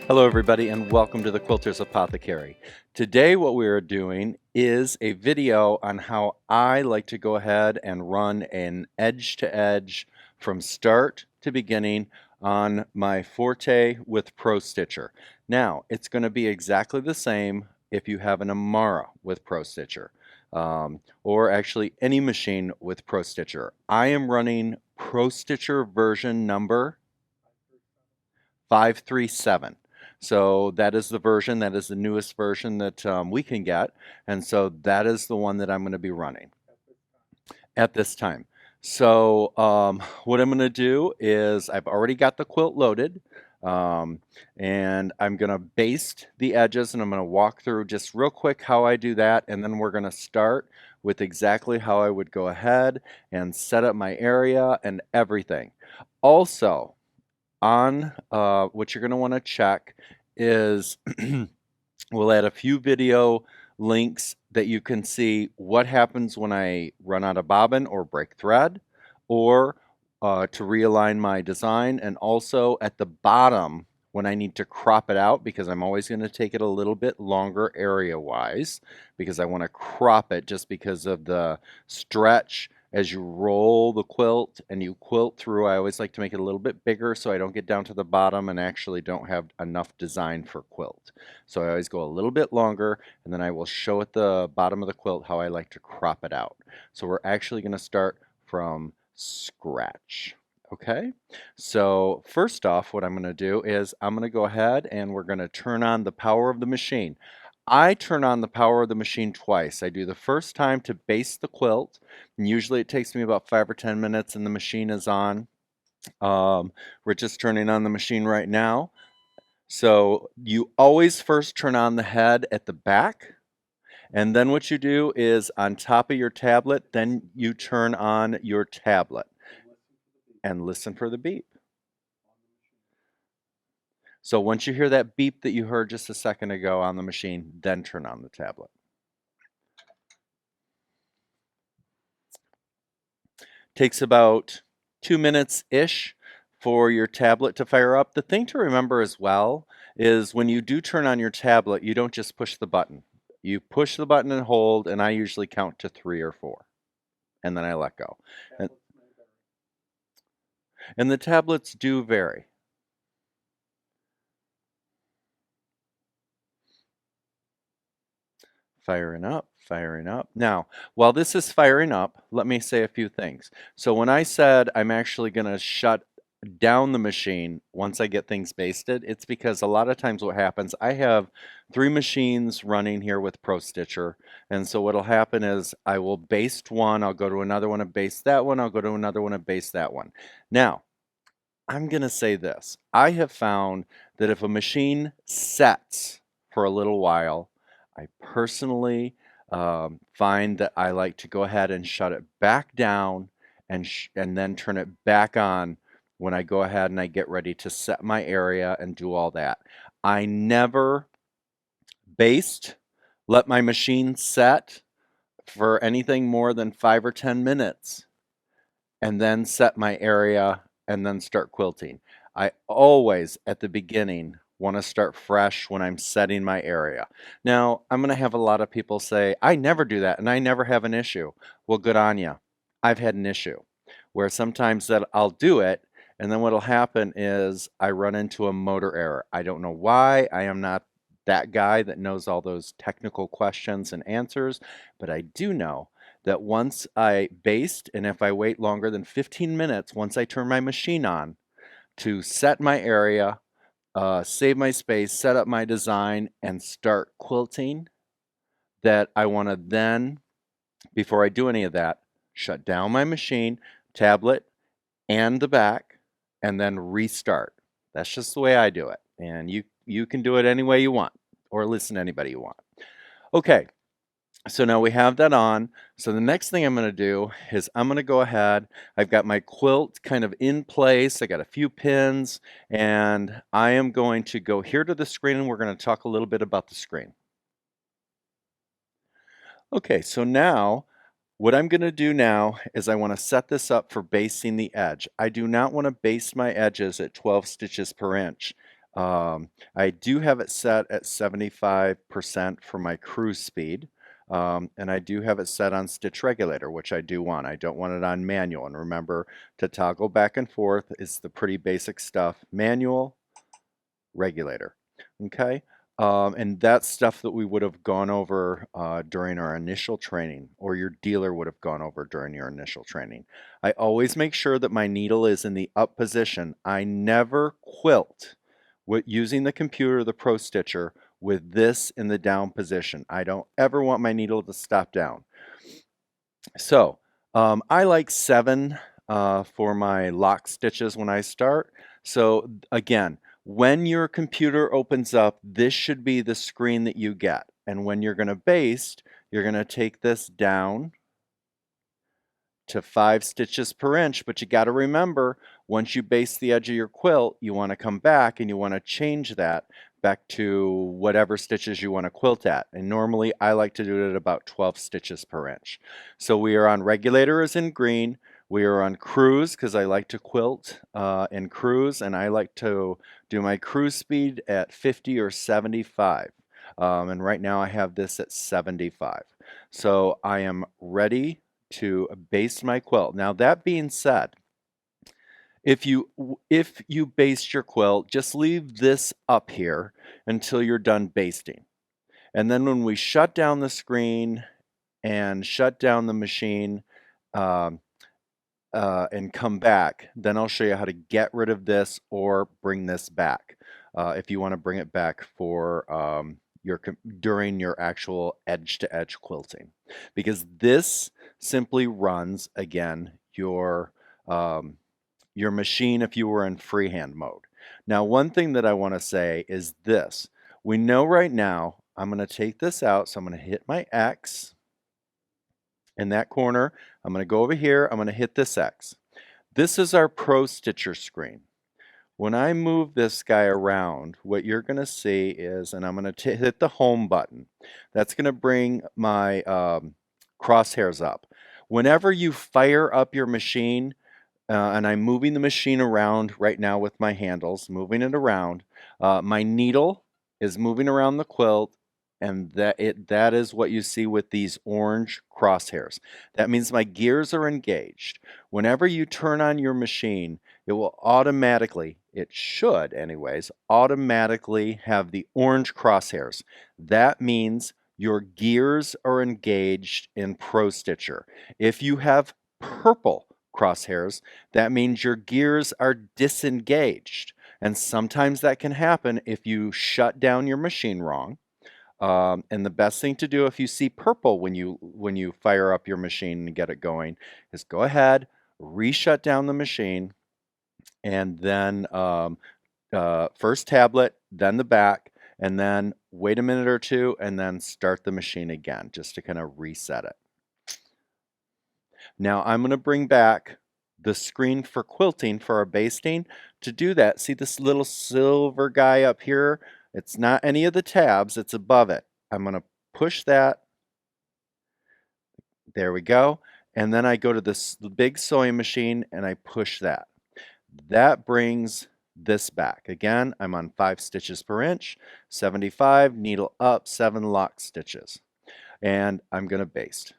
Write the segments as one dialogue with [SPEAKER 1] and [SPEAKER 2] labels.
[SPEAKER 1] Hello everybody and welcome to the Quilter's Apothecary. Today what we are doing is a video on how I like to go ahead and run an edge to edge from start to beginning on my Forte with Pro Stitcher. Now it's going to be exactly the same if you have an Amara with Pro Stitcher or actually any machine with Pro Stitcher. I am running Pro Stitcher version number 537. So that is the version, that is the newest version that we can get. And so that is the one that I'm going to be running at this time. So what I'm going to do is I've already got the quilt loaded. And I'm going to baste the edges, and I'm going to walk through just real quick how I do that, and then we're going to start with exactly how I would go ahead and set up my area and everything. Also, on what you're going to want to check is we'll add a few video links that you can see what happens when I run out of bobbin or break thread, or to realign my design, and also at the bottom when I need to crop it out, because I'm always going to take it a little bit longer area wise because I want to crop it just because of the stretch. As you roll the quilt and you quilt through, I always like to make it a little bit bigger so I don't get down to the bottom and actually don't have enough design for quilt. So I always go a little bit longer, and then I will show at the bottom of the quilt how I like to crop it out. So we're actually going to start from scratch. Okay, so first off, what I'm going to do is I'm going to go ahead and we're going to turn on the power of the machine. I turn on the power of the machine twice. I do the first time to baste the quilt, and usually it takes me about 5 or 10 minutes and the machine is on. We're just turning on the machine right now. So you always first turn on the head at the back, and then what you do is on top of your tablet, then you turn on your tablet and listen for the beep. So once you hear that beep that you heard just a second ago on the machine, then turn on the tablet. Takes about 2 minutes-ish for your tablet to fire up. The thing to remember as well is when you do turn on your tablet, you don't just push the button. You push the button and hold, and I usually count to 3 or 4, and then I let go. And the tablets do vary. Firing up, firing up. Now, while this is firing up, let me say a few things. So when I said I'm actually going to shut down the machine once I get things basted, it's because a lot of times what happens, I have 3 machines running here with Pro Stitcher, and so what'll happen is I will baste one, I'll go to another one and baste that one, I'll go to another one and baste that one. Now, I'm going to say this. I have found that if a machine sets for a little while, I personally find that I like to go ahead and shut it back down and then turn it back on when I go ahead and I get ready to set my area and do all that. I never baste, let my machine set for anything more than 5 or 10 minutes, and then set my area and then start quilting. I always, at the beginning, want to start fresh when I'm setting my area. Now, I'm going to have a lot of people say, I never do that and I never have an issue. Well, good on you. I've had an issue where sometimes that I'll do it, and then what'll happen is I run into a motor error. I don't know why. I am not that guy that knows all those technical questions and answers, but I do know that once I baste, and if I wait longer than 15 minutes, once I turn my machine on to set my area, save my space, set up my design, and start quilting, that I want to then, before I do any of that, shut down my machine, tablet, and the back, and then restart. That's just the way I do it. And you can do it any way you want, or listen to anybody you want. Okay, so now we have that on. So the next thing I'm going to do is I'm going to go ahead. I've got my quilt kind of in place. I got a few pins, and I am going to go here to the screen, and we're going to talk a little bit about the screen. Okay, so now what I'm going to do now is I want to set this up for basting the edge. I do not want to baste my edges at 12 stitches per inch. I do have it set at 75% for my cruise speed. And I do have it set on stitch regulator, which I do want. I don't want it on manual. And remember to toggle back and forth is the pretty basic stuff. Manual, regulator. Okay. And that's stuff that we would have gone over during our initial training, or your dealer would have gone over during your initial training. I always make sure that my needle is in the up position. I never quilt using the computer, the Pro Stitcher, with this in the down position. I don't ever want my needle to stop down. So I like 7 for my lock stitches when I start. So again, when your computer opens up, this should be the screen that you get. And when you're going to baste, you're going to take this down to 5 stitches per inch, but you got to remember, once you baste the edge of your quilt, you want to come back and you want to change that back to whatever stitches you want to quilt at. And normally I like to do it at about 12 stitches per inch. So we are on regulator as in green. We are on cruise because I like to quilt in cruise, and I like to do my cruise speed at 50 or 75. And right now I have this at 75. So I am ready to baste my quilt. Now that being said, if you baste your quilt, just leave this up here until you're done basting. And then when we shut down the screen and shut down the machine and come back, then I'll show you how to get rid of this or bring this back if you want to bring it back for during your actual edge-to-edge quilting, because this simply runs again your machine if you were in freehand mode. Now, one thing that I want to say is this: we know right now I'm going to take this out, so I'm going to hit my X in that corner. I'm going to go over here. I'm going to hit this X. This is our Pro Stitcher screen. When I move this guy around, what you're going to see is, and I'm going to hit the home button. That's going to bring my crosshairs up. Whenever you fire up your machine, and I'm moving the machine around right now with my handles, moving it around, my needle is moving around the quilt, and that is what you see with these orange crosshairs. That means my gears are engaged. Whenever you turn on your machine, it will automatically, it should anyways, automatically have the orange crosshairs. That means your gears are engaged in Pro Stitcher. If you have purple crosshairs, that means your gears are disengaged. And sometimes that can happen if you shut down your machine wrong. And the best thing to do if you see purple when you fire up your machine and get it going is go ahead, reshut down the machine, and then first tablet, then the back, and then wait a minute or two, and then start the machine again just to kind of reset it. Now I'm going to bring back the screen for quilting for our basting. To do that, see this little silver guy up here? It's not any of the tabs, it's above it. I'm going to push that. There we go. And then I go to the big sewing machine and I push that. That brings this back. Again, I'm on 5 stitches per inch, 75, needle up, 7 lock stitches. And I'm going to baste.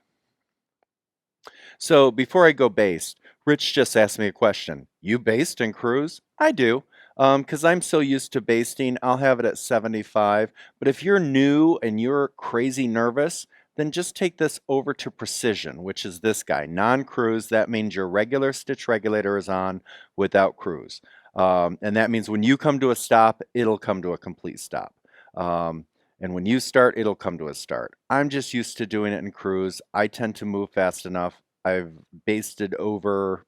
[SPEAKER 1] So before I go baste, Rich just asked me a question. You baste and cruise? I do. Because I'm so used to basting, I'll have it at 75. But if you're new and you're crazy nervous, then just take this over to precision, which is this guy, non-cruise. That means your regular stitch regulator is on without cruise. And that means when you come to a stop, it'll come to a complete stop. And when you start, it'll come to a start. I'm just used to doing it in cruise. I tend to move fast enough. I've basted over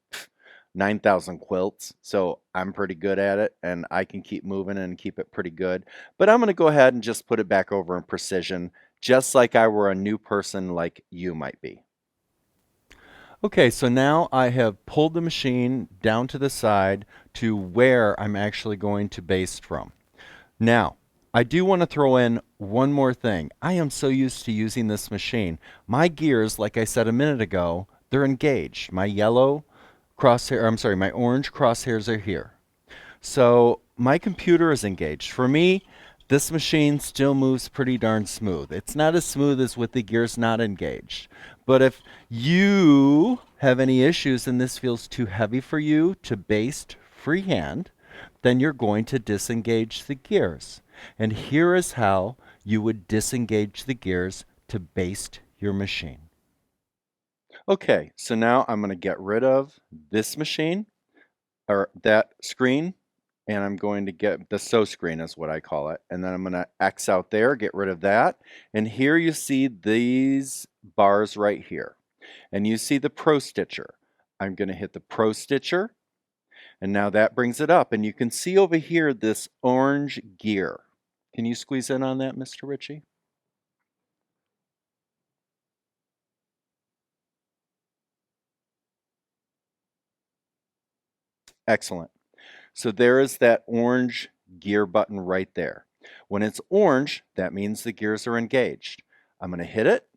[SPEAKER 1] 9,000 quilts, so I'm pretty good at it, and I can keep moving and keep it pretty good. But I'm going to go ahead and just put it back over in precision, just like I were a new person like you might be. Okay, so now I have pulled the machine down to the side to where I'm actually going to baste from. Now, I do want to throw in one more thing. I am so used to using this machine. My gears, like I said a minute ago, they're engaged. My yellow crosshair, I'm sorry, my orange crosshairs are here. So my computer is engaged. For me, this machine still moves pretty darn smooth. It's not as smooth as with the gears not engaged. But if you have any issues and this feels too heavy for you to baste freehand, then you're going to disengage the gears. And here is how you would disengage the gears to baste your machine. Okay, so now I'm going to get rid of this machine, or that screen, and I'm going to get the sew screen is what I call it. And then I'm going to X out there, get rid of that. And here you see these bars right here. And you see the Pro Stitcher. I'm going to hit the Pro Stitcher, and now that brings it up. And you can see over here this orange gear. Can you squeeze in on that, Mr. Ritchie? Excellent. So there is that orange gear button right there. When it's orange, that means the gears are engaged. I'm going to hit it,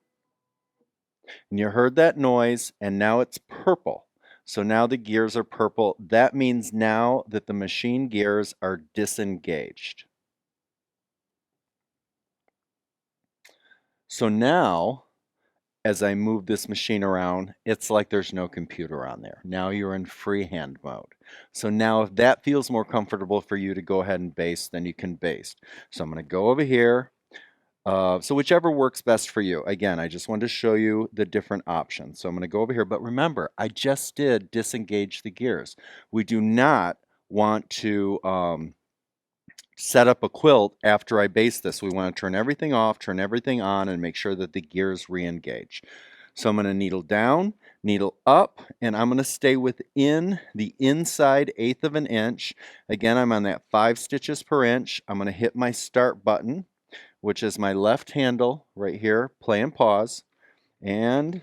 [SPEAKER 1] and you heard that noise, and now it's purple. So now the gears are purple. That means now that the machine gears are disengaged. So now, as I move this machine around, it's like there's no computer on there. Now you're in freehand mode. So now if that feels more comfortable for you to go ahead and baste, then you can baste. So I'm going to go over here. So whichever works best for you. Again, I just wanted to show you the different options. So I'm going to go over here. But remember, I just did disengage the gears. We do not want to set up a quilt after I baste this. We want to turn everything off, turn everything on, and make sure that the gears re-engage. So I'm going to needle down, needle up, and I'm going to stay within the inside 1/8 of an inch. Again, I'm on that 5 stitches per inch. I'm going to hit my start button, which is my left handle right here, play and pause. And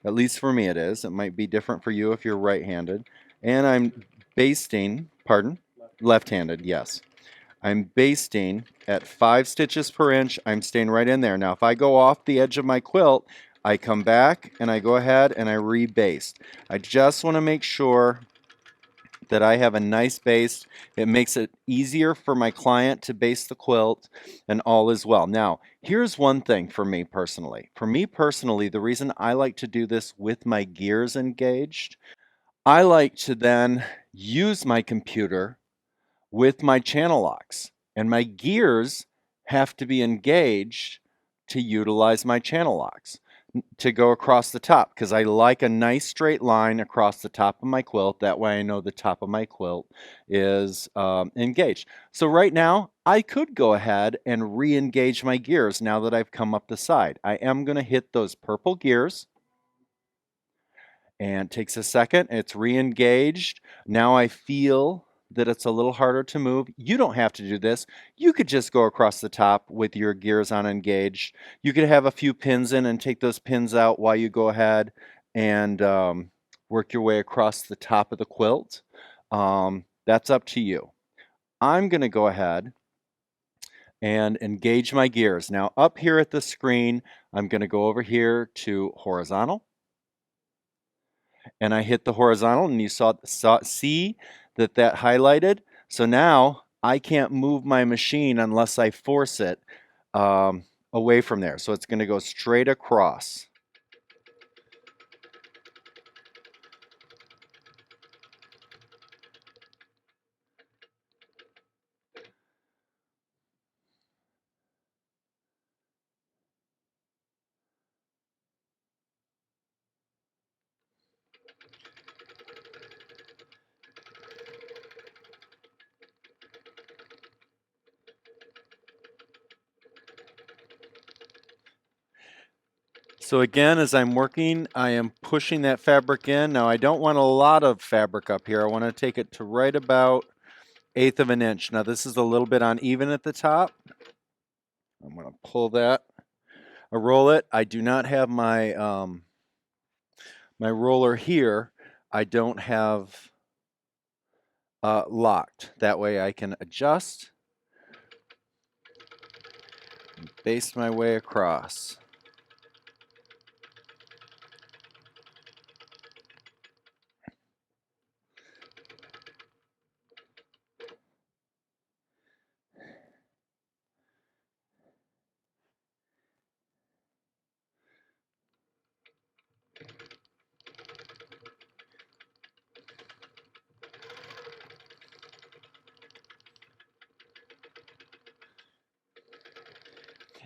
[SPEAKER 1] at least for me it is. It might be different for you if you're right-handed. And I'm basting, pardon? Left-handed, yes. I'm basting at 5 stitches per inch. I'm staying right in there. Now, if I go off the edge of my quilt, I come back and I go ahead and I re-baste. I just want to make sure that I have a nice baste. It makes it easier for my client to baste the quilt, and all is well. Now, here's one thing for me personally. For me personally, the reason I like to do this with my gears engaged, I like to then use my computer with my channel locks, and my gears have to be engaged to utilize my channel locks to go across the top, because I like a nice straight line across the top of my quilt. That way I know the top of my quilt is engaged. So right now I could go ahead and re-engage my gears now that I've come up the side. I am going to hit those purple gears, and it takes a second. It's re-engaged. Now I feel that it's a little harder to move. You don't have to do this. You could just go across the top with your gears unengaged. You could have a few pins in and take those pins out while you go ahead and work your way across the top of the quilt. That's up to you. I'm going to go ahead and engage my gears. Now up here at the screen, I'm going to go over here to horizontal, and I hit the horizontal, and you see that highlighted. So now I can't move my machine unless I force it away from there. So it's going to go straight across. So again, as I'm working, I am pushing that fabric in. Now I don't want a lot of fabric up here. I want to take it to right about 1/8 of an inch. Now this is a little bit uneven at the top. I'm going to pull that. I roll it. I do not have my my roller here. I don't have locked. That way I can adjust and baste my way across.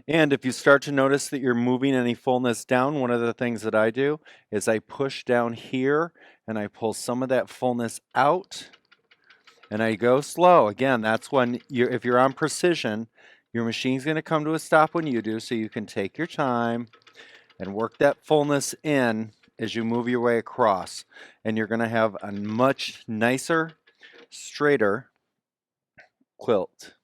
[SPEAKER 1] And if you start to notice that you're moving any fullness down, one of the things that I do is I push down here and I pull some of that fullness out and I go slow. Again, that's when if you're on precision, your machine's going to come to a stop when you do, so you can take your time and work that fullness in as you move your way across. And you're going to have a much nicer, straighter quilt.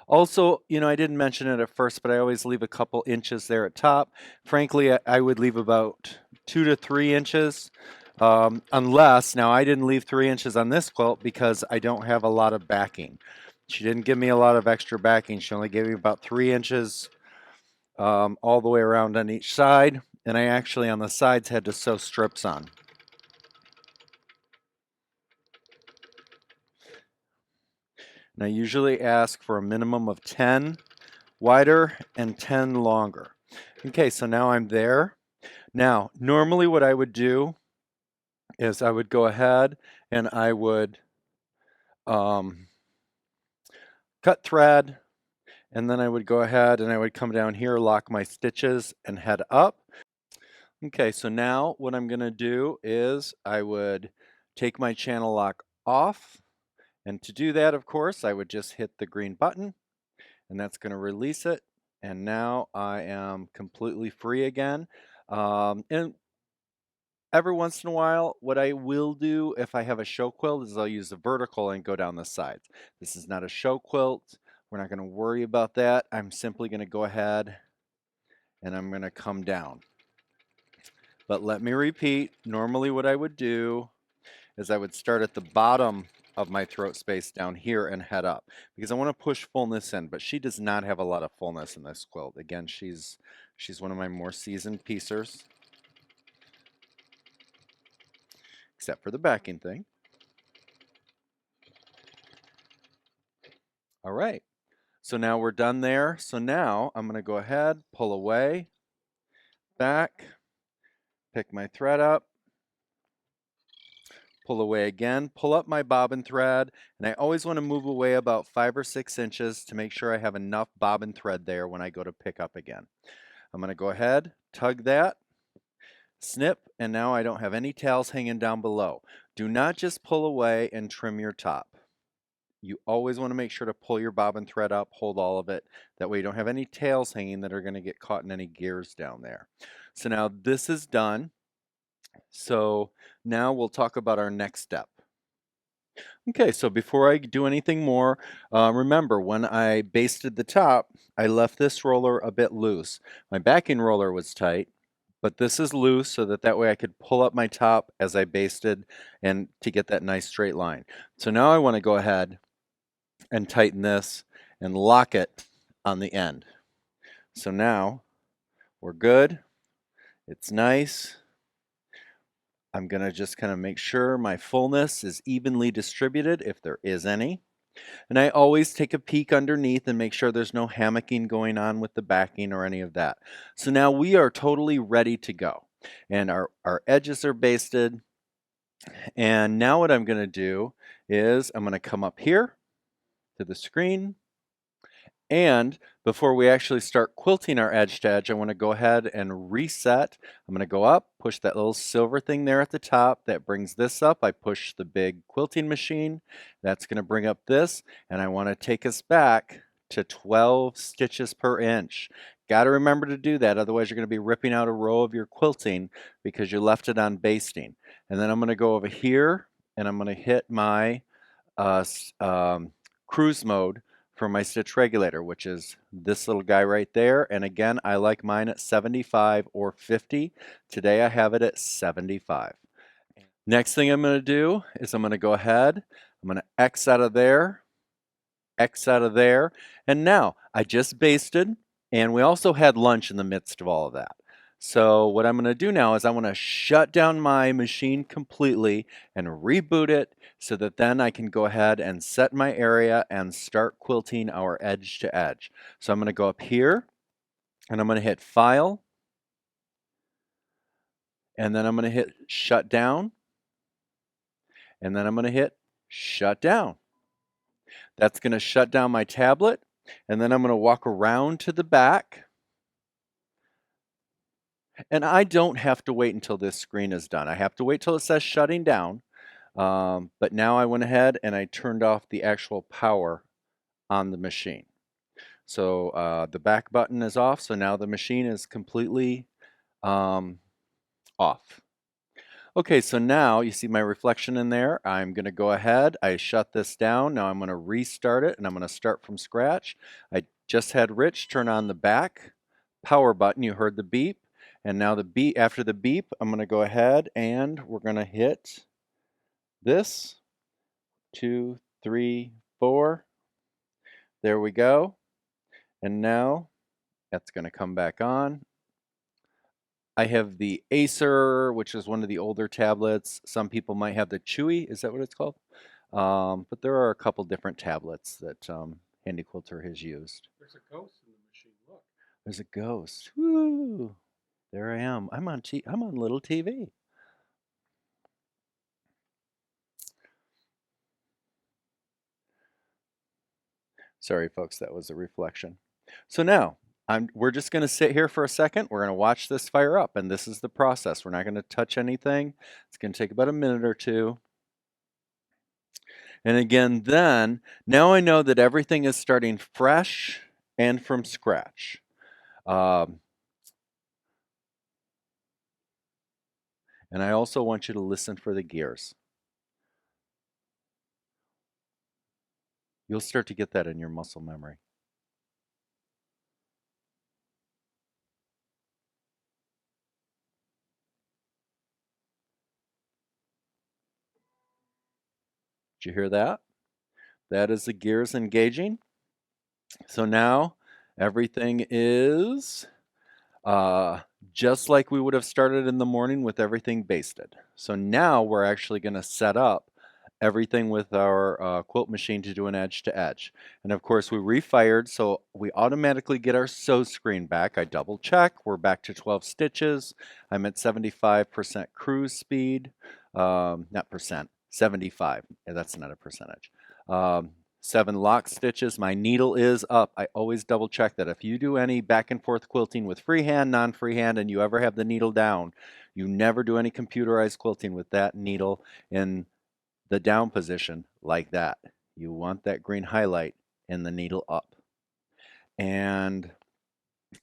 [SPEAKER 1] Also, I didn't mention it at first, but I always leave a couple inches there at top. Frankly, I would leave about 2 to 3 inches. Unless, now I didn't leave 3 inches on this quilt because I don't have a lot of backing. She didn't give me a lot of extra backing. She only gave me about 3 inches all the way around on each side. And I actually, on the sides, had to sew strips on. And I usually ask for a minimum of 10 wider and 10 longer. Okay, so now I'm there. Now, normally what I would do is I would go ahead and I would cut thread, and then I would go ahead and I would come down here, lock my stitches, and head up. Okay, so now what I'm going to do is I would take my channel lock off, and to do that, of course, I would just hit the green button, and that's going to release it. And now I am completely free again. And every once in a while, what I will do if I have a show quilt is I'll use the vertical and go down the sides. This is not a show quilt. We're not going to worry about that. I'm simply going to go ahead and I'm going to come down. But let me repeat, normally what I would do is I would start at the bottom of my throat space down here and head up because I want to push fullness in, but she does not have a lot of fullness in this quilt. Again, she's one of my more seasoned piecers, except for the backing thing. All right, so now we're done there. So now I'm going to go ahead, pull away, back, pick my thread up, pull away again, pull up my bobbin thread, and I always want to move away about 5 or 6 inches to make sure I have enough bobbin thread there when I go to pick up again. I'm going to go ahead, tug that, snip, and now I don't have any tails hanging down below. Do not just pull away and trim your top. You always want to make sure to pull your bobbin thread up, hold all of it. That way you don't have any tails hanging that are going to get caught in any gears down there. So now this is done. So now we'll talk about our next step. Okay, so before I do anything more, remember when I basted the top, I left this roller a bit loose. My backing roller was tight, but this is loose so that way I could pull up my top as I basted and to get that nice straight line. So now I want to go ahead and tighten this and lock it on the end. So now we're good. It's nice. I'm going to just kind of make sure my fullness is evenly distributed if there is any. And I always take a peek underneath and make sure there's no hammocking going on with the backing or any of that. So now we are totally ready to go. And our edges are basted. And now what I'm going to do is I'm going to come up here to the screen. And before we actually start quilting our edge to edge, I want to go ahead and reset. I'm going to go up, push that little silver thing there at the top. That brings this up. I push the big quilting machine. That's going to bring up this. And I want to take us back to 12 stitches per inch. Got to remember to do that. Otherwise, you're going to be ripping out a row of your quilting because you left it on basting. And then I'm going to go over here and I'm going to hit my cruise mode for my stitch regulator, which is this little guy right there. And again, I like mine at 75 or 50. Today I have it at 75. Next thing I'm going to do is I'm going to go ahead, I'm going to X out of there, X out of there. And now I just basted, and we also had lunch in the midst of all of that. So what I'm going to do now is I want to shut down my machine completely and reboot it so that then I can go ahead and set my area and start quilting our edge to edge. So I'm going to go up here and I'm going to hit File, and then I'm going to hit Shut Down, and then I'm going to hit Shut Down. That's going to shut down my tablet. And then I'm going to walk around to the back. And I don't have to wait until this screen is done. I have to wait till it says shutting down. But now I went ahead and I turned off the actual power on the machine. So the back button is off, so now the machine is completely off. Okay, so now you see my reflection in there. I'm going to go ahead. I shut this down. Now I'm going to restart it, and I'm going to start from scratch. I just had Rich turn on the back power button. You heard the beep. And now the beep, after the beep, I'm going to go ahead and we're going to hit this. 2, 3, 4. There we go. And now that's going to come back on. I have the Acer, which is one of the older tablets. Some people might have the Chewy. Is that what it's called? But there are a couple different tablets that Handi Quilter has used.
[SPEAKER 2] There's a ghost in the machine. Look.
[SPEAKER 1] There's a ghost. Woo! There I am. I'm on little TV. Sorry, folks, that was a reflection. So now we're just going to sit here for a second. We're going to watch this fire up, and this is the process. We're not going to touch anything. It's going to take about a minute or two. And again, then, now I know that everything is starting fresh and from scratch. And I also want you to listen for the gears. You'll start to get that in your muscle memory. Did you hear that? That is the gears engaging. So now everything is just like we would have started in the morning with everything basted. So now we're actually going to set up everything with our quilt machine to do an edge to edge. And of course we refired, so we automatically get our sew screen back. I double check, we're back to 12 stitches. I'm at 75% cruise speed, not percent, 75, that's not a percentage. 7 lock stitches. My needle is up. I always double check that. If you do any back and forth quilting with freehand, non-freehand, and you ever have the needle down, you never do any computerized quilting with that needle in the down position like that. You want that green highlight and the needle up. And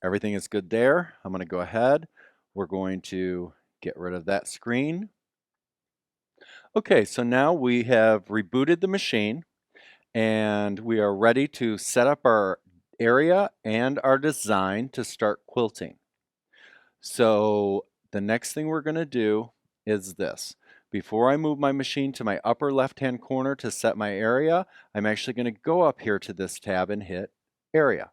[SPEAKER 1] everything is good there. I'm going to go ahead. We're going to get rid of that screen. Okay, so now we have rebooted the machine. And we are ready to set up our area and our design to start quilting. So the next thing we're going to do is this. Before I move my machine to my upper left-hand corner to set my area, I'm actually going to go up here to this tab and hit Area.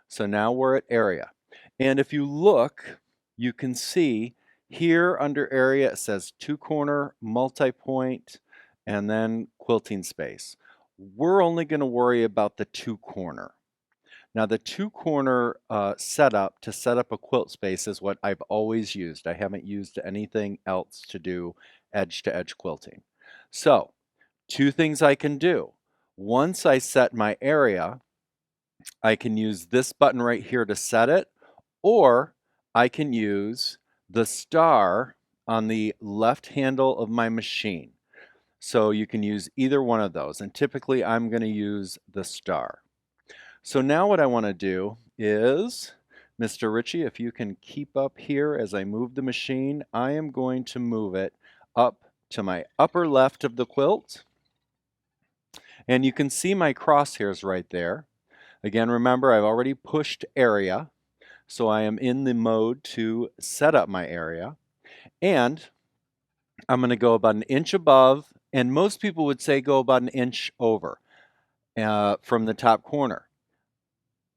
[SPEAKER 1] So now we're at Area. And if you look, you can see here under Area it says 2-corner, multi-point, and then quilting space. We're only going to worry about the 2-corner. Now the 2-corner setup to set up a quilt space is what I've always used. I haven't used anything else to do edge-to-edge quilting. So 2 things I can do. Once I set my area, I can use this button right here to set it, or I can use the star on the left handle of my machine. So you can use either one of those, and typically I'm going to use the star. So now what I want to do is, Mr. Ritchie, if you can keep up here as I move the machine, I am going to move it up to my upper left of the quilt. And you can see my crosshairs right there. Again, remember I've already pushed area, so I am in the mode to set up my area. And I'm going to go about 1 inch above, and most people would say go about 1 inch over from the top corner.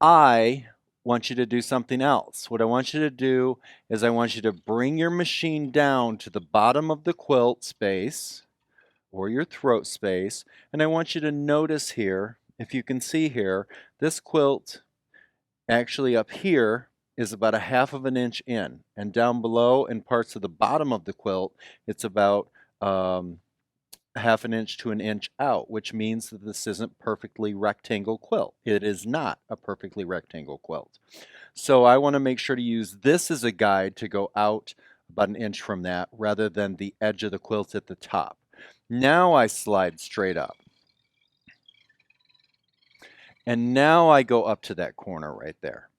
[SPEAKER 1] I want you to do something else. What I want you to do is I want you to bring your machine down to the bottom of the quilt space or your throat space, and I want you to notice here, if you can see here, this quilt actually up here is about 1/2 of an inch in, and down below in parts of the bottom of the quilt, it's about half an inch to an inch out, which means that this isn't perfectly rectangle quilt. It is not a perfectly rectangle quilt. So I want to make sure to use this as a guide to go out about an inch from that rather than the edge of the quilt at the top. Now I slide straight up. And now I go up to that corner right there.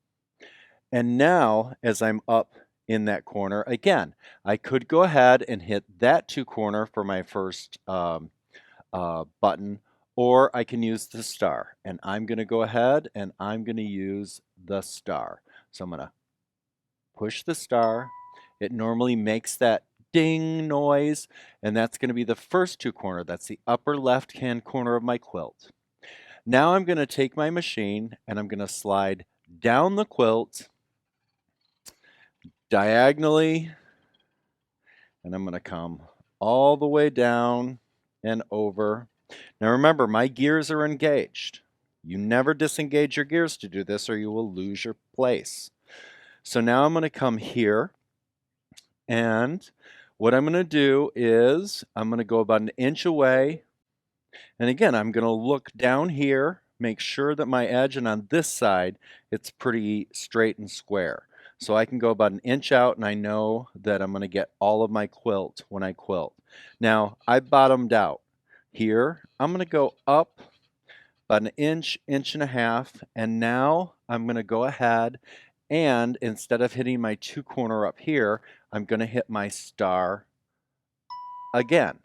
[SPEAKER 1] And now as I'm up in that corner, again, I could go ahead and hit that 2 corner for my first button, or I can use the star. And I'm going to go ahead and I'm going to use the star. So I'm going to push the star. It normally makes that ding noise, and that's going to be the first 2 corner. That's the upper left-hand corner of my quilt. Now I'm going to take my machine and I'm going to slide down the quilt diagonally, and I'm going to come all the way down and over. Now remember, my gears are engaged. You never disengage your gears to do this or you will lose your place. So now I'm going to come here, and what I'm going to do is I'm going to go about an inch away, and again I'm going to look down here, make sure that my edge and on this side it's pretty straight and square. So I can go about an inch out and I know that I'm going to get all of my quilt when I quilt. Now I bottomed out. Here I'm going to go up about an inch, inch and a half, and now I'm going to go ahead and instead of hitting my 2 corner up here, I'm going to hit my star again.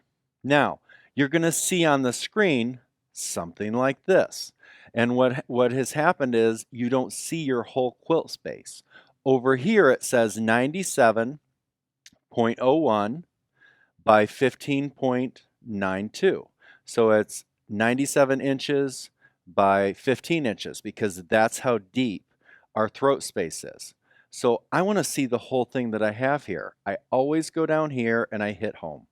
[SPEAKER 1] Now, you're going to see on the screen something like this. And what has happened is you don't see your whole quilt space. Over here it says 97.01 by 15.92. So it's 97 inches by 15 inches because that's how deep our throat space is. So I want to see the whole thing that I have here. I always go down here and I hit home.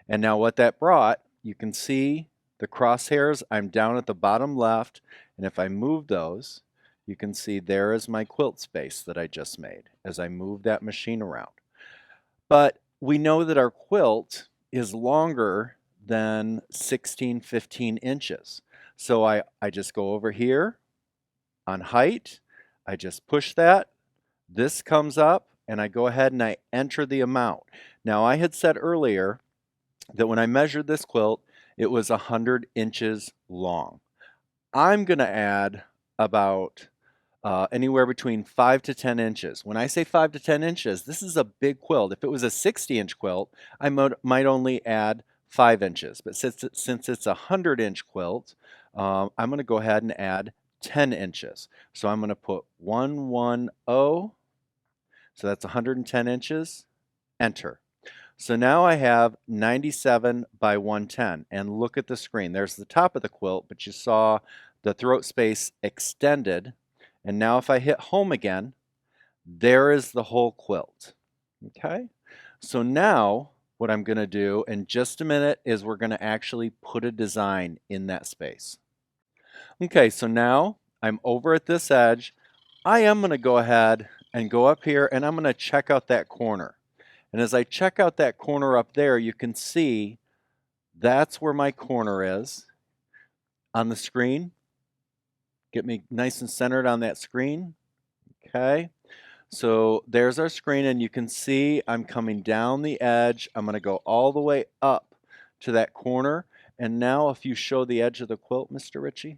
[SPEAKER 1] And now what that brought, you can see the crosshairs, I'm down at the bottom left, and if I move those, you can see there is my quilt space that I just made as I move that machine around. But we know that our quilt is longer than 16, 15 inches. So I just go over here on height, I just push that, this comes up, and I go ahead and I enter the amount. Now I had said earlier that when I measured this quilt, it was 100 inches long. I'm going to add about anywhere between 5 to 10 inches. When I say 5 to 10 inches, this is a big quilt. If it was a 60-inch quilt, I might only add 5 inches. But since it's a 100-inch quilt, I'm going to go ahead and add 10 inches. So I'm going to put 110, so that's 110 inches, enter. So now I have 97 by 110, and look at the screen. There's the top of the quilt, but you saw the throat space extended. And now if I hit home again, there is the whole quilt. Okay? So now what I'm going to do in just a minute is we're going to actually put a design in that space. Okay, so now I'm over at this edge. I am going to go ahead and go up here and I'm going to check out that corner. And as I check out that corner up there, you can see that's where my corner is on the screen. Get me nice and centered on that screen. Okay. So there's our screen and you can see I'm coming down the edge. I'm going to go all the way up to that corner. And now if you show the edge of the quilt, Mr. Ritchie,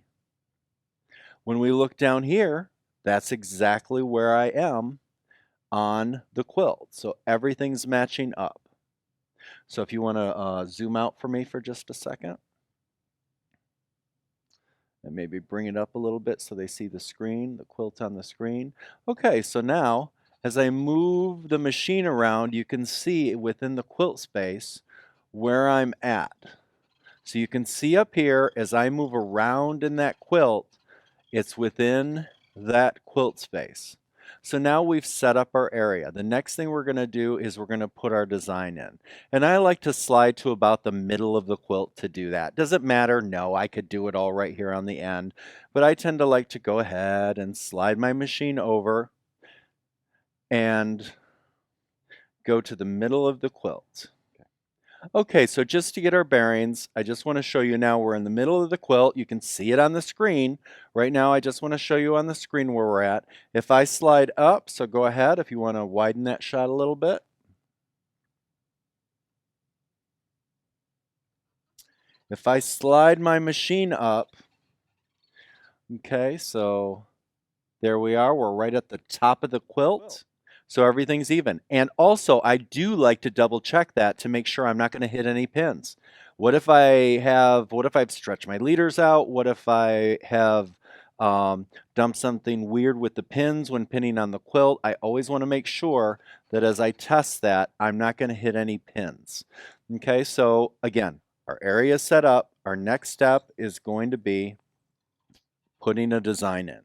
[SPEAKER 1] when we look down here, that's exactly where I am on the quilt. So everything's matching up. So if you want to zoom out for me for just a second. And maybe bring it up a little bit so they see the screen, the quilt on the screen. Okay, so now as I move the machine around, you can see within the quilt space where I'm at. So you can see up here as I move around in that quilt, it's within that quilt space. So now we've set up our area. The next thing we're going to do is we're going to put our design in. And I like to slide to about the middle of the quilt to do that. Does it matter? No, I could do it all right here on the end. But I tend to like to go ahead and slide my machine over and go to the middle of the quilt. Okay, so just to get our bearings, I just want to show you now we're in the middle of the quilt. You can see it on the screen. Right now, I just want to show you on the screen where we're at. If I slide up, so go ahead if you want to widen that shot a little bit. If I slide my machine up, okay, so there we are. We're right at the top of the quilt. So everything's even. And also, I do like to double check that to make sure I'm not going to hit any pins. What if I've stretched my leaders out? What if I have done something weird with the pins when pinning on the quilt? I always want to make sure that as I test that, I'm not going to hit any pins. Okay, so again, our area is set up. Our next step is going to be putting a design in.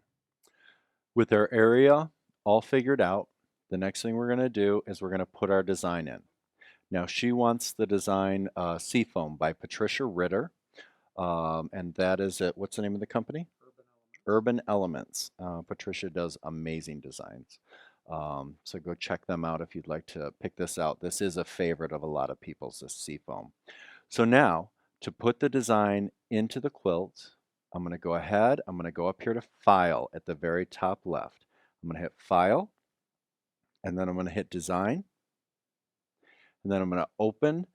[SPEAKER 1] With our area all figured out, the next thing we're going to do is we're going to put our design in. Now she wants the design Seafoam by Patricia Ritter, and that is it. What's the name of the company? Urban Elements. Patricia does amazing designs. So go check them out if you'd like to pick this out. This is a favorite of a lot of people's, this Seafoam. So now, to put the design into the quilt, I'm going to go ahead, I'm going to go up here to File at the very top left. I'm going to hit File, and then I'm going to hit Design, and then I'm going to open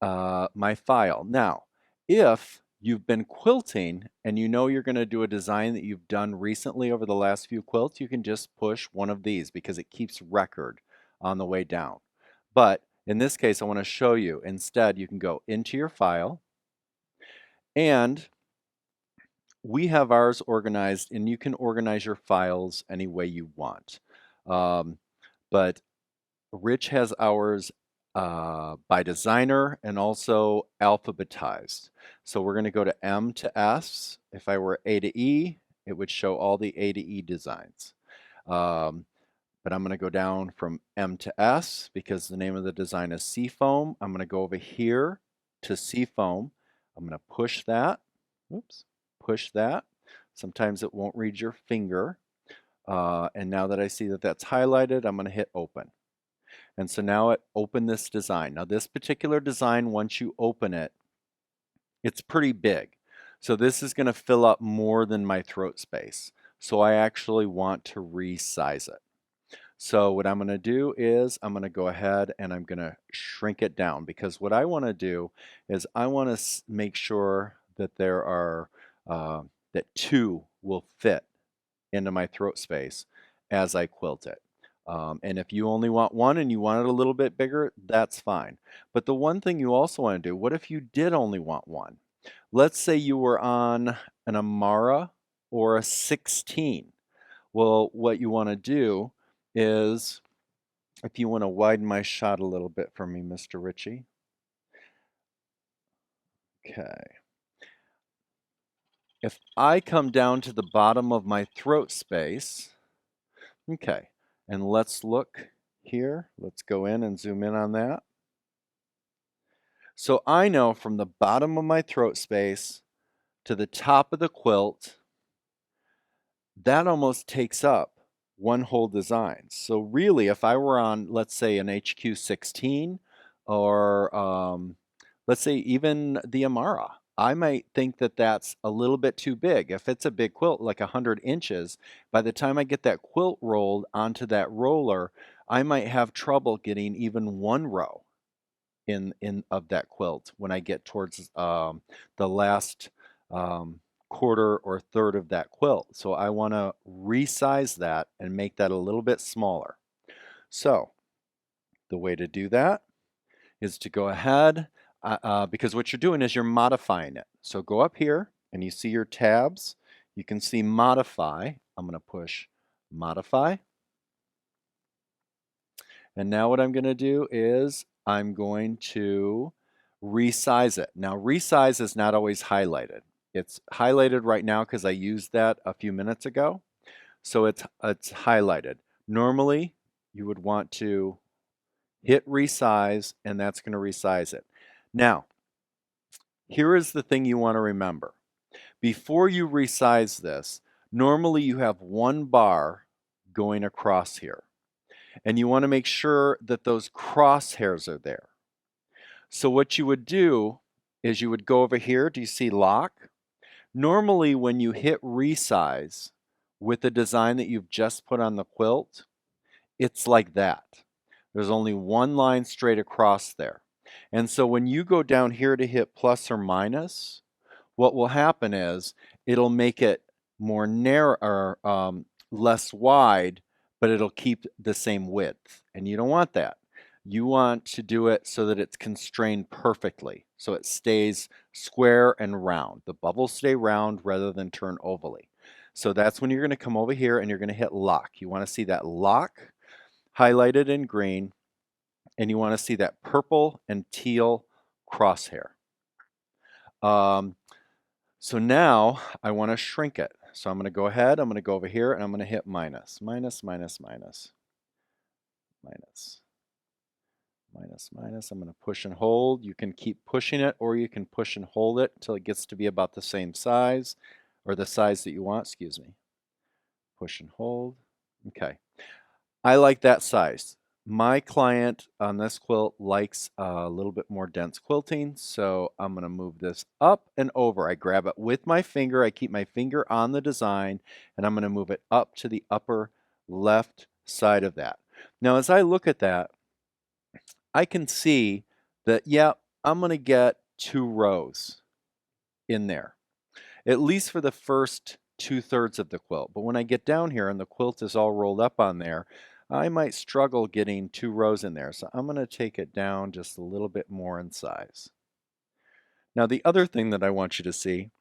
[SPEAKER 1] my file. Now, if you've been quilting and you know you're going to do a design that you've done recently over the last few quilts, you can just push one of these because it keeps record on the way down. But in this case, I want to show you, instead, you can go into your file, and we have ours organized, and you can organize your files any way you want. But Rich has ours by designer and also alphabetized. So we're going to go to M to S. If I were A to E, it would show all the A to E designs. But I'm going to go down from M to S because the name of the design is Seafoam. I'm going to go over here to Seafoam. I'm going to push that. Oops, push that. Sometimes it won't read your finger. And now that I see that that's highlighted, I'm going to hit open. And so now it opened this design. Now this particular design, once you open it, it's pretty big. So this is going to fill up more than my throat space. So I actually want to resize it. So what I'm going to do is I'm going to go ahead and I'm going to shrink it down, because what I want to do is I want to make sure that there are that two will fit into my throat space as I quilt it. And if you only want one and you want it a little bit bigger, that's fine. But the one thing you also want to do, what if you did only want one? Let's say you were on an Amara or a 16. Well, what you want to do is, if you want to widen my shot a little bit for me, Mr. Ritchie. Okay. If I come down to the bottom of my throat space, okay, and let's look here. Let's go in and zoom in on that. So I know from the bottom of my throat space to the top of the quilt, that almost takes up one whole design. So really, if I were on, let's say, an HQ16, or let's say even the Amara, I might think that that's a little bit too big. If it's a big quilt, like 100 inches, by the time I get that quilt rolled onto that roller, I might have trouble getting even one row in of that quilt when I get towards the last quarter or third of that quilt. So I want to resize that and make that a little bit smaller. So the way to do that is to go ahead, because what you're doing is you're modifying it. So go up here and you see your tabs. You can see modify. I'm going to push modify. And now what I'm going to do is I'm going to resize it. Now resize is not always highlighted. It's highlighted right now because I used that a few minutes ago. So it's highlighted. Normally you would want to hit resize, and that's going to resize it. Now, here is the thing you want to remember. Before you resize this, normally you have one bar going across here, and you want to make sure that those crosshairs are there. So what you would do is you would go over here. Do you see lock? Normally when you hit resize with the design that you've just put on the quilt, it's like that. There's only one line straight across there. And so when you go down here to hit plus or minus, what will happen is it'll make it more narrow or less wide, but it'll keep the same width. And you don't want that. You want to do it so that it's constrained perfectly, so it stays square and round. The bubbles stay round rather than turn ovally. So that's when you're going to come over here and you're going to hit lock. You want to see that lock highlighted in green, and you want to see that purple and teal crosshair. So now I want to shrink it. So I'm going to go ahead, I'm going to go over here, and I'm going to hit minus, minus, minus, minus, minus, minus, minus. I'm going to push and hold. You can keep pushing it, or you can push and hold it until it gets to be about the same size, or the size that you want, excuse me. Push and hold. Okay. I like that size. My client on this quilt likes a little bit more dense quilting, so I'm going to move this up and over. I grab it with my finger, I keep my finger on the design, and I'm going to move it up to the upper left side of that. Now as I look at that, I can see that, yeah, I'm going to get 2 rows in there, at least for the first 2/3 of the quilt. But when I get down here and the quilt is all rolled up on there, I might struggle getting 2 rows in there. So I'm going to take it down just a little bit more in size. Now the other thing that I want you to see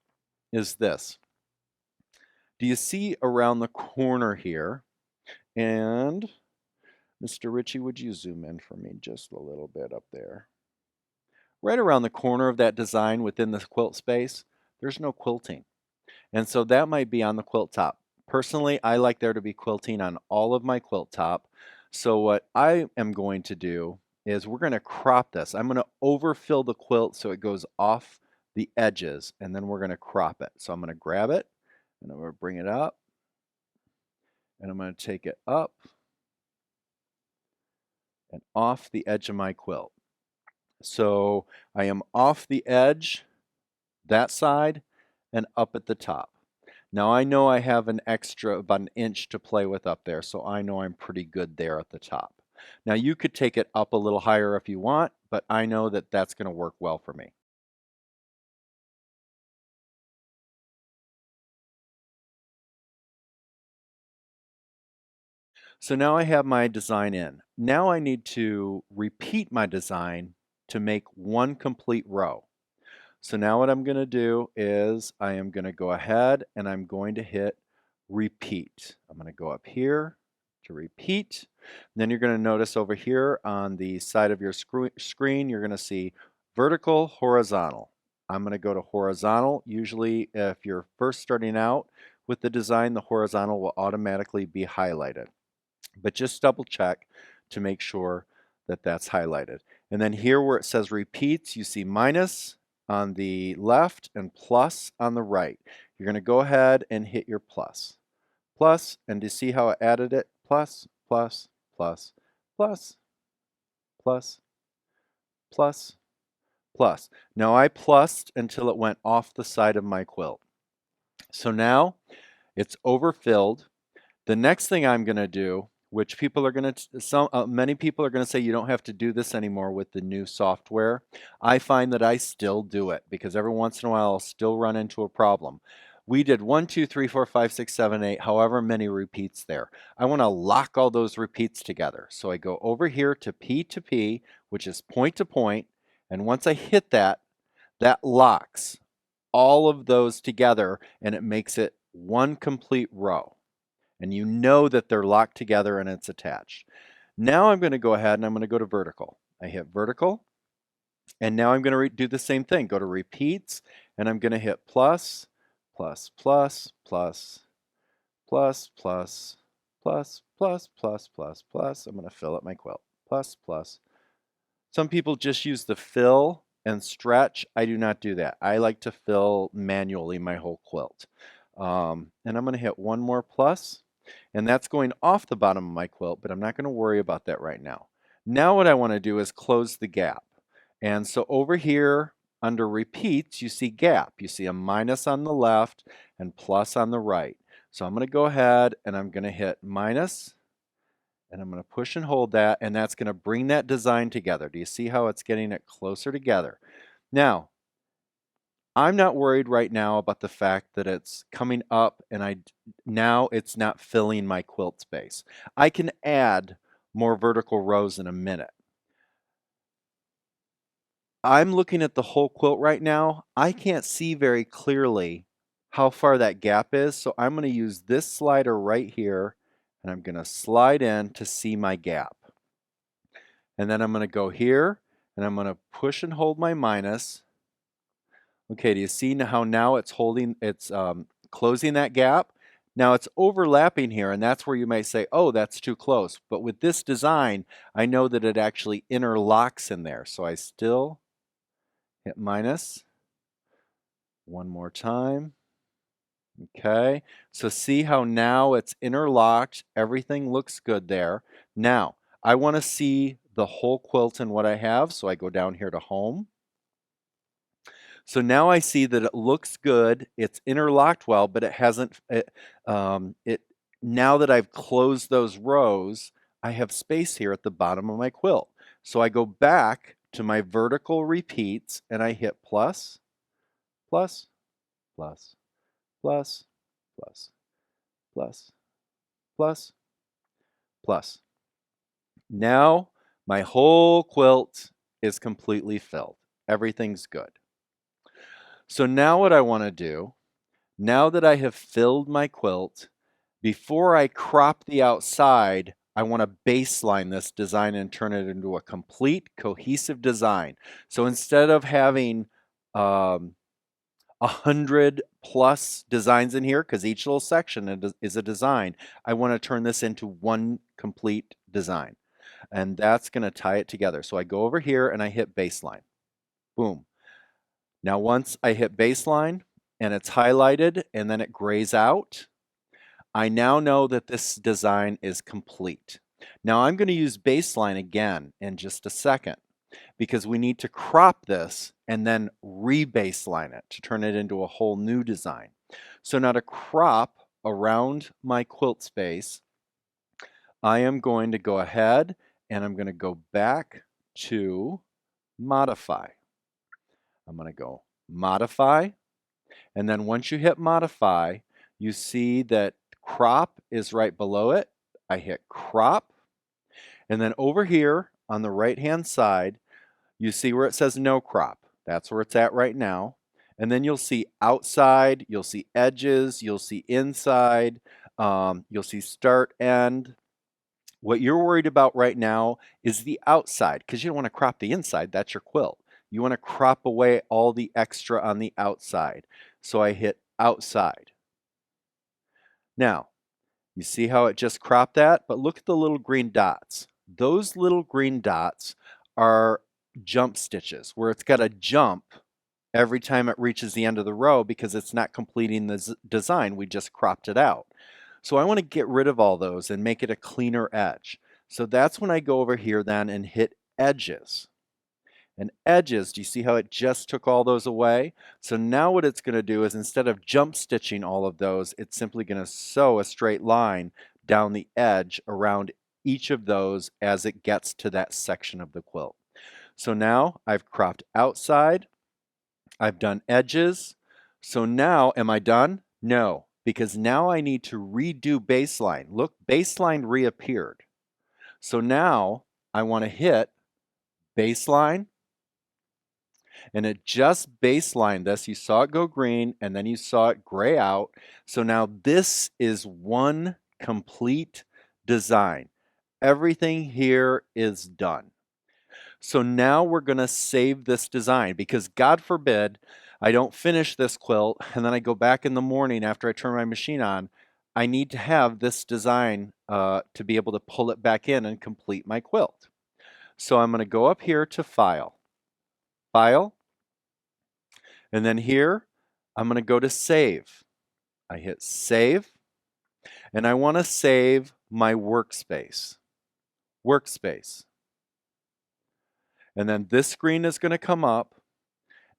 [SPEAKER 1] is this. Do you see around the corner here? And Mr. Ritchie, would you zoom in for me just a little bit up there? Right around the corner of that design within the quilt space, there's no quilting. And so that might be on the quilt top. Personally, I like there to be quilting on all of my quilt top. So what I am going to do is we're going to crop this. I'm going to overfill the quilt so it goes off the edges, and then we're going to crop it. So I'm going to grab it, and I'm going to bring it up, and I'm going to take it up and off the edge of my quilt. So I am off the edge, that side, and up at the top. Now I know I have an extra about 1 inch to play with up there, so I know I'm pretty good there at the top. Now you could take it up a little higher if you want, but I know that that's going to work well for me. So now I have my design in. Now I need to repeat my design to make one complete row. So now what I'm going to do is I am going to go ahead and I'm going to hit repeat. I'm going to go up here to repeat. And then you're going to notice over here on the side of your screen, you're going to see vertical, horizontal. I'm going to go to horizontal. Usually if you're first starting out with the design, the horizontal will automatically be highlighted. But just double check to make sure that that's highlighted. And then here where it says repeats, you see minus on the left and plus on the right. You're going to go ahead and hit your plus. Plus, and to see how I added it, plus, plus, plus, plus, plus, plus, plus. Now I plussed until it went off the side of my quilt. So now it's overfilled. The next thing I'm going to do, which people are going to, many people are going to say you don't have to do this anymore with the new software. I find that I still do it because every once in a while I'll still run into a problem. We did 1, 2, 3, 4, 5, 6, 7, 8, however many repeats there. I want to lock all those repeats together. So I go over here to P, which is point to point. And once I hit that, that locks all of those together and it makes it one complete row. And you know that they're locked together and it's attached. Now I'm going to go ahead and I'm going to go to vertical. I hit vertical, and now I'm going to do the same thing. Go to repeats, and I'm going to hit plus, plus, plus, plus, plus, plus, plus, plus, plus, plus, plus. I'm going to fill up my quilt. Plus, plus. Some people just use the fill and stretch. I do not do that. I like to fill manually my whole quilt. And I'm going to hit one more plus. And that's going off the bottom of my quilt, but I'm not going to worry about that right now. Now what I want to do is close the gap. And so over here under repeats, you see gap. You see a minus on the left and plus on the right. So I'm going to go ahead and I'm going to hit minus and I'm going to push and hold that, and that's going to bring that design together. Do you see how it's getting it closer together? Now, I'm not worried right now about the fact that it's coming up and now it's not filling my quilt space. I can add more vertical rows in a minute. I'm looking at the whole quilt right now. I can't see very clearly how far that gap is, so I'm going to use this slider right here, and I'm going to slide in to see my gap. And then I'm going to go here, and I'm going to push and hold my minus. Okay, do you see how now it's closing that gap? Now it's overlapping here, and that's where you might say, oh, that's too close. But with this design, I know that it actually interlocks in there. So I still hit minus one more time. Okay, so see how now it's interlocked. Everything looks good there. Now, I want to see the whole quilt and what I have, so I go down here to Home. So now I see that it looks good. It's interlocked well, but it hasn't, now that I've closed those rows, I have space here at the bottom of my quilt. So I go back to my vertical repeats and I hit plus, plus, plus, plus, plus, plus, plus, plus. Now my whole quilt is completely filled. Everything's good. So now what I want to do, now that I have filled my quilt, before I crop the outside, I want to baseline this design and turn it into a complete cohesive design. So instead of having 100+ designs in here, because each little section is a design, I want to turn this into one complete design. And that's going to tie it together. So I go over here and I hit baseline. Boom. Now once I hit baseline and it's highlighted and then it grays out, I now know that this design is complete. Now I'm going to use baseline again in just a second because we need to crop this and then re-baseline it to turn it into a whole new design. So now to crop around my quilt space, I am going to go ahead and I'm going to go back to modify. I'm going to go modify, and then once you hit modify, you see that crop is right below it. I hit crop, and then over here on the right hand side, you see where it says no crop. That's where it's at right now. And then you'll see outside, you'll see edges, you'll see inside, you'll see start, end. What you're worried about right now is the outside, because you don't want to crop the inside. That's your quilt. You want to crop away all the extra on the outside. So I hit outside. Now, you see how it just cropped that? But look at the little green dots. Those little green dots are jump stitches, where it's got to jump every time it reaches the end of the row because it's not completing the design. We just cropped it out. So I want to get rid of all those and make it a cleaner edge. So that's when I go over here then and hit edges. And edges, do you see how it just took all those away? So now what it's going to do is instead of jump stitching all of those, it's simply going to sew a straight line down the edge around each of those as it gets to that section of the quilt. So now I've cropped outside, I've done edges. So now, am I done? No, because now I need to redo baseline. Look, baseline reappeared. So now I want to hit baseline, and it just baselined this. You saw it go green and then you saw it gray out. So now this is one complete design. Everything here is done. So now we're going to save this design because God forbid I don't finish this quilt and then I go back in the morning after I turn my machine on. I need to have this design to be able to pull it back in and complete my quilt. So I'm going to go up here to File, File, and then here I'm going to go to Save. I hit Save, and I want to save my workspace. Workspace. And then this screen is going to come up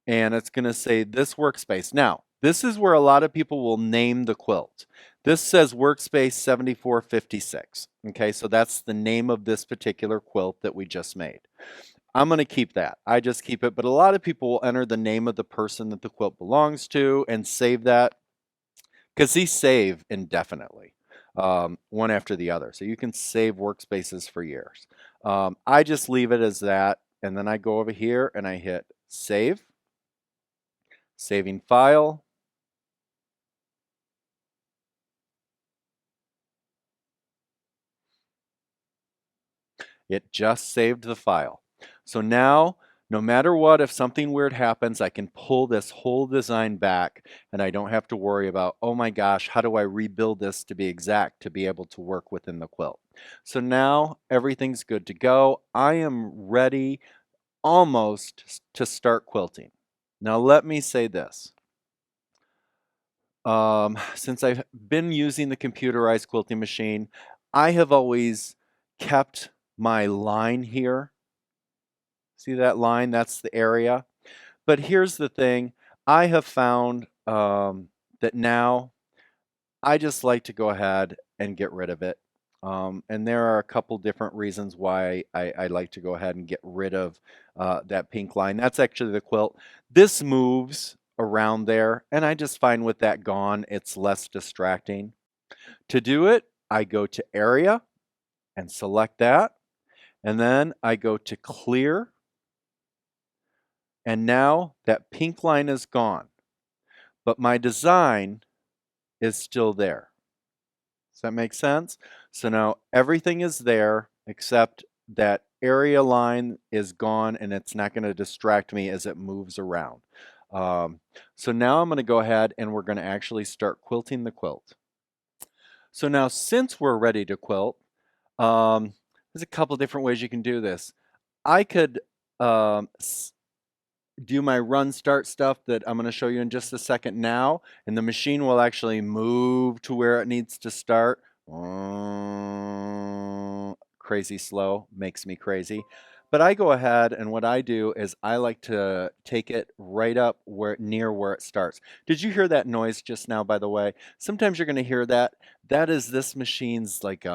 [SPEAKER 1] and it's going to say this workspace. Now, this is where a lot of people will name the quilt. This says workspace 7456. Okay, so that's the name of this particular quilt that we just made. I'm going to keep that. I just keep it, but a lot of people will enter the name of the person that the quilt belongs to and save that because these save indefinitely, one after the other. So you can save workspaces for years. I just leave it as that, and then I go over here and I hit save, saving file. It just saved the file. So now, no matter what, if something weird happens, I can pull this whole design back and I don't have to worry about, oh my gosh, how do I rebuild this to be exact to be able to work within the quilt? So now everything's good to go. I am ready almost to start quilting. Now let me say this. Since I've been using the computerized quilting machine, I have always kept my line here. See that line? That's the area. But here's the thing. I have found that now I just like to go ahead and get rid of it. And there are a couple different reasons why I like to go ahead and get rid of that pink line. That's actually the quilt. This moves around there, and I just find with that gone, it's less distracting. To do it, I go to Area and select that, and then I go to Clear, and now that pink line is gone, but my design is still there. Does that make sense? So now everything is there except that area line is gone and it's not going to distract me as it moves around. So now I'm going to go ahead and we're going to actually start quilting the quilt. So now since we're ready to quilt, there's a couple different ways you can do this. I could do my run start stuff that I'm going to show you in just a second now, and the machine will actually move to where it needs to start. Crazy slow, makes me crazy. But I go ahead and what I do is I like to take it right up near where it starts. Did you hear that noise just now, by the way? Sometimes you're going to hear that. That is this machine's like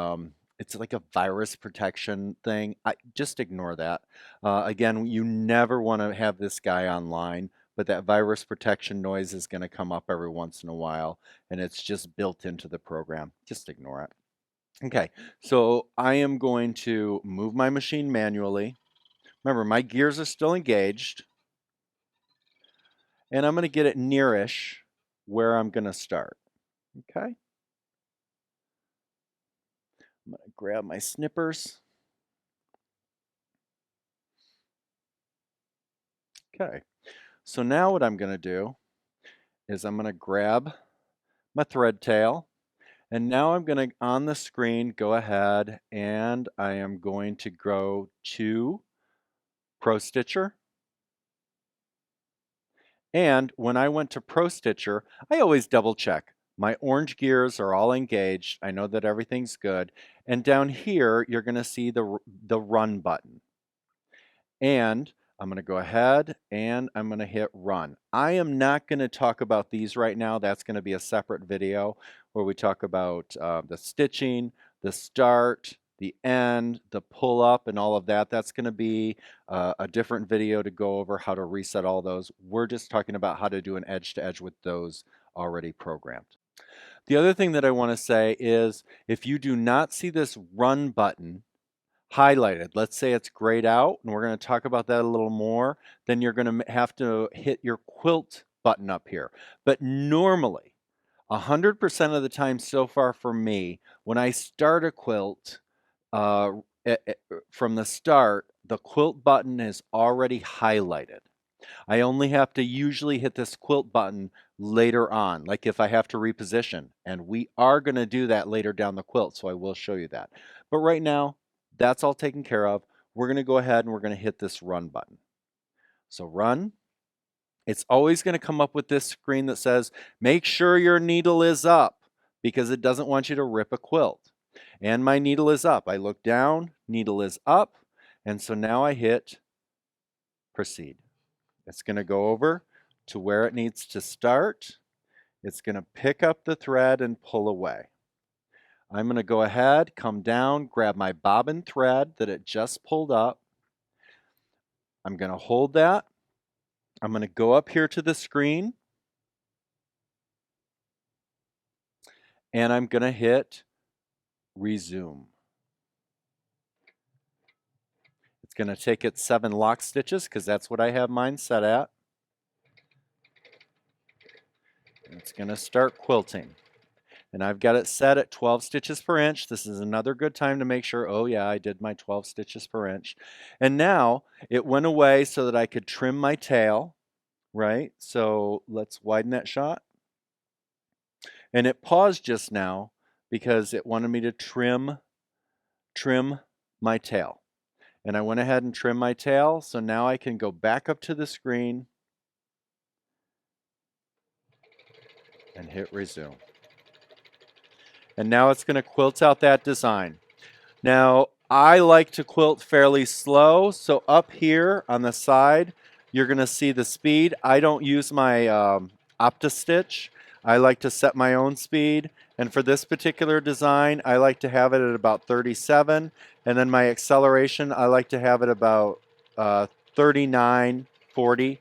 [SPEAKER 1] it's like a virus protection thing. Just ignore that. Again, you never want to have this guy online, but that virus protection noise is going to come up every once in a while, and it's just built into the program. Just ignore it. Okay, so I am going to move my machine manually. Remember, my gears are still engaged, and I'm going to get it nearish where I'm going to start. Okay, I'm going to grab my snippers. Okay, so now what I'm going to do is I'm going to grab my thread tail, and now I'm going to, on the screen, go ahead and I am going to go to Pro Stitcher. And when I went to Pro Stitcher, I always double check. My orange gears are all engaged. I know that everything's good. And down here, you're going to see the run button. And I'm going to go ahead and I'm going to hit run. I am not going to talk about these right now. That's going to be a separate video where we talk about the stitching, the start, the end, the pull up, and all of that. That's going to be a different video to go over how to reset all those. We're just talking about how to do an edge to edge with those already programmed. The other thing that I want to say is if you do not see this run button highlighted, let's say it's grayed out, and we're going to talk about that a little more, then you're going to have to hit your quilt button up here. But normally, 100% of the time so far for me, when I start a quilt, uh, from the start, the quilt button is already highlighted. I only have to usually hit this quilt button later on, like if I have to reposition, and we are going to do that later down the quilt, so I will show you that. But right now, that's all taken care of. We're going to go ahead and we're going to hit this run button. So run. It's always going to come up with this screen that says, make sure your needle is up because it doesn't want you to rip a quilt. And my needle is up. I look down, needle is up, and so now I hit proceed. It's going to go over to where it needs to start. It's going to pick up the thread and pull away. I'm going to go ahead, come down, grab my bobbin thread that it just pulled up. I'm going to hold that. I'm going to go up here to the screen, and I'm going to hit resume. It's going to take its 7 lock stitches because that's what I have mine set at. And it's going to start quilting. And I've got it set at 12 stitches per inch. This is another good time to make sure, oh yeah, I did my 12 stitches per inch. And now it went away so that I could trim my tail, right? So let's widen that shot. And it paused just now because it wanted me to trim my tail. And I went ahead and trimmed my tail, so now I can go back up to the screen and hit resume. And now it's going to quilt out that design. Now, I like to quilt fairly slow, so up here on the side, you're going to see the speed. I don't use my OptiStitch. I like to set my own speed. And for this particular design, I like to have it at about 37. And then my acceleration, I like to have it about 39, 40,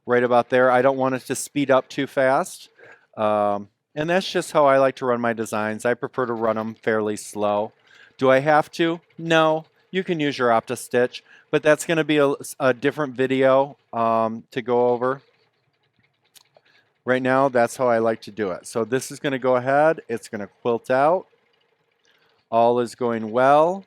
[SPEAKER 1] right about there. I don't want it to speed up too fast. And that's just how I like to run my designs. I prefer to run them fairly slow. Do I have to? No. You can use your OptiStitch, but that's going to be a different video to go over. Right now, that's how I like to do it. So this is going to go ahead. It's going to quilt out. All is going well.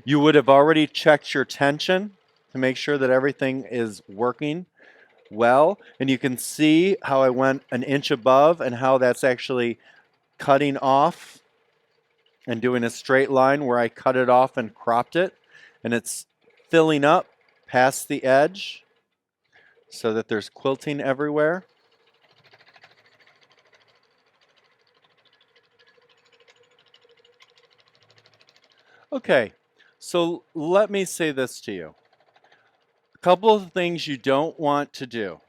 [SPEAKER 1] You would have already checked your tension to make sure that everything is working well. And you can see how I went an inch above and how that's actually cutting off and doing a straight line where I cut it off and cropped it. And it's filling up past the edge so that there's quilting everywhere. Okay, so let me say this to you. A couple of things you don't want to do.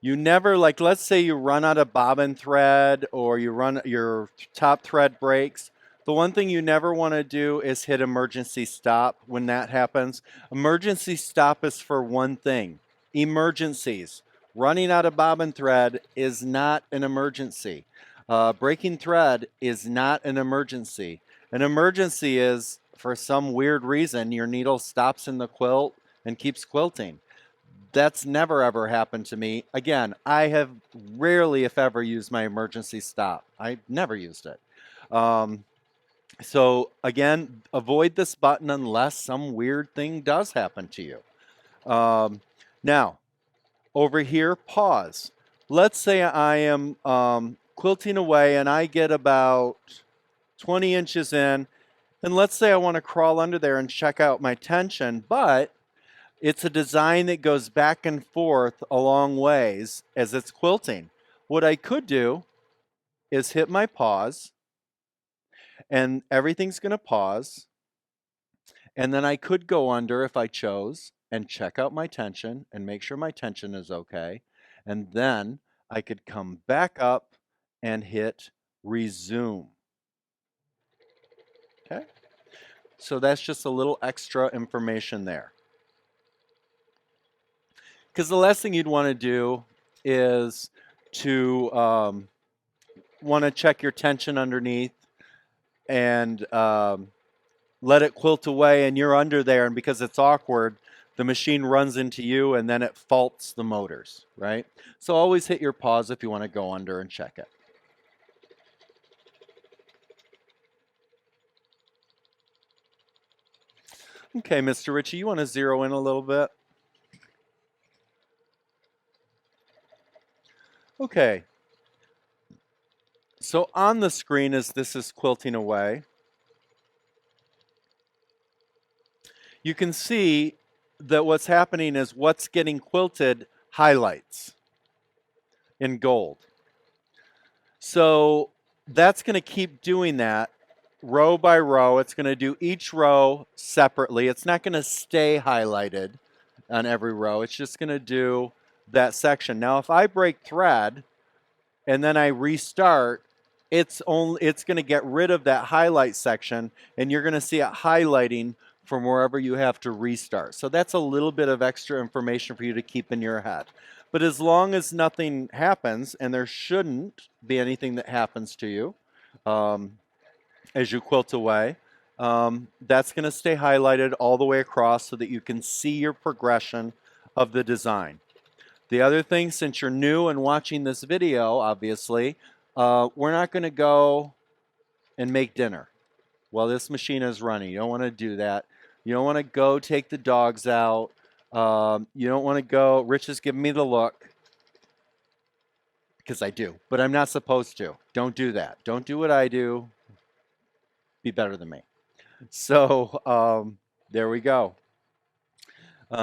[SPEAKER 1] You never, like, let's say you run out of bobbin thread or your top thread breaks. The one thing you never want to do is hit emergency stop when that happens. Emergency stop is for one thing: emergencies. Running out of bobbin thread is not an emergency. Breaking thread is not an emergency. An emergency is, for some weird reason, your needle stops in the quilt and keeps quilting. That's never ever happened to me. Again, I have rarely, if ever, used my emergency stop. I never used it. So again, avoid this button unless some weird thing does happen to you. Now, over here, pause. Let's say I am quilting away and I get about 20 inches in, and let's say I want to crawl under there and check out my tension, but it's a design that goes back and forth a long ways as it's quilting. What I could do is hit my pause, and everything's going to pause. And then I could go under if I chose and check out my tension and make sure my tension is okay. And then I could come back up and hit resume. Okay? So that's just a little extra information there. Because the last thing you'd want to do is to want to check your tension underneath and let it quilt away, and you're under there, and because it's awkward, the machine runs into you and then it faults the motors, right? So always hit your pause if you want to go under and check it. Okay, Mr. Ritchie, you want to zero in a little bit? Okay. So on the screen as this is quilting away, you can see that what's happening is what's getting quilted highlights in gold. So that's going to keep doing that row by row. It's going to do each row separately. It's not going to stay highlighted on every row. It's just going to do that section. Now, if I break thread and then I restart, it's going to get rid of that highlight section, and you're going to see it highlighting from wherever you have to restart. So that's a little bit of extra information for you to keep in your head. But as long as nothing happens, and there shouldn't be anything that happens to you as you quilt away, that's going to stay highlighted all the way across so that you can see your progression of the design. The other thing, since you're new and watching this video, obviously, we're not going to go and make dinner while this machine is running. You don't want to do that. You don't want to go take the dogs out. You don't want to go. Rich is giving me the look because I do, but I'm not supposed to. Don't do that. Don't do what I do. Be better than me. So there we go.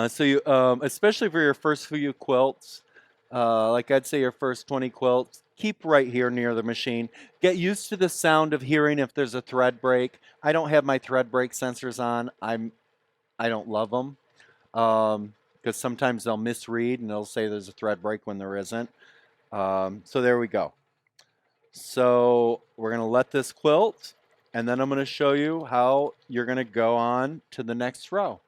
[SPEAKER 1] So you, especially for your first few quilts, like I'd say your first 20 quilts, keep right here near the machine. Get used to the sound of hearing if there's a thread break. I don't have my thread break sensors on. I don't love them because sometimes they'll misread and they'll say there's a thread break when there isn't. So there we go. So we're going to let this quilt, and then I'm going to show you how you're going to go on to the next row.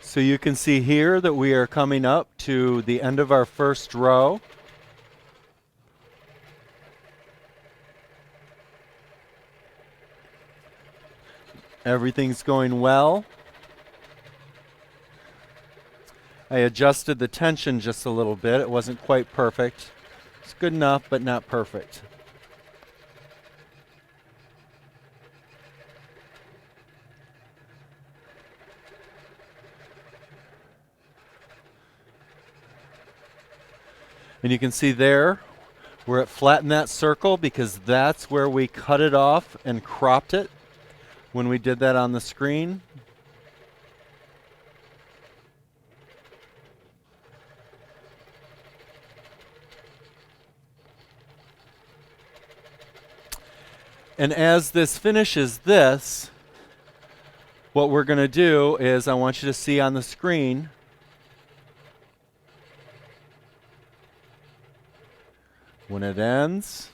[SPEAKER 1] So you can see here that we are coming up to the end of our first row. Everything's going well. I adjusted the tension just a little bit. It wasn't quite perfect. It's good enough, but not perfect. And you can see there where it flattened that circle because that's where we cut it off and cropped it when we did that on the screen. And as this finishes this, what we're going to do is I want you to see on the screen when it ends.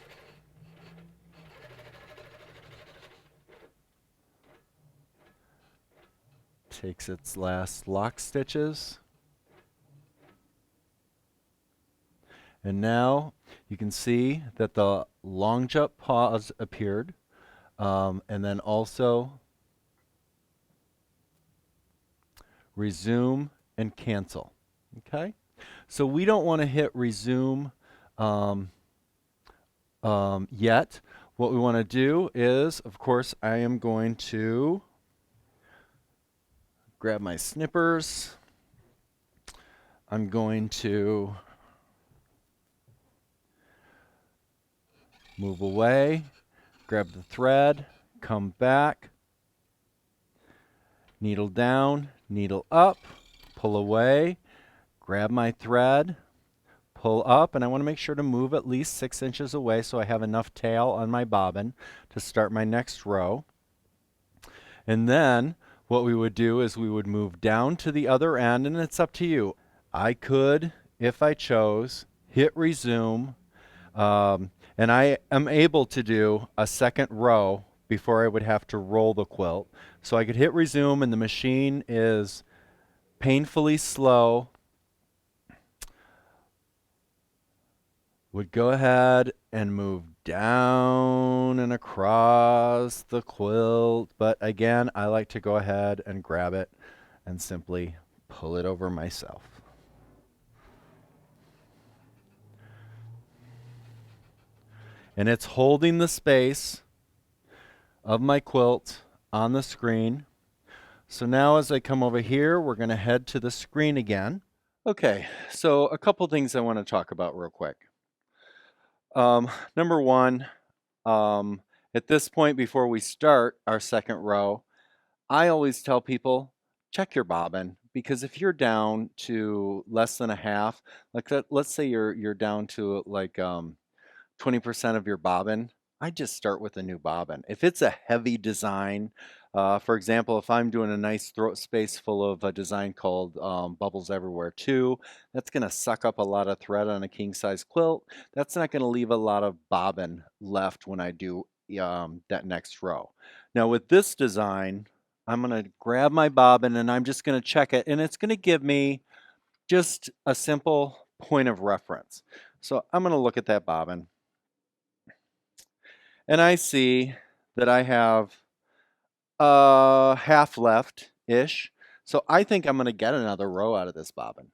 [SPEAKER 1] Takes its last lock stitches. And now you can see that the long jump pause appeared, and then also resume and cancel. Okay? So we don't want to hit resume yet. What we want to do is, of course, I am going to grab my snippers. I'm going to move away, grab the thread, come back, needle down, needle up, pull away, grab my thread, pull up, and I want to make sure to move at least 6 inches away so I have enough tail on my bobbin to start my next row. And then what we would do is we would move down to the other end, and it's up to you. I could, if I chose, hit resume, and I am able to do a second row before I would have to roll the quilt. So I could hit resume and the machine is painfully slow. Would go ahead and move down and across the quilt. But again, I like to go ahead and grab it and simply pull it over myself. and it's holding the space of my quilt on the screen. So now as I come over here, we're going to head to the screen again. Okay, so a couple things I want to talk about real quick. Number one, at this point before we start our second row, I always tell people, check your bobbin, because if you're down to less than a half, like let's say you're down to like 20% of your bobbin, I just start with a new bobbin. If it's a heavy design, for example, if I'm doing a nice throat space full of a design called Bubbles Everywhere 2, that's going to suck up a lot of thread on a king size quilt. That's not going to leave a lot of bobbin left when I do that next row. Now with this design, I'm going to grab my bobbin and I'm just going to check it, and it's going to give me just a simple point of reference. So I'm going to look at that bobbin, and I see that I have half left-ish. So I think I'm going to get another row out of this bobbin.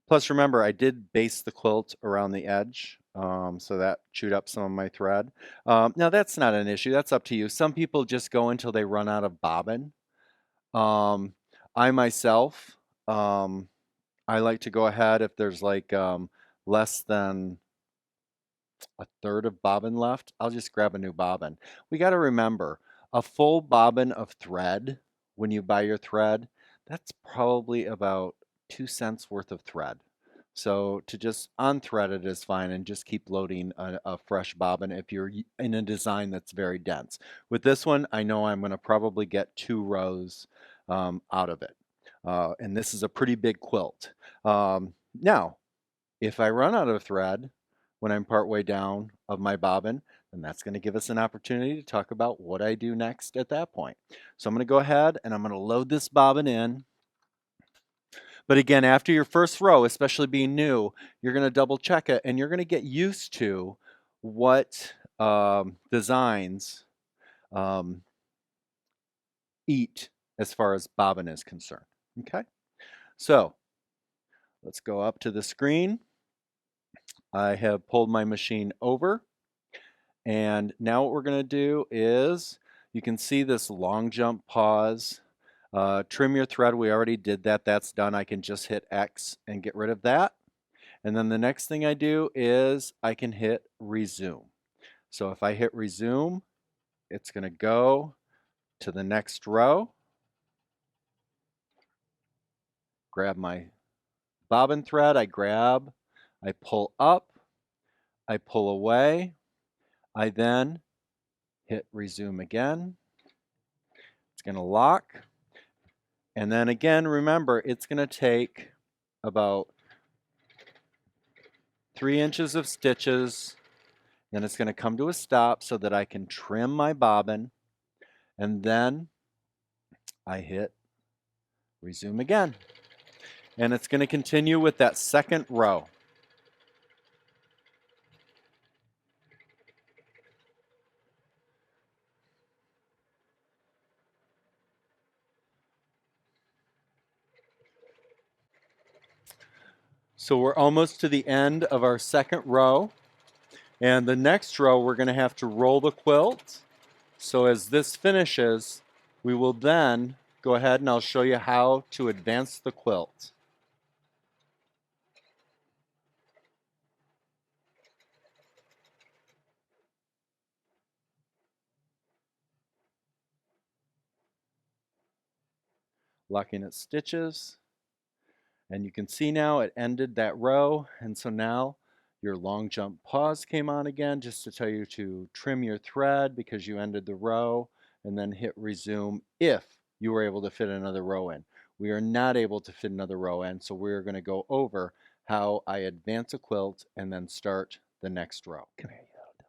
[SPEAKER 1] Plus, remember, I did baste the quilt around the edge, so that chewed up some of my thread. Now, that's not an issue. That's up to you. Some people just go until they run out of bobbin. I myself, I like to go ahead if there's like less than a third of bobbin left, I'll just grab a new bobbin. We got to remember, a full bobbin of thread, when you buy your thread, that's probably about 2 cents worth of thread. So to just unthread it is fine and just keep loading a fresh bobbin if you're in a design that's very dense. With this one, I know I'm going to probably get 2 rows out of it. And this is a pretty big quilt. Now, if I run out of thread when I'm partway down of my bobbin, then that's going to give us an opportunity to talk about what I do next at that point. So I'm going to go ahead and I'm going to load this bobbin in. But again, after your first row, especially being new, you're going to double check it and you're going to get used to what designs eat as far as bobbin is concerned. Okay, so let's go up to the screen. I have pulled my machine over, and now what we're going to do is, you can see this long jump pause. Trim your thread, we already did that, that's done. I can just hit X and get rid of that. And then the next thing I do is I can hit resume. So if I hit resume, it's going to go to the next row. Grab my bobbin thread, I grab, I pull up, I pull away, I then hit resume again. It's going to lock. And then again, remember, it's going to take about 3 inches of stitches. Then it's going to come to a stop so that I can trim my bobbin. And then I hit resume again. And it's going to continue with that second row. So we're almost to the end of our second row. And the next row, we're going to have to roll the quilt. So as this finishes, we will then go ahead and I'll show you how to advance the quilt. Locking its stitches. And you can see now it ended that row, and so now your long jump pause came on again just to tell you to trim your thread because you ended the row, and then hit resume if you were able to fit another row in. We are not able to fit another row in, so we're going to go over how I advance a quilt and then start the next row. Come here, you little dog.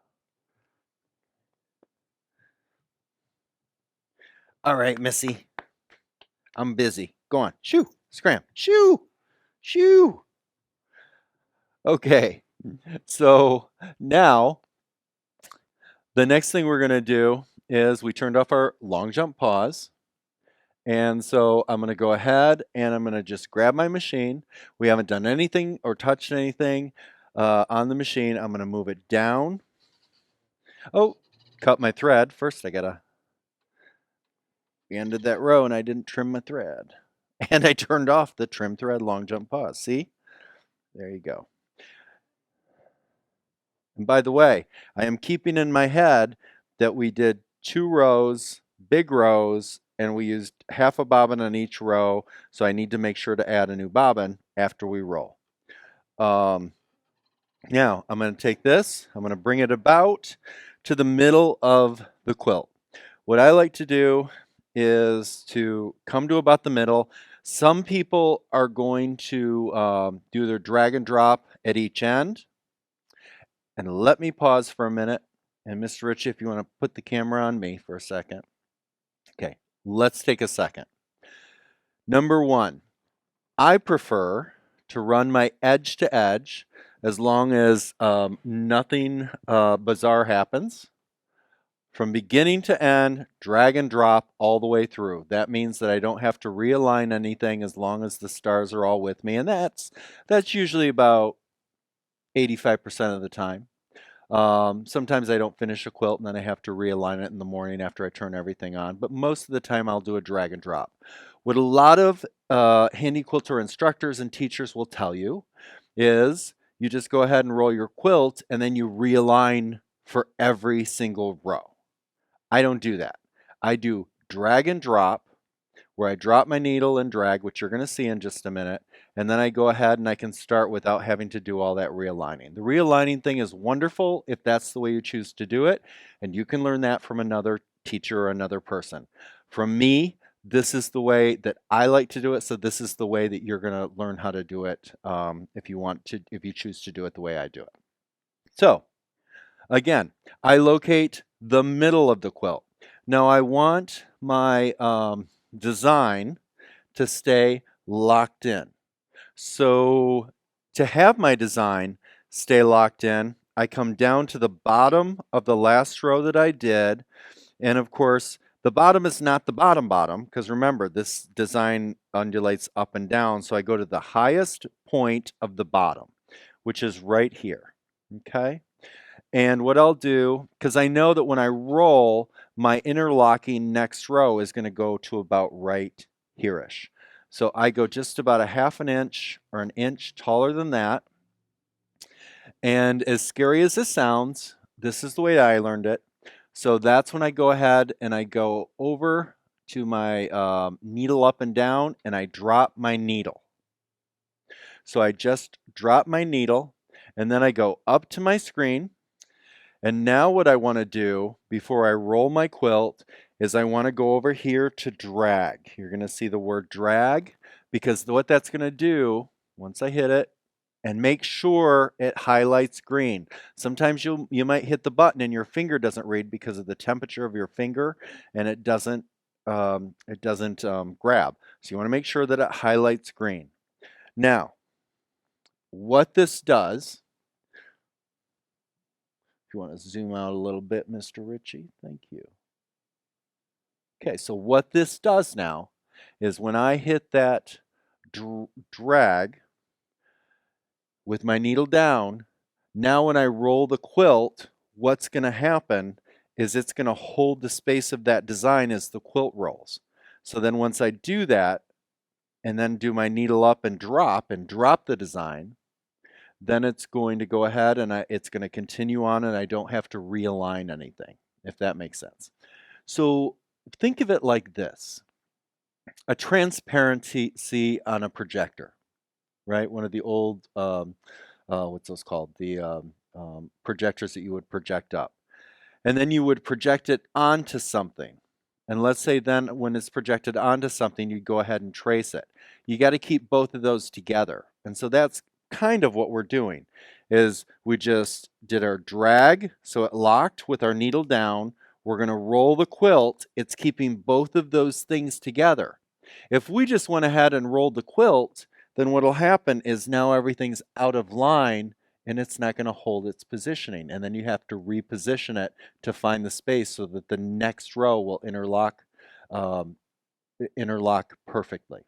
[SPEAKER 1] All right, Missy. I'm busy. Go on. Shoo. Scram. Shoo. Shoo. Okay. So now the next thing we're going to do is we turned off our long jump pause. And so I'm going to go ahead and I'm going to just grab my machine. We haven't done anything or touched anything on the machine. I'm going to move it down. Oh, cut my thread. First I gotta ended that row and I didn't trim my thread. And I turned off the trim thread long jump pause. See? There you go. And by the way, I am keeping in my head that we did 2 rows, big rows, and we used half a bobbin on each row. So I need to make sure to add a new bobbin after we roll. Now I'm going to take this, I'm going to bring it about to the middle of the quilt. What I like to do is to come to about the middle. Some people are going to do their drag and drop at each end. And let me pause for a minute. And Mr. Ritchie, if you want to put the camera on me for a second. Okay, let's take a second. Number one, I prefer to run my edge to edge as long as nothing bizarre happens. From beginning to end, drag and drop all the way through. That means that I don't have to realign anything as long as the stars are all with me. And that's usually about 85% of the time. Sometimes I don't finish a quilt and then I have to realign it in the morning after I turn everything on. But most of the time I'll do a drag and drop. What a lot of Handi quilter instructors and teachers will tell you is you just go ahead and roll your quilt and then you realign for every single row. I don't do that. I do drag and drop, where I drop my needle and drag, which you're going to see in just a minute, and then I go ahead and I can start without having to do all that realigning. The realigning thing is wonderful if that's the way you choose to do it, and you can learn that from another teacher or another person. From me, this is the way that I like to do it, so this is the way that you're going to learn how to do it if you choose to do it the way I do it. So, again, I locate the middle of the quilt. Now I want my design to stay locked in. So to have my design stay locked in, I come down to the bottom of the last row that I did. And of course, the bottom is not the bottom, because remember, this design undulates up and down. So I go to the highest point of the bottom, which is right here. Okay. And what I'll do, because I know that when I roll, my interlocking next row is going to go to about right here-ish. So I go just about a half an inch or an inch taller than that. And as scary as this sounds, this is the way I learned it. So that's when I go ahead and I go over to my needle up and down and I drop my needle. So I just drop my needle and then I go up to my screen. And now what I want to do before I roll my quilt is I want to go over here to drag. You're going to see the word drag because what that's going to do once I hit it, and make sure it highlights green. Sometimes you might hit the button and your finger doesn't read because of the temperature of your finger and it doesn't grab. So you want to make sure that it highlights green. Now, what this does, if you want to zoom out a little bit, Mr. Ritchie, thank you. Okay, so what this does now is when I hit that drag with my needle down, now when I roll the quilt, what's going to happen is it's going to hold the space of that design as the quilt rolls. So then once I do that, and then do my needle up and drop the design, then it's going to go ahead and it's going to continue on and I don't have to realign anything, if that makes sense. So think of it like this. A transparency on a projector, right? One of the old, what's those called? The projectors that you would project up. And then you would project it onto something. And let's say then when it's projected onto something, you go ahead and trace it. You got to keep both of those together. And so that's kind of what we're doing is we just did our drag, so it locked with our needle down. We're going to roll the quilt. It's keeping both of those things together. If we just went ahead and rolled the quilt, then what will happen is now everything's out of line and it's not going to hold its positioning. And then you have to reposition it to find the space so that the next row will interlock perfectly.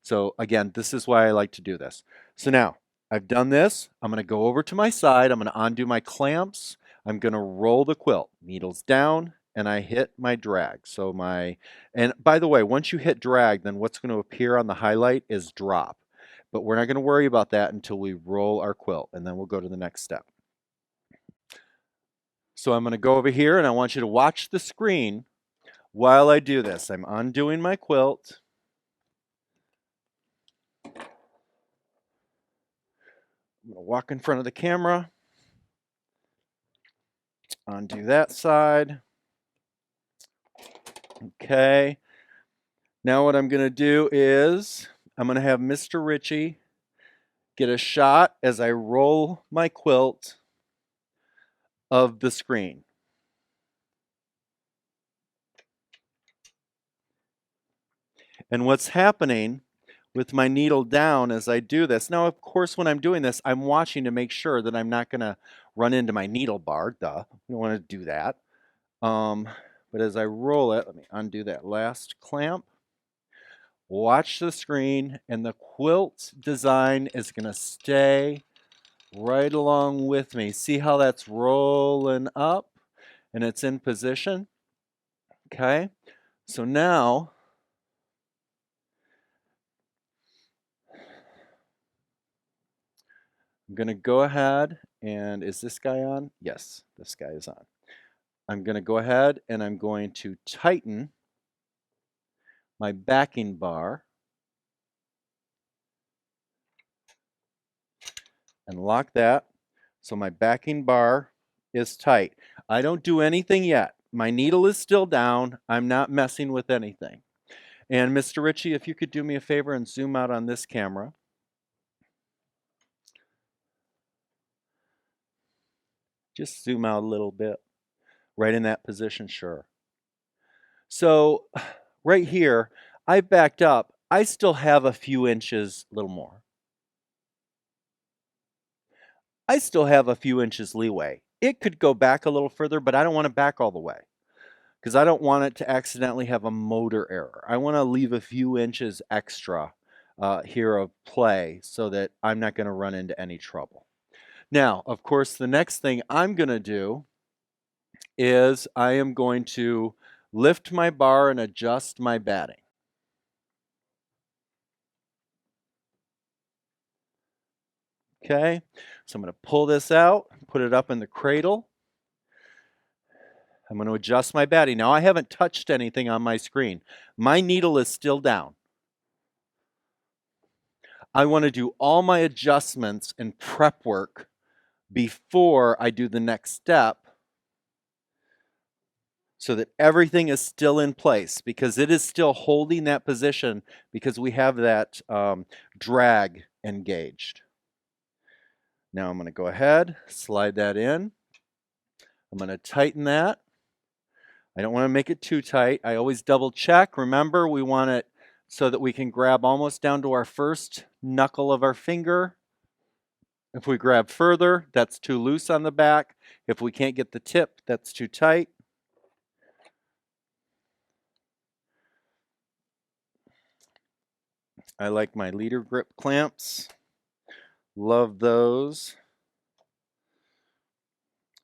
[SPEAKER 1] So again, this is why I like to do this. So now I've done this. I'm going to go over to my side. I'm going to undo my clamps. I'm going to roll the quilt, needles down, and I hit my drag. And by the way, once you hit drag, then what's going to appear on the highlight is drop. But we're not going to worry about that until we roll our quilt, and then we'll go to the next step. So I'm going to go over here, and I want you to watch the screen while I do this. I'm undoing my quilt. I'm going to walk in front of the camera, undo that side. Okay. Now what I'm going to do is I'm going to have Mr. Ritchie get a shot as I roll my quilt of the screen. And what's happening with my needle down as I do this, now of course when I'm doing this, I'm watching to make sure that I'm not going to run into my needle bar. Duh, you don't want to do that. But as I roll it, let me undo that last clamp. Watch the screen, and the quilt design is going to stay right along with me. See how that's rolling up and it's in position? Okay, so now I'm going to go ahead and is this guy on? Yes, this guy is on. I'm going to go ahead and I'm going to tighten my backing bar and lock that so my backing bar is tight. I don't do anything yet. My needle is still down. I'm not messing with anything. And Mr. Ritchie, if you could do me a favor and zoom out on this camera. Just zoom out a little bit. Right in that position, sure. So right here, I backed up. I still have a few inches, a little more. I still have a few inches leeway. It could go back a little further, but I don't want to back all the way because I don't want it to accidentally have a motor error. I want to leave a few inches extra here of play so that I'm not going to run into any trouble. Now, of course, the next thing I'm going to do is I am going to lift my bar and adjust my batting. Okay, so I'm going to pull this out, put it up in the cradle. I'm going to adjust my batting. Now I haven't touched anything on my screen. My needle is still down. I want to do all my adjustments and prep work before I do the next step so that everything is still in place because it is still holding that position because we have that drag engaged. Now I'm going to go ahead, slide that in. I'm going to tighten that. I don't want to make it too tight. I always double check. Remember, we want it so that we can grab almost down to our first knuckle of our finger. If we grab further, that's too loose on the back. If we can't get the tip, that's too tight. I like my leader grip clamps. Love those.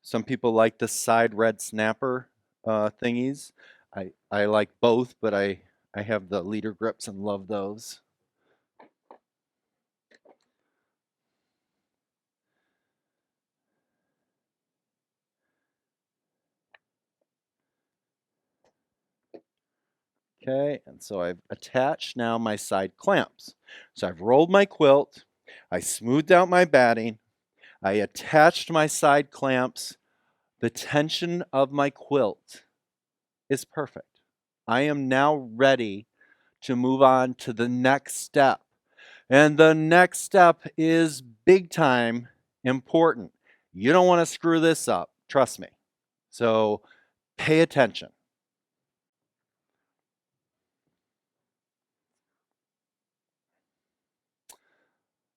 [SPEAKER 1] Some people like the side red snapper thingies. I like both, but I have the leader grips and love those. Okay, and so I've attached now my side clamps. So I've rolled my quilt, I smoothed out my batting, I attached my side clamps. The tension of my quilt is perfect. I am now ready to move on to the next step. And the next step is big time important. You don't want to screw this up, trust me. So pay attention.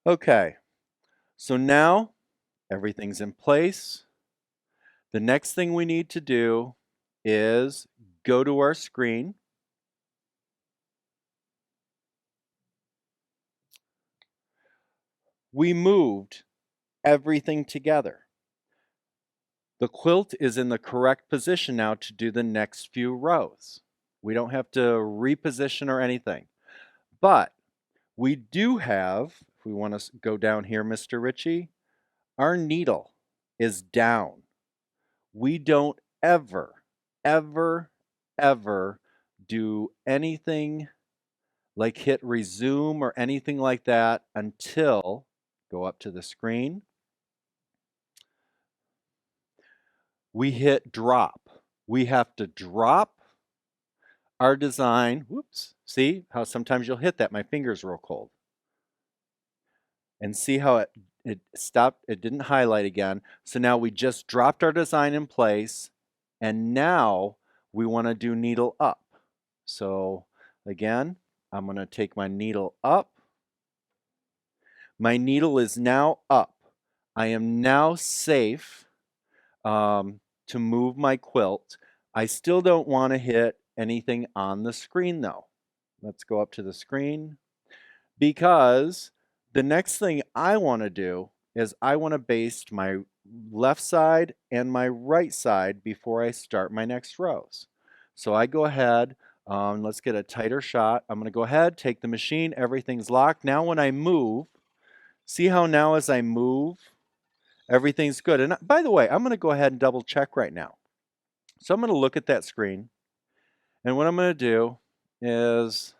[SPEAKER 1] Okay, so now everything's in place. The next thing we need to do is go to our screen. We moved everything together. The quilt is in the correct position now to do the next few rows. We don't have to reposition or anything. But we do have, if we want to go down here, Mr. Ritchie, our needle is down. We don't ever, ever, ever do anything like hit resume or anything like that until, go up to the screen, we hit drop. We have to drop our design. Whoops. See how sometimes you'll hit that? My finger's real cold. And see how it stopped, it didn't highlight again. So now we just dropped our design in place, and now we want to do needle up. So again, I'm going to take my needle up. My needle is now up. I am now safe to move my quilt. I still don't want to hit anything on the screen though. Let's go up to the screen, because the next thing I want to do is I want to baste my left side and my right side before I start my next rows. So I go ahead, let's get a tighter shot. I'm going to go ahead, take the machine, everything's locked. Now when I move, see how now as I move, everything's good. And by the way, I'm going to go ahead and double check right now. So I'm going to look at that screen, and what I'm going to do is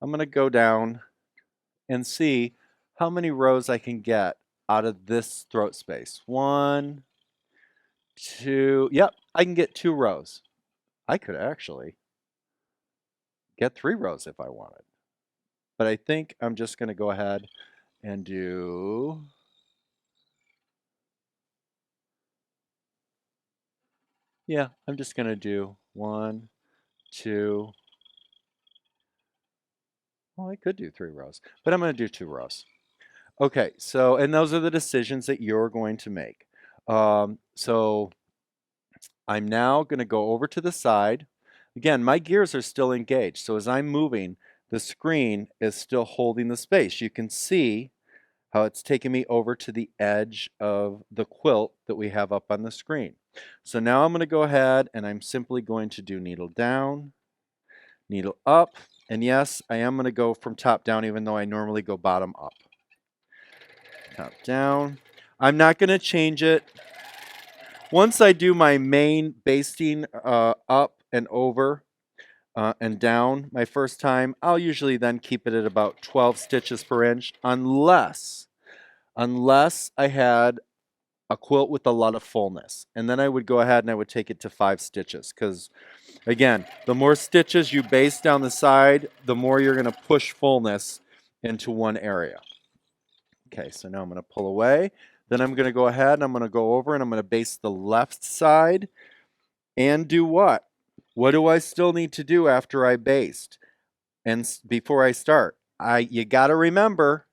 [SPEAKER 1] I'm going to go down and see how many rows I can get out of this throat space. 1, 2, yep, I can get 2 rows. I could actually get 3 rows if I wanted. But I think I'm just going to go ahead and do, yeah, I'm just going to do 1, 2, well, I could do 3 rows, but I'm going to do 2 rows. Okay, so, and those are the decisions that you're going to make. So I'm now going to go over to the side. Again, my gears are still engaged, so as I'm moving, the screen is still holding the space. You can see how it's taking me over to the edge of the quilt that we have up on the screen. So now I'm going to go ahead and I'm simply going to do needle down, needle up, and yes, I am going to go from top down even though I normally go bottom up. Top down. I'm not going to change it. Once I do my main basting up and over and down my first time, I'll usually then keep it at about 12 stitches per inch unless I had a quilt with a lot of fullness. And then I would go ahead and I would take it to 5 stitches, because again, the more stitches you baste down the side, the more you're going to push fullness into one area. Okay, so now I'm going to pull away. Then I'm going to go ahead and I'm going to go over and I'm going to baste the left side and do what? What do I still need to do after I baste and before I start? You got to remember,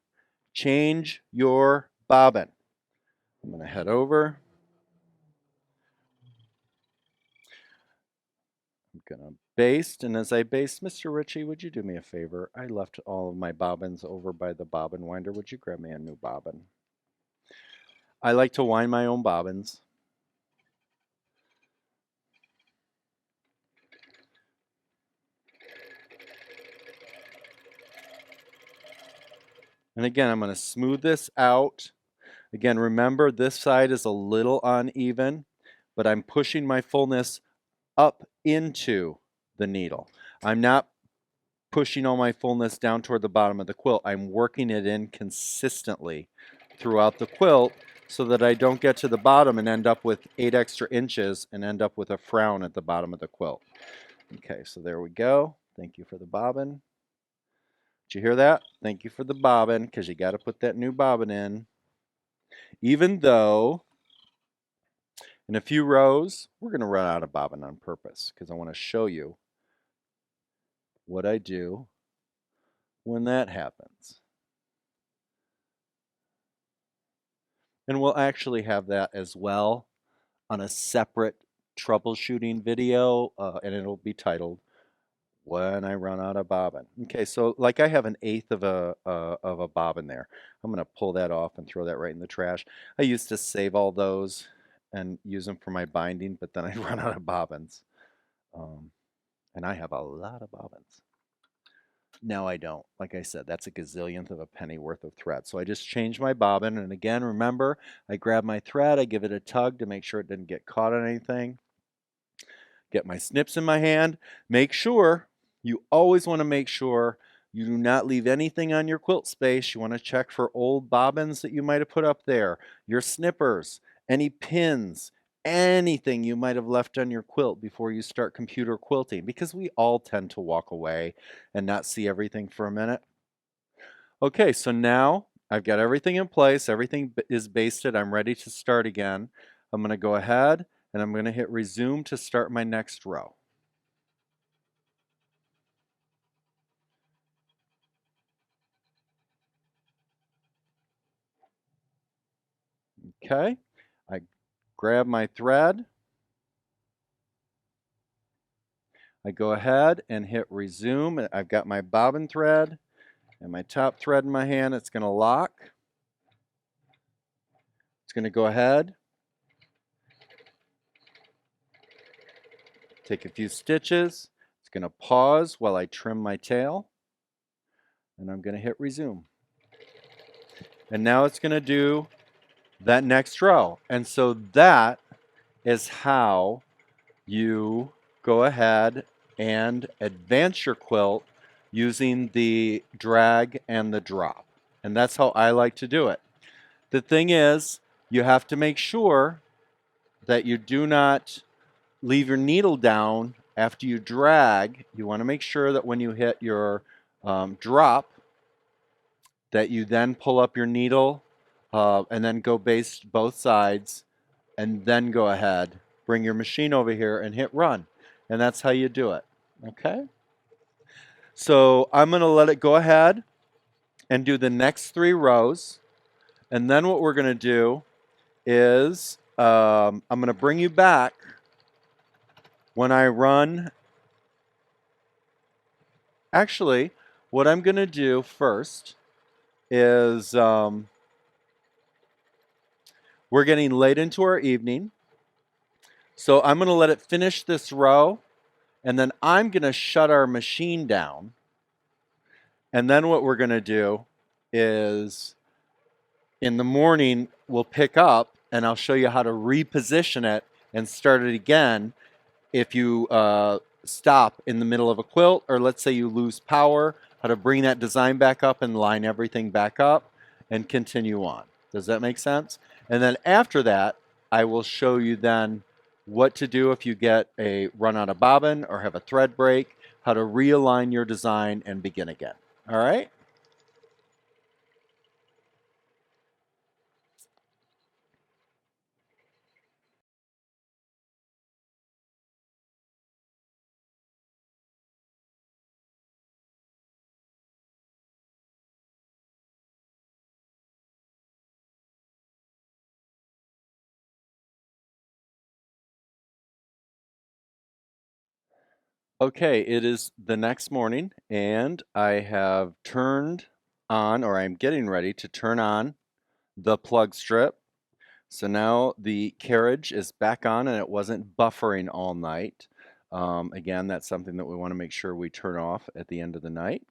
[SPEAKER 1] change your bobbin. I'm going to head over. I'm going to baste, and as I baste, Mr. Ritchie, would you do me a favor? I left all of my bobbins over by the bobbin winder. Would you grab me a new bobbin? I like to wind my own bobbins. And again, I'm going to smooth this out. Again, remember this side is a little uneven, but I'm pushing my fullness up into the needle. I'm not pushing all my fullness down toward the bottom of the quilt. I'm working it in consistently throughout the quilt so that I don't get to the bottom and end up with 8 extra inches and end up with a frown at the bottom of the quilt. Okay, so there we go. Thank you for the bobbin. Did you hear that? Thank you for the bobbin, because you got to put that new bobbin in. Even though in a few rows, we're going to run out of bobbin on purpose, because I want to show you what I do when that happens. And we'll actually have that as well on a separate troubleshooting video, and it'll be titled When I Run Out of Bobbin. Okay, so like I have 1/8 of a bobbin there. I'm going to pull that off and throw that right in the trash. I used to save all those and use them for my binding, but then I'd run out of bobbins. Um, and I have a lot of bobbins. No, I don't. Like I said, that's a gazillionth of a penny worth of thread. So I just change my bobbin. And again, remember, I grab my thread, I give it a tug to make sure it didn't get caught on anything. Get my snips in my hand. Make sure, you always want to make sure you do not leave anything on your quilt space. You want to check for old bobbins that you might have put up there, your snippers, any pins, anything you might have left on your quilt before you start computer quilting, because we all tend to walk away and not see everything for a minute. Okay, so now I've got everything in place. Everything is basted. I'm ready to start again. I'm going to go ahead and I'm going to hit resume to start my next row. Okay, I grab my thread. I go ahead and hit resume. I've got my bobbin thread and my top thread in my hand. It's going to lock. It's going to go ahead, take a few stitches. It's going to pause while I trim my tail. And I'm going to hit resume. And now it's going to do that next row. And so that is how you go ahead and advance your quilt using the drag and the drop. And that's how I like to do it. The thing is, you have to make sure that you do not leave your needle down after you drag. You want to make sure that when you hit your drop, that you then pull up your needle and then go baste both sides, and then go ahead, bring your machine over here and hit run. And that's how you do it. Okay? So I'm going to let it go ahead and do the next 3 rows. And then what we're going to do is I'm going to bring you back when I run. Actually, what I'm going to do first is we're getting late into our evening. So I'm going to let it finish this row, and then I'm going to shut our machine down. And then what we're going to do is in the morning, we'll pick up and I'll show you how to reposition it and start it again if you stop in the middle of a quilt, or let's say you lose power, how to bring that design back up and line everything back up and continue on. Does that make sense? And then after that, I will show you then what to do if you get a run out of bobbin or have a thread break, how to realign your design and begin again. All right? Okay, it is the next morning and I have turned on, or I'm getting ready to turn on the plug strip. So now the carriage is back on and it wasn't buffering all night. Again, that's something that we want to make sure we turn off at the end of the night,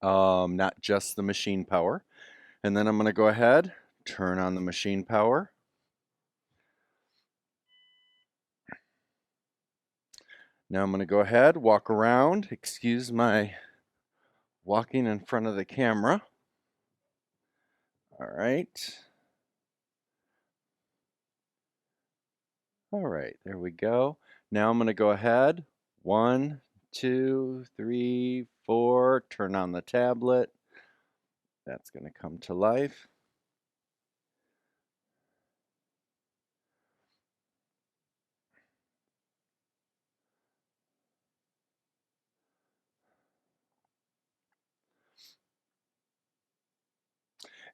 [SPEAKER 1] not just the machine power. And then I'm going to go ahead, turn on the machine power. Now I'm going to go ahead, walk around, excuse my walking in front of the camera. All right. All right, there we go. Now I'm going to go ahead. 1, 2, 3, 4. Turn on the tablet. That's going to come to life.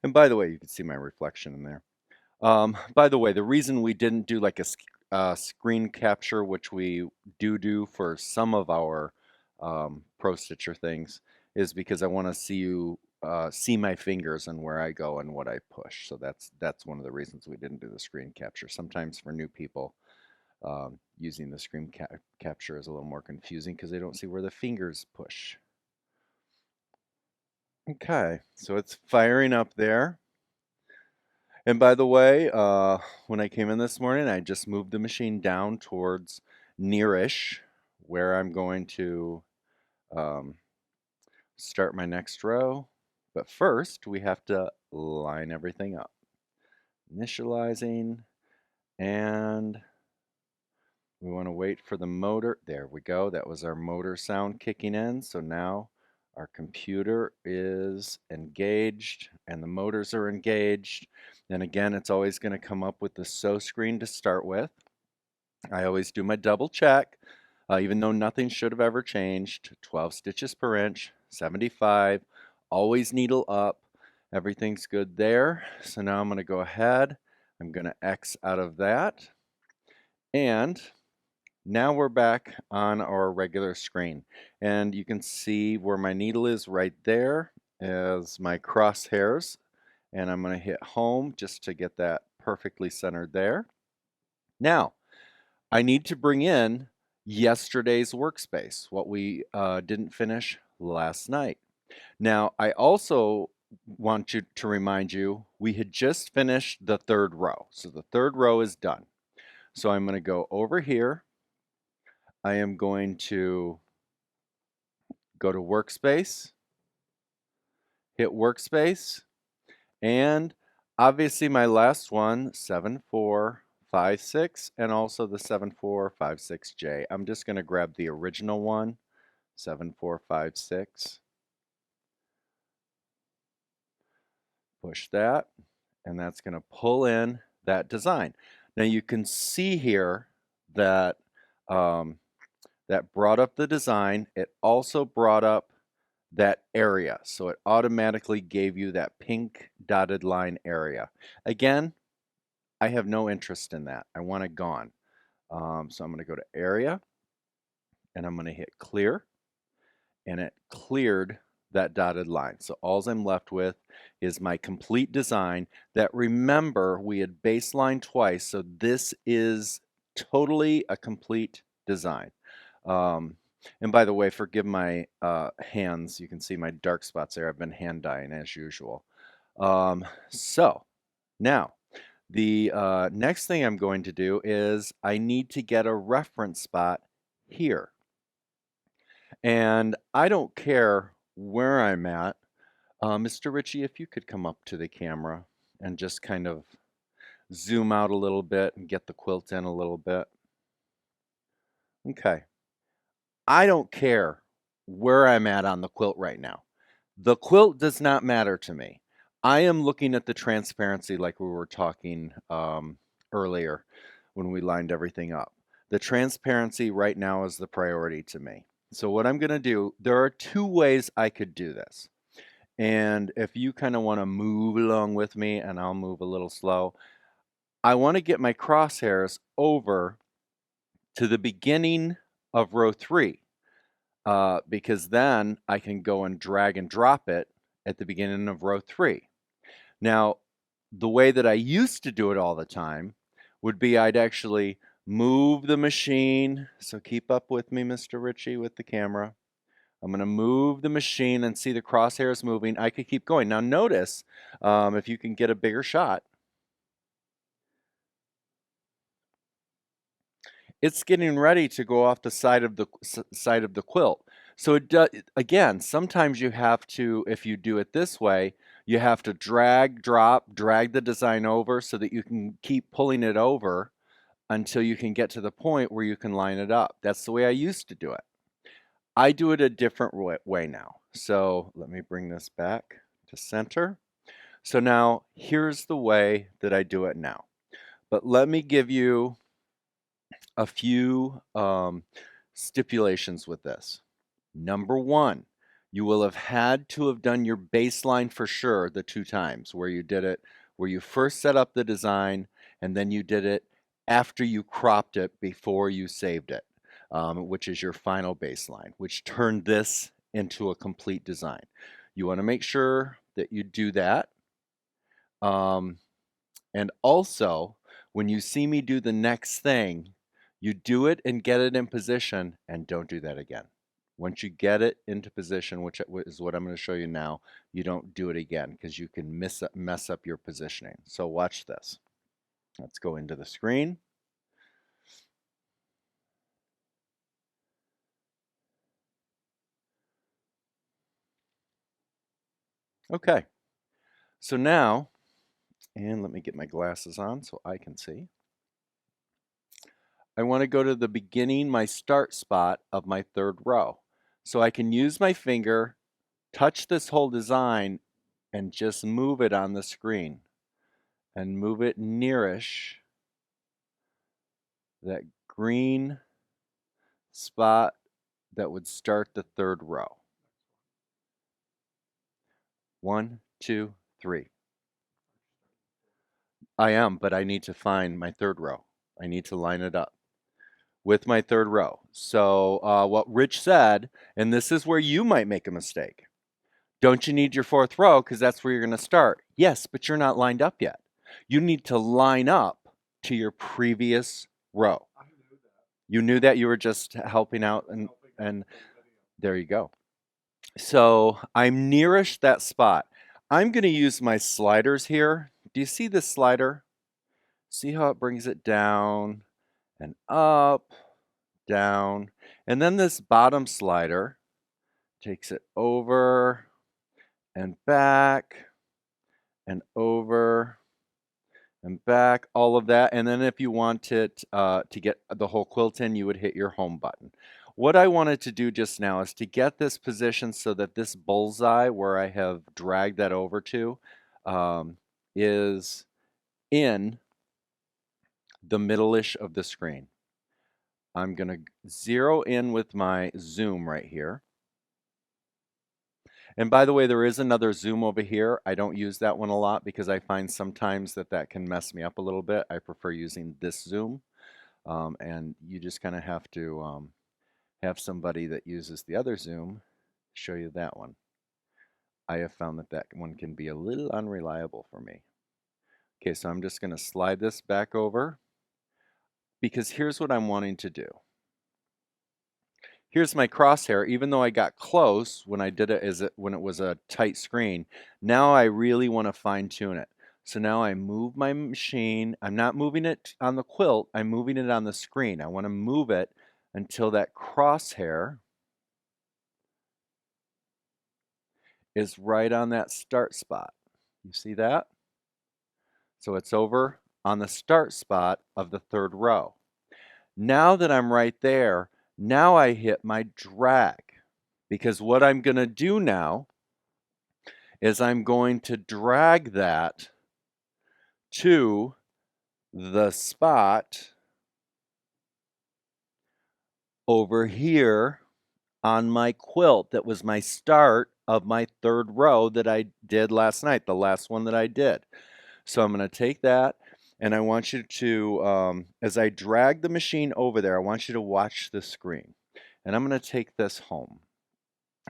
[SPEAKER 1] And by the way, you can see my reflection in there. By the way, the reason we didn't do like a screen capture, which we do for some of our Pro Stitcher things, is because I want to see you see my fingers and where I go and what I push. So that's one of the reasons we didn't do the screen capture. Sometimes for new people, using the screen capture is a little more confusing because they don't see where the fingers push. Okay, so it's firing up there. And by the way, when I came in this morning, I just moved the machine down towards nearish where I'm going to um, start my next row. But first, we have to line everything up. Initializing, and we want to wait for the motor. There we go. That was our motor sound kicking in. So now our computer is engaged and the motors are engaged. And again, it's always going to come up with the "so" screen to start with. I always do my double check, even though nothing should have ever changed. 12 stitches per inch, 75, always needle up. Everything's good there. So now I'm going to go ahead. I'm going to X out of that. And now we're back on our regular screen. And you can see where my needle is right there as my crosshairs. And I'm going to hit home just to get that perfectly centered there. Now, I need to bring in yesterday's workspace, what we didn't finish last night. Now, I also want to remind you, we had just finished the third row. So the third row is done. So I'm going to go over here. I am going to go to workspace, hit workspace, and obviously my last one, 7456, and also the 7456J. I'm just going to grab the original one, 7456. Push that, and that's going to pull in that design. Now you can see here that that brought up the design. It also brought up that area. So it automatically gave you that pink dotted line area. Again, I have no interest in that. I want it gone. So I'm going to go to area and I'm going to hit clear, and it cleared that dotted line. So all I'm left with is my complete design that, remember, we had baseline twice. So this is totally a complete design. And by the way, forgive my hands. You can see my dark spots there. I've been hand dyeing as usual. So now the next thing I'm going to do is I need to get a reference spot here. And I don't care where I'm at. Mr. Ritchie, if you could come up to the camera and just kind of zoom out a little bit and get the quilt in a little bit. Okay. I don't care where I'm at on the quilt right now. The quilt does not matter to me. I am looking at the transparency like we were talking earlier when we lined everything up. The transparency right now is the priority to me. So what I'm going to do, there are two ways I could do this. And if you kind of want to move along with me, and I'll move a little slow, I want to get my crosshairs over to the beginning of row 3. Because then I can go and drag and drop it at the beginning of row 3. Now, the way that I used to do it all the time would be I'd actually move the machine. So keep up with me, Mr. Ritchie, with the camera. I'm going to move the machine and see the crosshairs moving. I could keep going. Now notice, if you can get a bigger shot, it's getting ready to go off the side of the quilt. So it does, again, sometimes you have to, if you do it this way, you have to drag, drop, drag the design over so that you can keep pulling it over until you can get to the point where you can line it up. That's the way I used to do it. I do it a different way now. So let me bring this back to center. So now here's the way that I do it now. But let me give you a few stipulations with this. Number one, you will have had to have done your baseline for sure the 2 times where you did it, where you first set up the design and then you did it after you cropped it before you saved it, which is your final baseline, which turned this into a complete design. You want to make sure that you do that. And also, when you see me do the next thing, you do it and get it in position and don't do that again. Once you get it into position, which is what I'm going to show you now, you don't do it again because you can mess up your positioning. So watch this. Let's go into the screen. Okay, so now, and let me get my glasses on so I can see. I want to go to the beginning, my start spot of my third row. So I can use my finger, touch this whole design, and just move it on the screen. And move it nearish that green spot that would start the third row. 1, 2, 3. I am, but I need to find my third row. I need to line it up with my third row. So what Rich said, and this is where you might make a mistake. Don't you need your fourth row because that's where you're going to start? Yes, but you're not lined up yet. You need to line up to your previous row.
[SPEAKER 2] I knew that.
[SPEAKER 1] You knew that you were just helping out, and
[SPEAKER 2] Helping out with the
[SPEAKER 1] there you go. So I'm nearish that spot. I'm going to use my sliders here. Do you see this slider? See how it brings it down and up, down. And then this bottom slider takes it over and back and over and back, all of that. And then if you want it to get the whole quilt in, you would hit your home button. What I wanted to do just now is to get this position so that this bullseye where I have dragged that over to is in the middle-ish of the screen. I'm going to zero in with my zoom right here. And by the way, there is another zoom over here. I don't use that one a lot because I find sometimes that can mess me up a little bit. I prefer using this zoom. And you just kind of have to have somebody that uses the other zoom show you that one. I have found that one can be a little unreliable for me. Okay, so I'm just going to slide this back over because here's what I'm wanting to do. Here's my crosshair. Even though I got close when I did it, when it was a tight screen, now I really want to fine tune it. So now I move my machine. I'm not moving it on the quilt. I'm moving it on the screen. I want to move it until that crosshair is right on that start spot. You see that? So it's over on the start spot of the third row. Now that I'm right there, now I hit my drag, because what I'm going to do now is I'm going to drag that to the spot over here on my quilt that was my start of my third row that I did last night, the last one that I did. So I'm going to take that, and I want you to, as I drag the machine over there, I want you to watch the screen. And I'm going to take this home,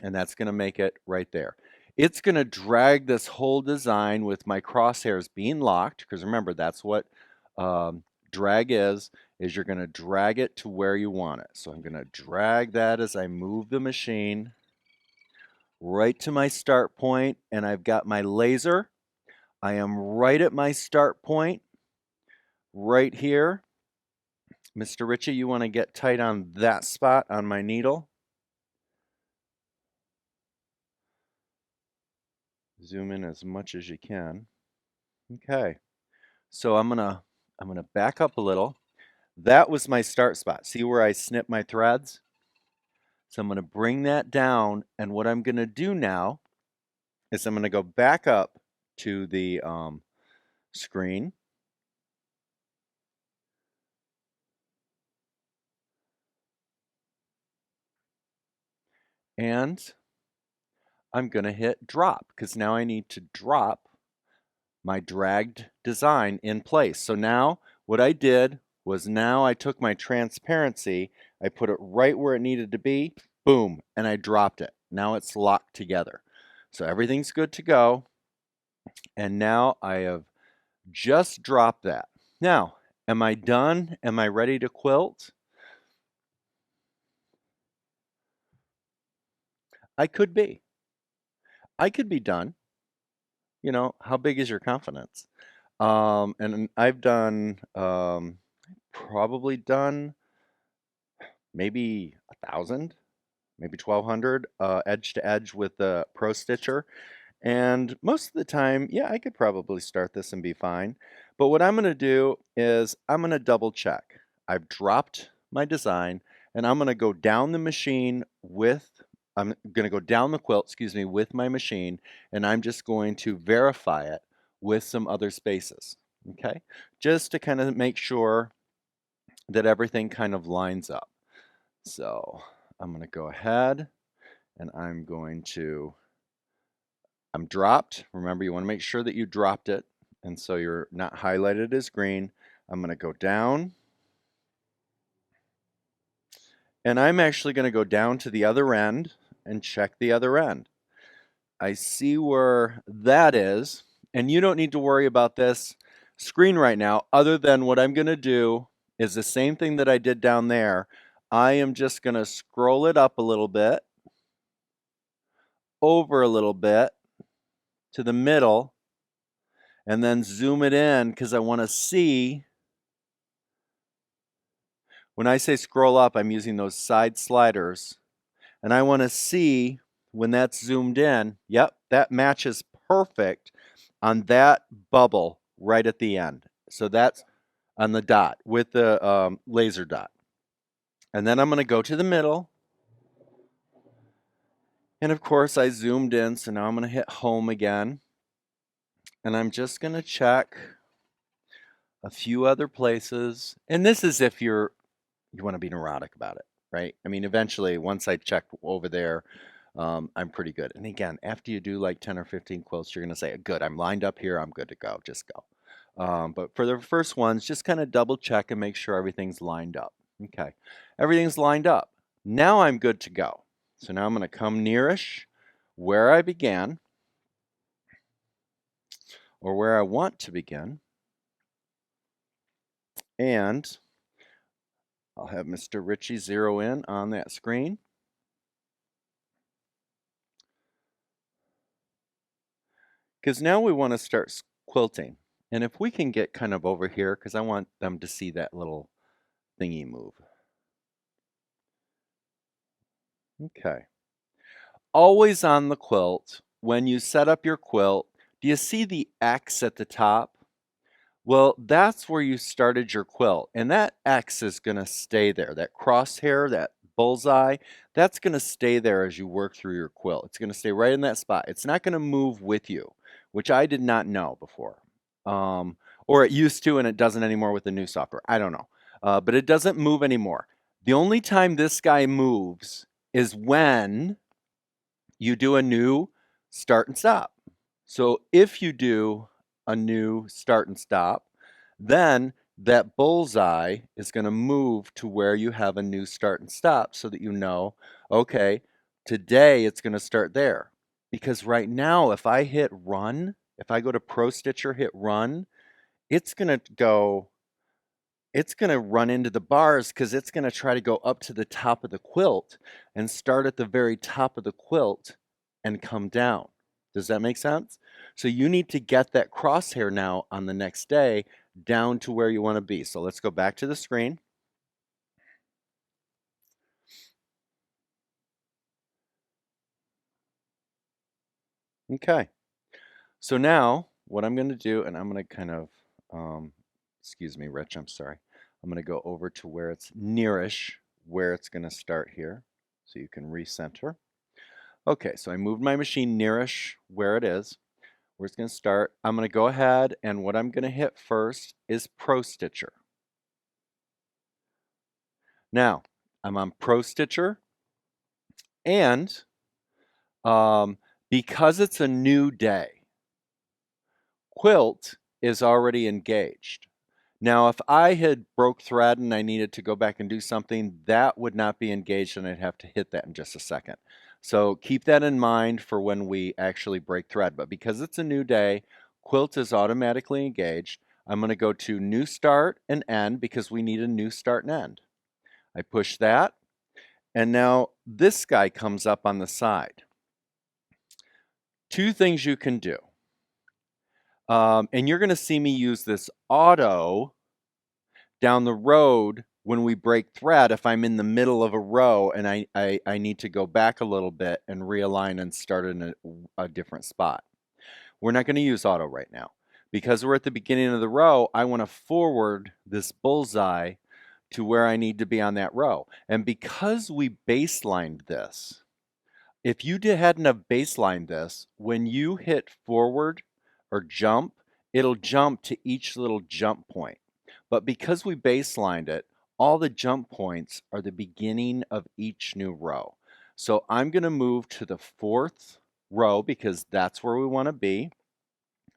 [SPEAKER 1] and that's going to make it right there. It's going to drag this whole design with my crosshairs being locked, because remember, that's what drag is you're going to drag it to where you want it. So I'm going to drag that as I move the machine right to my start point, and I've got my laser. I am right at my start point, right here. Mr. Ritchie, you want to get tight on that spot on my needle. Zoom in as much as you can. Okay, so I'm gonna back up a little. That was my start spot. See where I snip my threads? So I'm gonna bring that down, and what I'm gonna do now is I'm gonna go back up to the screen. And I'm gonna hit drop, because now I need to drop my dragged design in place. So now what I did was, now I took my transparency, I put it right where it needed to be, boom, and I dropped it. Now it's locked together. So everything's good to go. And now I have just dropped that. Now, am I done? Am I ready to quilt? I could be. I could be done. You know, how big is your confidence? And I've done, probably done maybe 1,000, maybe 1,200 edge to edge with the Pro Stitcher. And most of the time, yeah, I could probably start this and be fine. But what I'm going to do is I'm going to double check. I've dropped my design and I'm going to go down the machine with, I'm going to go down the quilt, excuse me, with my machine, and I'm just going to verify it with some other spaces. Okay, just to kind of make sure that everything kind of lines up. So I'm going to go ahead and I'm dropped. Remember, you want to make sure that you dropped it. And so you're not highlighted as green. I'm going to go down. And I'm actually going to go down to the other end and check the other end. I see where that is. And you don't need to worry about this screen right now, other than what I'm going to do is the same thing that I did down there. I am just going to scroll it up a little bit, over a little bit, to the middle, and then zoom it in because I want to see. When I say scroll up, I'm using those side sliders. And I want to see when that's zoomed in, yep, that matches perfect on that bubble right at the end. So that's on the dot with the laser dot. And then I'm going to go to the middle. And of course, I zoomed in, so now I'm going to hit home again. And I'm just going to check a few other places. And this is if you want to be neurotic about it, right? I mean, eventually, once I check over there, I'm pretty good. And again, after you do like 10 or 15 quilts, you're going to say, good, I'm lined up here, I'm good to go, just go. But for the first ones, just kind of double check and make sure everything's lined up. Okay, everything's lined up. Now I'm good to go. So now I'm going to come nearish where I began, or where I want to begin, and I'll have Mr. Ritchie zero in on that screen. Because now we want to start quilting. And if we can get kind of over here, because I want them to see that little thingy move. Okay. Always on the quilt, when you set up your quilt, do you see the X at the top? Well, that's where you started your quilt. And that X is going to stay there. That crosshair, that bullseye, that's going to stay there as you work through your quilt. It's going to stay right in that spot. It's not going to move with you, which I did not know before. Or it used to and it doesn't anymore with the new software. I don't know. But it doesn't move anymore. The only time this guy moves is when you do a new start and stop. So if you do a new start and stop, then that bullseye is going to move to where you have a new start and stop so that you know, okay, today it's going to start there. Because right now, if I hit run, if I go to Pro Stitcher, hit run, it's going to go, it's going to run into the bars because it's going to try to go up to the top of the quilt and start at the very top of the quilt and come down. Does that make sense? So you need to get that crosshair now on the next day down to where you want to be. So let's go back to the screen. Okay. So now what I'm going to do, and I'm going to kind of, excuse me, Rich, I'm sorry. I'm going to go over to where it's nearish, where it's going to start here. So you can recenter. Okay, so I moved my machine nearish where it is. Where it's going to start. I'm going to go ahead and what I'm going to hit first is Pro Stitcher. Now, I'm on Pro Stitcher and because it's a new day, Quilt is already engaged. Now, if I had broke thread and I needed to go back and do something, that would not be engaged and I'd have to hit that in just a second. So keep that in mind for when we actually break thread. But because it's a new day, Quilt is automatically engaged. I'm going to go to New Start and End because we need a new start and end. I push that, and now this guy comes up on the side. Two things you can do. And you're going to see me use this auto down the road when we break thread if I'm in the middle of a row and I need to go back a little bit and realign and start in a different spot. We're not going to use auto right now. Because we're at the beginning of the row, I want to forward this bullseye to where I need to be on that row. And because we baselined this, if you hadn't have baselined this, when you hit forward or jump, it'll jump to each little jump point. But because we baselined it, all the jump points are the beginning of each new row. So I'm going to move to the fourth row because that's where we want to be.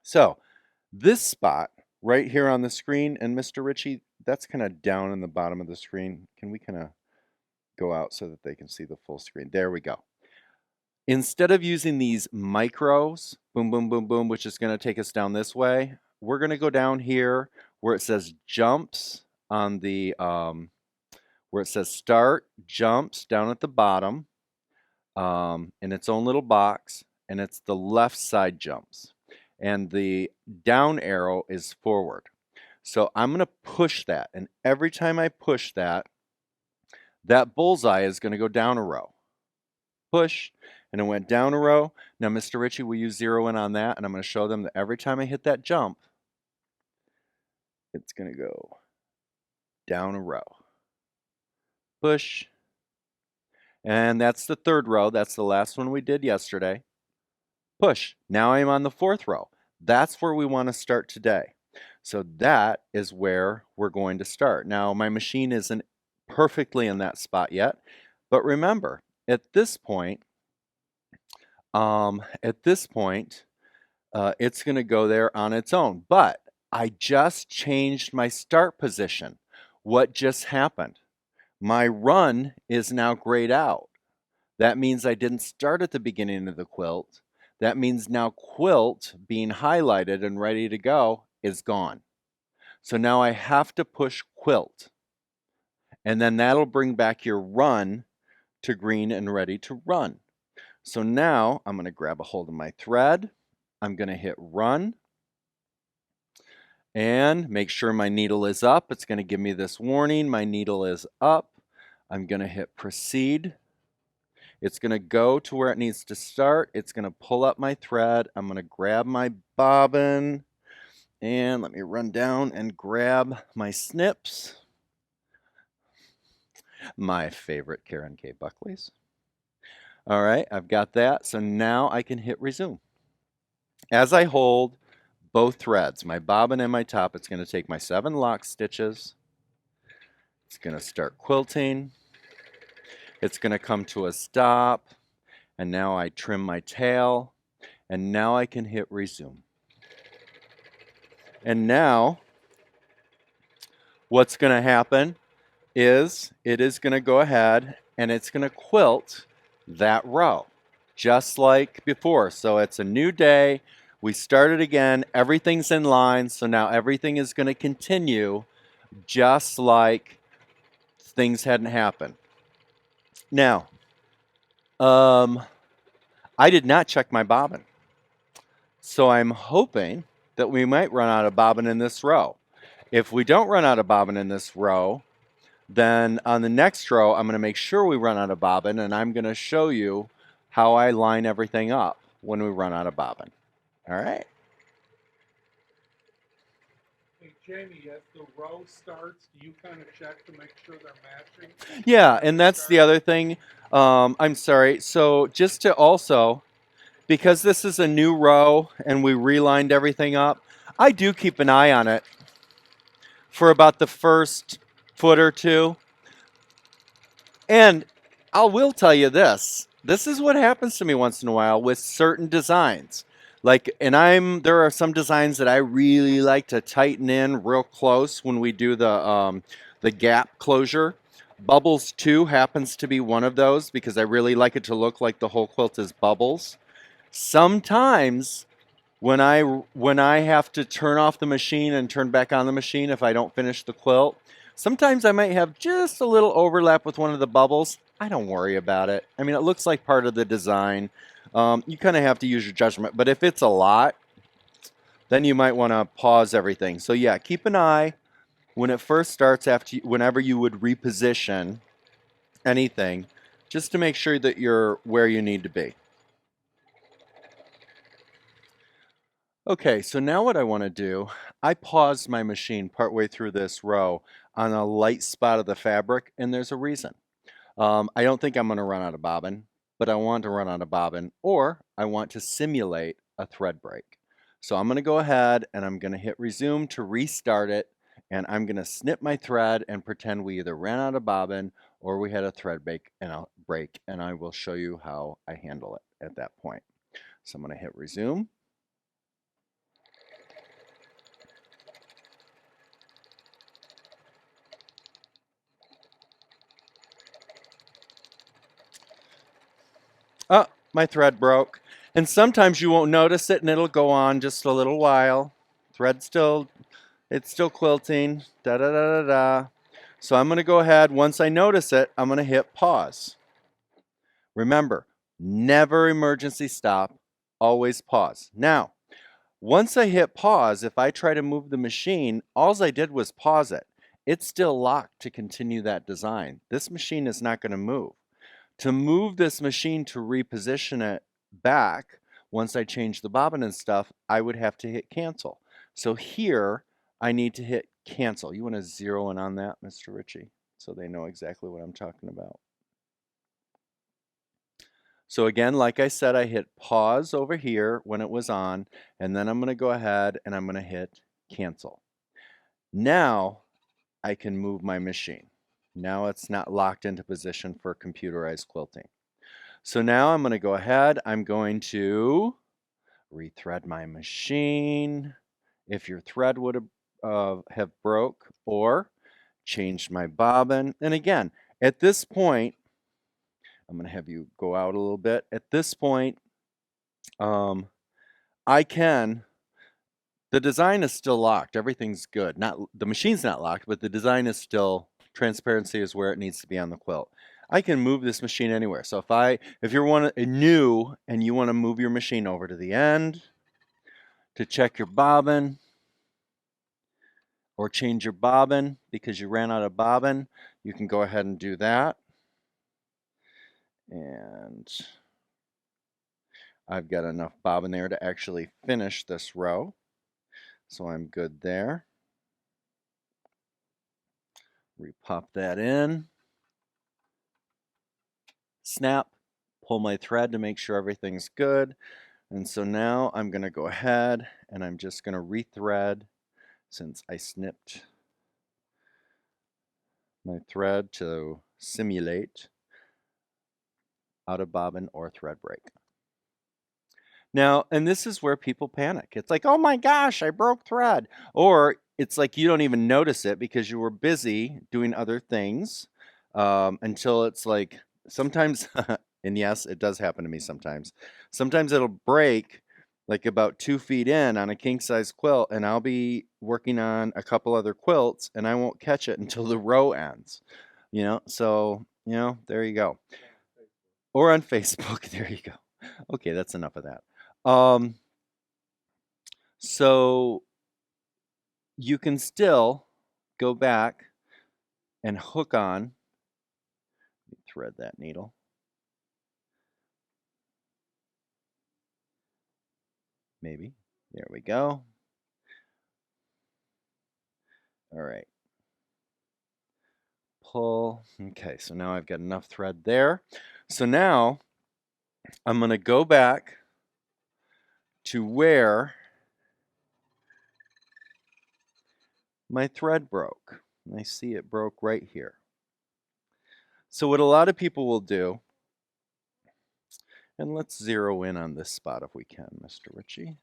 [SPEAKER 1] So this spot right here on the screen, and Mr. Ritchie, that's kind of down in the bottom of the screen. Can we kind of go out so that they can see the full screen? There we go. Instead of using these micros, boom, boom, boom, boom, which is going to take us down this way, we're going to go down here where it says jumps on the, where it says start, jumps down at the bottom in its own little box, and it's the left side jumps. And the down arrow is forward. So I'm going to push that, and every time I push that, that bullseye is going to go down a row. Push, and it went down a row. Now, Mr. Ritchie, will you zero in on that? And I'm going to show them that every time I hit that jump, it's going to go down a row. Push. And that's the third row. That's the last one we did yesterday. Push. Now I'm on the fourth row. That's where we want to start today. So that is where we're going to start. Now, my machine isn't perfectly in that spot yet. But remember, at this point, it's going to go there on its own. But I just changed my start position. What just happened? My run is now grayed out. That means I didn't start at the beginning of the quilt. That means now quilt being highlighted and ready to go is gone. So now I have to push quilt. And then that'll bring back your run to green and ready to run. So now I'm going to grab a hold of my thread. I'm going to hit run and make sure my needle is up. It's going to give me this warning. My needle is up. I'm going to hit proceed. It's going to go to where it needs to start. It's going to pull up my thread. I'm going to grab my bobbin and let me run down and grab my snips. My favorite Karen K. Buckley's. All right, I've got that. So now I can hit resume. As I hold both threads, my bobbin and my top, it's going to take my 7 lock stitches. It's going to start quilting. It's going to come to a stop. And now I trim my tail. And now I can hit resume. And now what's going to happen is it is going to go ahead and it's going to quilt that row just like before. So it's a new day. We started again. Everything's in line. So now everything is going to continue just like things hadn't happened. Now, I did not check my bobbin. So I'm hoping that we might run out of bobbin in this row. If we don't run out of bobbin in this row, then on the next row, I'm going to make sure we run out of bobbin, and I'm going to show you how I line everything up when we run out of bobbin. All right?
[SPEAKER 2] Hey, Jamie, as the row starts, do you kind of check to make sure they're matching?
[SPEAKER 1] Yeah, and that's the other thing. I'm sorry. So just to also, because this is a new row and we relined everything up, I do keep an eye on it for about the first foot or two. And I will tell you this. This is what happens to me once in a while with certain designs. Like, and there are some designs that I really like to tighten in real close when we do the gap closure. Bubbles 2 happens to be one of those because I really like it to look like the whole quilt is bubbles. Sometimes when I have to turn off the machine and turn back on the machine if I don't finish the quilt, sometimes I might have just a little overlap with one of the bubbles. I don't worry about it. I mean, it looks like part of the design. You kind of have to use your judgment, but if it's a lot, then you might want to pause everything. So yeah, keep an eye when it first starts whenever you would reposition anything, just to make sure that you're where you need to be. Okay, so now what I want to do, I paused my machine partway through this row on a light spot of the fabric, and there's a reason. I don't think I'm going to run out of bobbin, but I want to run out of bobbin, or I want to simulate a thread break. So I'm going to go ahead and I'm going to hit resume to restart it, and I'm going to snip my thread and pretend we either ran out of bobbin or we had a thread break, and I will show you how I handle it at that point. So I'm going to hit resume. Oh, my thread broke. And sometimes you won't notice it and it'll go on just a little while. It's still quilting. Da da da da da. So I'm going to go ahead, once I notice it, I'm going to hit pause. Remember, never emergency stop, always pause. Now, once I hit pause, if I try to move the machine, all I did was pause it. It's still locked to continue that design. This machine is not going to move. To move this machine to reposition it back, once I change the bobbin and stuff, I would have to hit cancel. So here, I need to hit cancel. You want to zero in on that, Mr. Ritchie, so they know exactly what I'm talking about. So again, like I said, I hit pause over here when it was on, and then I'm going to go ahead and I'm going to hit cancel. Now I can move my machine. Now it's not locked into position for computerized quilting. So now I'm going to go ahead, I'm going to rethread my machine. If your thread would have broke, or changed my bobbin. And again, at this point, I'm going to have you go out a little bit. At this point, I can, the design is still locked. Everything's good. Not the machine's not locked, but the design is still, transparency is where it needs to be on the quilt. I can move this machine anywhere. So if you're new and you want to move your machine over to the end to check your bobbin or change your bobbin because you ran out of bobbin, you can go ahead and do that. And I've got enough bobbin there to actually finish this row. So I'm good there. Repop that in. Snap, pull my thread to make sure everything's good. And so now I'm going to go ahead and I'm just going to rethread, since I snipped my thread to simulate out of bobbin or thread break. Now, and this is where people panic. It's like, oh my gosh, I broke thread. Or it's like you don't even notice it because you were busy doing other things, until it's like sometimes, and yes, it does happen to me sometimes. Sometimes it'll break like about 2 feet in on a king size quilt, and I'll be working on a couple other quilts and I won't catch it until the row ends. So, there you go. Or on Facebook, there you go. Okay, that's enough of that. So you can still go back and hook on, thread that needle. Maybe. There we go. All right. Pull. Okay, so now I've got enough thread there. So now I'm going to go back to where my thread broke. I see it broke right here. So what a lot of people will do, And let's zero in on this spot if we can, Mr. Ritchie.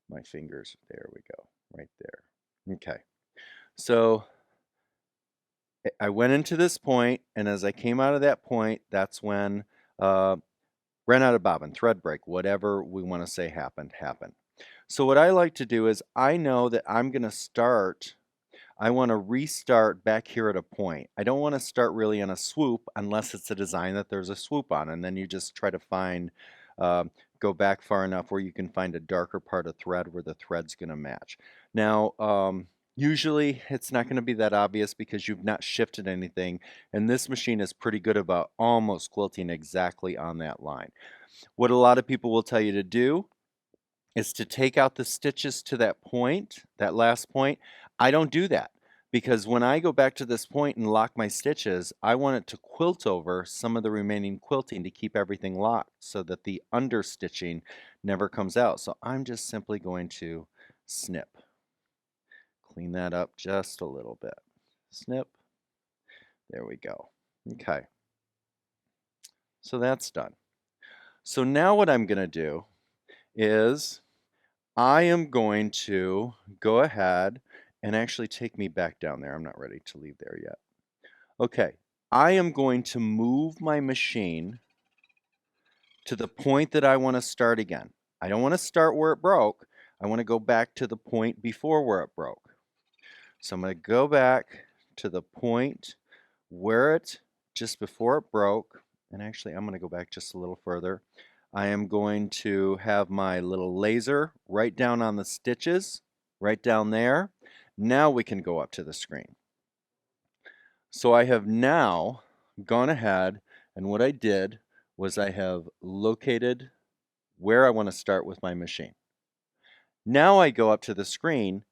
[SPEAKER 1] My fingers, there we go, right there. Okay, so I went into this point, and as I came out of that point, that's when ran out of bobbin, thread break, whatever we want to say happened. So what I like to do is I know that I'm going to start, I want to restart back here at a point. I don't want to start really on a swoop unless it's a design that there's a swoop on, and then you just try to find, go back far enough where you can find a darker part of thread where the thread's going to match. Now, usually it's not going to be that obvious because you've not shifted anything, and this machine is pretty good about almost quilting exactly on that line. What a lot of people will tell you to do is to take out the stitches to that point, that last point. I don't do that because when I go back to this point and lock my stitches, I want it to quilt over some of the remaining quilting to keep everything locked so that the under stitching never comes out. So I'm just simply going to snip. Clean that up just a little bit. Snip. There we go. Okay. So that's done. So now what I'm going to do is I am going to go ahead and actually take me back down there. I'm not ready to leave there yet. Okay, I am going to move my machine to the point that I want to start again. I don't want to start where it broke. I want to go back to the point before where it broke. So I'm going to go back to the point where it, just before it broke, and actually I'm going to go back just a little further. I am going to have my little laser right down on the stitches, right down there. Now we can go up to the screen. So I have now gone ahead, and what I did was I have located where I want to start with my machine. Now I go up to the screen.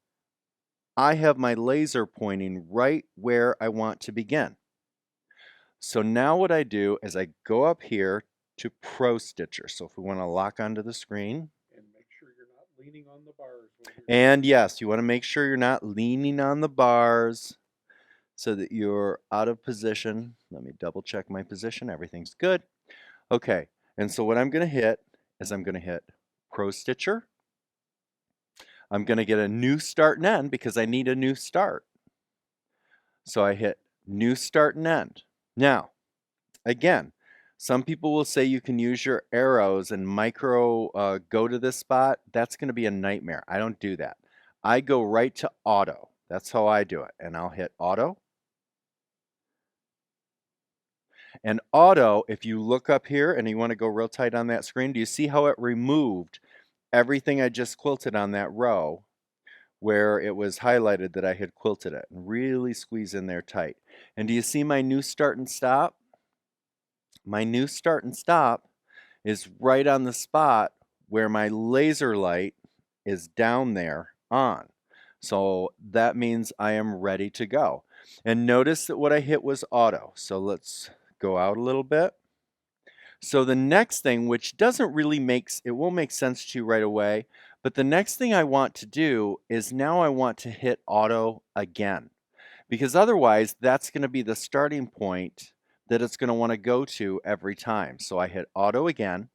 [SPEAKER 1] I have my laser pointing right where I want to begin. So now what I do is I go up here to Pro Stitcher. So if we want to lock onto the screen.
[SPEAKER 2] And make sure you're not leaning on the bars.
[SPEAKER 1] And yes, you want to make sure you're not leaning on the bars so that you're out of position. Let me double check my position. Everything's good. Okay, and so what I'm going to hit is I'm going to hit Pro Stitcher. I'm going to get a new start and end because I need a new start. So I hit New Start and End. Now, again, some people will say you can use your arrows and micro go to this spot. That's going to be a nightmare. I don't do that. I go right to auto. That's how I do it. And I'll hit auto. And auto, if you look up here and you want to go real tight on that screen, do you see how it removed everything I just quilted on that row where it was highlighted that I had quilted it? And really squeeze in there tight. And do you see my new start and stop? My new start and stop is right on the spot where my laser light is down there on. So that means I am ready to go. And notice that what I hit was auto. So let's go out a little bit. So the next thing, which doesn't really it won't make sense to you right away, but the next thing I want to do is now I want to hit auto again, because otherwise that's going to be the starting point that it's going to want to go to every time. So I hit auto again,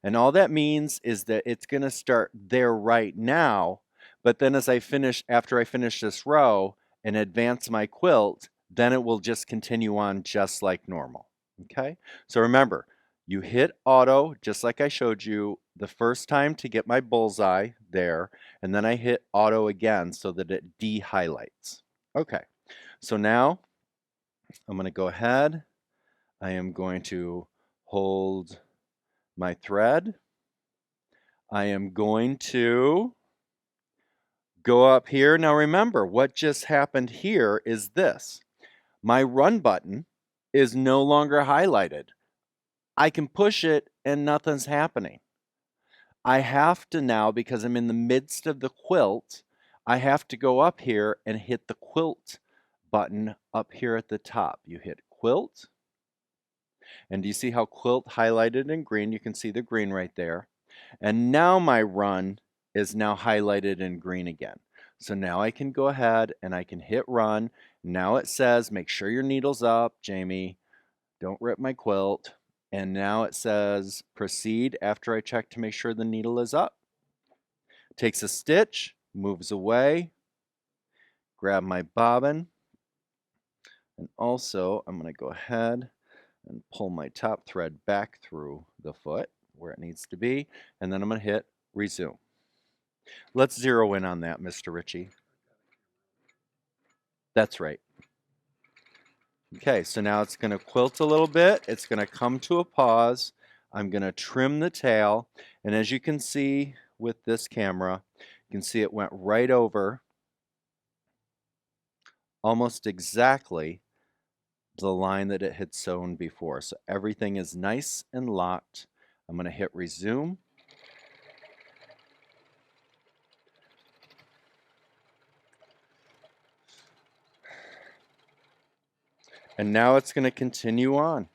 [SPEAKER 1] and all that means is that it's going to start there right now, but then as I finish, after I finish this row and advance my quilt, then it will just continue on just like normal. Okay, so remember, you hit auto just like I showed you the first time to get my bullseye there, and then I hit auto again so that it de-highlights. Okay, so now I'm going to go ahead. I am going to hold my thread. I am going to go up here. Now remember, what just happened here is this. My run button is no longer highlighted. I can push it and nothing's happening. I have to now, because I'm in the midst of the quilt, I have to go up here and hit the quilt button up here at the top. You hit quilt, and do you see how quilt highlighted in green? You can see the green right there. And now my run is now highlighted in green again. So now I can go ahead and I can hit run. Now it says, make sure your needle's up, Jamie. Don't rip my quilt. And now it says, proceed after I check to make sure the needle is up. Takes a stitch, moves away, grab my bobbin, and also I'm going to go ahead and pull my top thread back through the foot where it needs to be, and then I'm going to hit resume. Let's zero in on that, Mr. Ritchie. That's right. Okay, so now it's going to quilt a little bit. It's going to come to a pause. I'm going to trim the tail, and as you can see with this camera, you can see it went right over almost exactly the line that it had sewn before. So everything is nice and locked. I'm going to hit resume. And now it's going to continue on.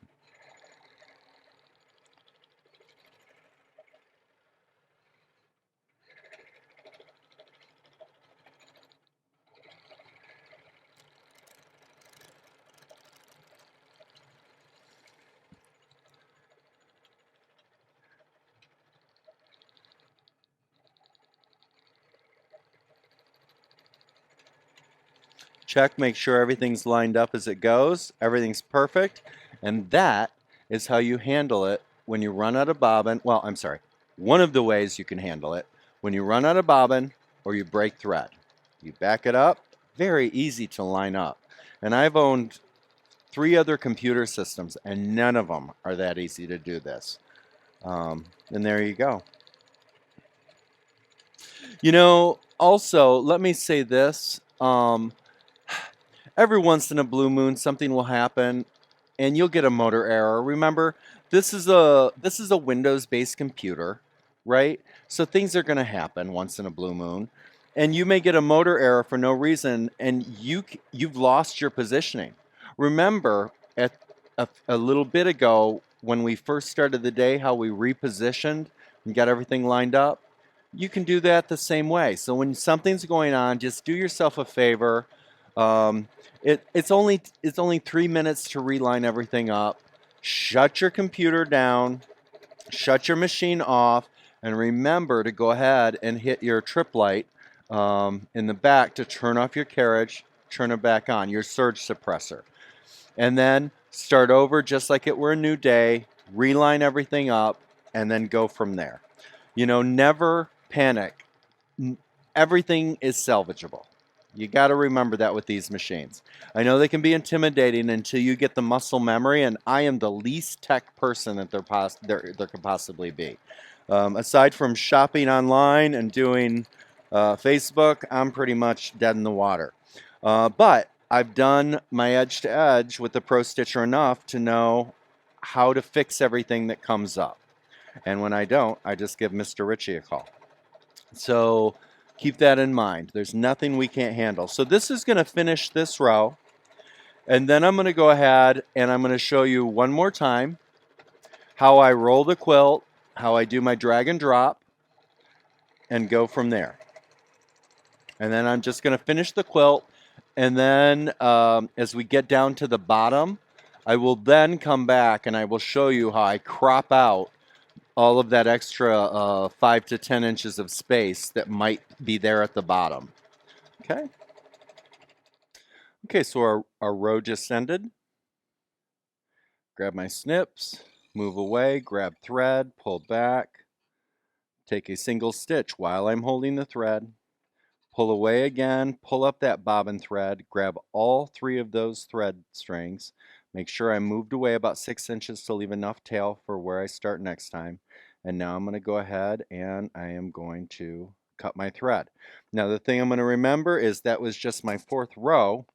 [SPEAKER 1] Check, make sure everything's lined up as it goes. Everything's perfect. And that is how you handle it when you run out of bobbin. Well, I'm sorry. One of the ways you can handle it when you run out of bobbin or you break thread. You back it up. Very easy to line up. And I've owned 3 other computer systems and none of them are that easy to do this. And there you go. You know, also, let me say this. Every once in a blue moon, something will happen, and you'll get a motor error. Remember, this is a Windows-based computer, right? So things are going to happen once in a blue moon, and you may get a motor error for no reason, and you've lost your positioning. Remember, at a little bit ago, when we first started the day, how we repositioned and got everything lined up. You can do that the same way. So when something's going on, just do yourself a favor. Um, it's only 3 minutes to reline everything up. Shut your computer down, shut your machine off, and remember to go ahead and hit your trip light in the back to turn off your carriage, turn it back on, your surge suppressor. And then start over just like it were a new day, reline everything up, and then go from there. You know, never panic. Everything is salvageable. You got to remember that with these machines. I know they can be intimidating until you get the muscle memory, and I am the least tech person that there could possibly be. Aside from shopping online and doing Facebook, I'm pretty much dead in the water. But I've done my edge to edge with the Pro Stitcher enough to know how to fix everything that comes up. And when I don't, I just give Mr. Ritchie a call. So keep that in mind. There's nothing we can't handle. So this is going to finish this row. And then I'm going to go ahead and I'm going to show you one more time how I roll the quilt, how I do my drag and drop, and go from there. And then I'm just going to finish the quilt. And then as we get down to the bottom, I will then come back and I will show you how I crop out all of that extra 5 to 10 inches of space that might be there at the bottom. Okay. Okay, so our row just ended. Grab my snips, move away, grab thread, pull back, take a single stitch while I'm holding the thread, pull away again, pull up that bobbin thread, grab all 3 of those thread strings, make sure I moved away about 6 inches to leave enough tail for where I start next time. And now I'm going to go ahead and I am going to cut my thread. Now the thing I'm going to remember is that was just my 4th row.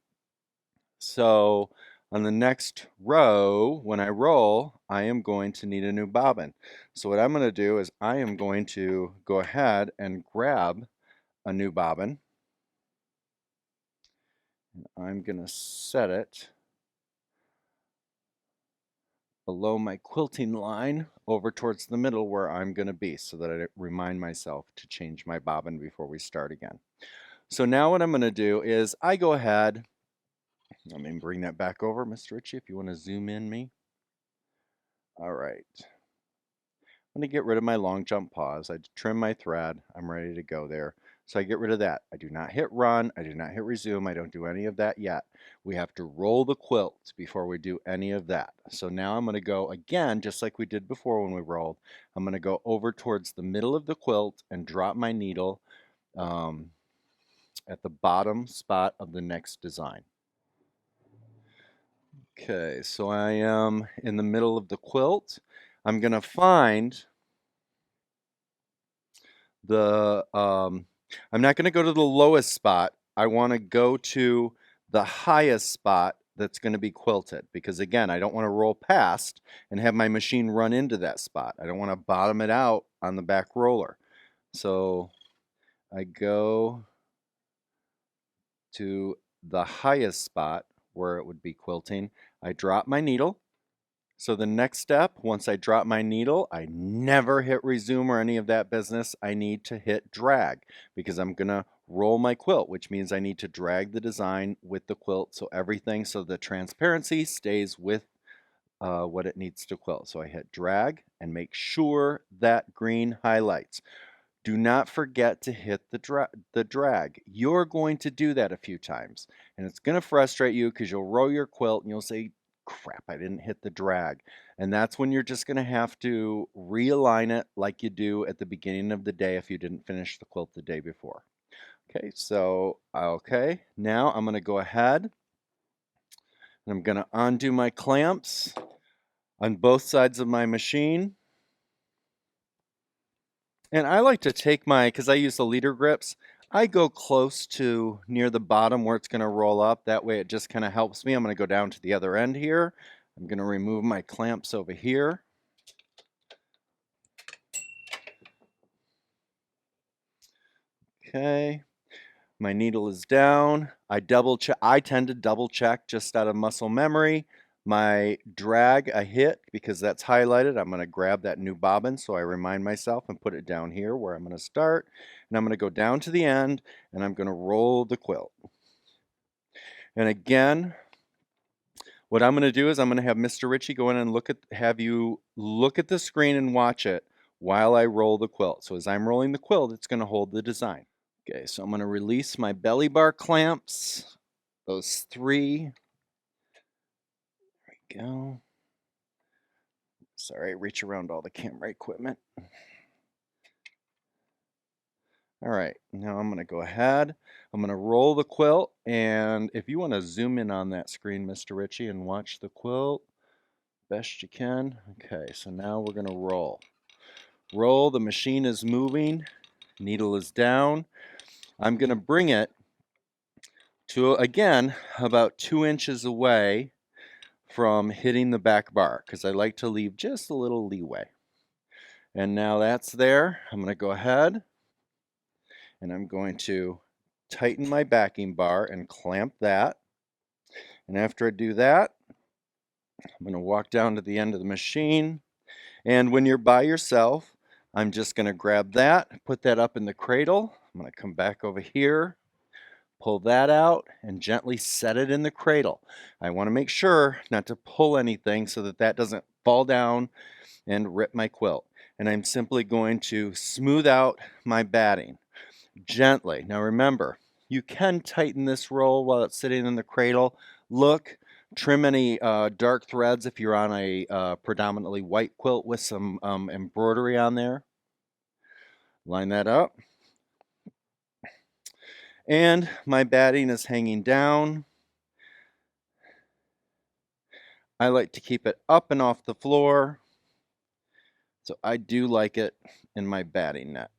[SPEAKER 1] So on the next row, when I roll, I am going to need a new bobbin. So what I'm going to do is I am going to go ahead and grab a new bobbin. I'm going to set it below my quilting line over towards the middle where I'm going to be so that I remind myself to change my bobbin before we start again. So now what I'm going to do is I go ahead, let me bring that back over, Mr. Ritchie, if you want to zoom in me. All right. I'm going to get rid of my long jump pause. I trim my thread. I'm ready to go there. So I get rid of that. I do not hit run. I do not hit resume. I don't do any of that yet. We have to roll the quilt before we do any of that. So now I'm going to go again, just like we did before when we rolled. I'm going to go over towards the middle of the quilt and drop my needle at the bottom spot of the next design. Okay, so I am in the middle of the quilt. I'm going to find I'm not going to go to the lowest spot. I want to go to the highest spot that's going to be quilted, because again, I don't want to roll past and have my machine run into that spot. I don't want to bottom it out on the back roller. So I go to the highest spot where it would be quilting. I drop my needle. So the next step, once I drop my needle, I never hit resume or any of that business. I need to hit drag because I'm going to roll my quilt, which means I need to drag the design with the quilt. So everything, so the transparency stays with what it needs to quilt. So I hit drag and make sure that green highlights. Do not forget to hit the drag. You're going to do that a few times, and it's going to frustrate you because you'll roll your quilt and you'll say, crap, I didn't hit the drag. And that's when you're just going to have to realign it like you do at the beginning of the day if you didn't finish the quilt the day before. Okay, so, now I'm going to go ahead and I'm going to undo my clamps on both sides of my machine. And I like to take because I use the leader grips, I go close to near the bottom where it's going to roll up. That way it just kind of helps me. I'm going to go down to the other end here. I'm going to remove my clamps over here. Okay, my needle is down. I tend to double check just out of muscle memory. My drag I hit because that's highlighted. I'm going to grab that new bobbin so I remind myself and put it down here where I'm going to start. And I'm going to go down to the end and I'm going to roll the quilt. And again, what I'm going to do is I'm going to have Mr. Ritchie go in and have you look at the screen and watch it while I roll the quilt. So as I'm rolling the quilt, it's going to hold the design. Okay, so I'm going to release my belly bar clamps, those 3. There we go. Sorry, I reach around all the camera equipment. All right, now I'm going to go ahead. I'm going to roll the quilt, and if you want to zoom in on that screen, Mr. Ritchie, and watch the quilt best you can. Okay, so now we're going to roll. Roll, the machine is moving, needle is down. I'm going to bring it to, again, about 2 inches away from hitting the back bar because I like to leave just a little leeway. And now that's there. I'm going to go ahead and I'm going to tighten my backing bar and clamp that. And after I do that, I'm going to walk down to the end of the machine. And when you're by yourself, I'm just going to grab that, put that up in the cradle. I'm going to come back over here, pull that out, and gently set it in the cradle. I want to make sure not to pull anything so that doesn't fall down and rip my quilt. And I'm simply going to smooth out my batting gently. Now remember, you can tighten this roll while it's sitting in the cradle. Look, trim any dark threads if you're on a predominantly white quilt with some embroidery on there. Line that up. And my batting is hanging down. I like to keep it up and off the floor. So I do like it in my batting net.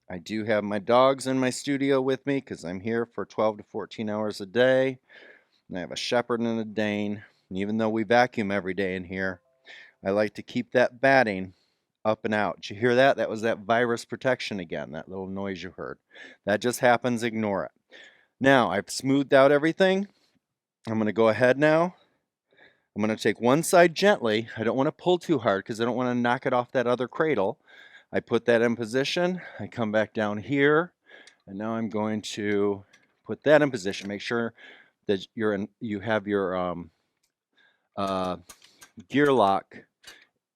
[SPEAKER 1] I do have my dogs in my studio with me because I'm here for 12 to 14 hours a day. And I have a shepherd and a Dane. And even though we vacuum every day in here, I like to keep that batting up and out. Did you hear that? That was that virus protection again, that little noise you heard. That just happens, ignore it. Now, I've smoothed out everything. I'm going to go ahead now. I'm going to take one side gently. I don't want to pull too hard because I don't want to knock it off that other cradle. I put that in position. I come back down here, and now I'm going to put that in position. Make sure that you have your uh, gear lock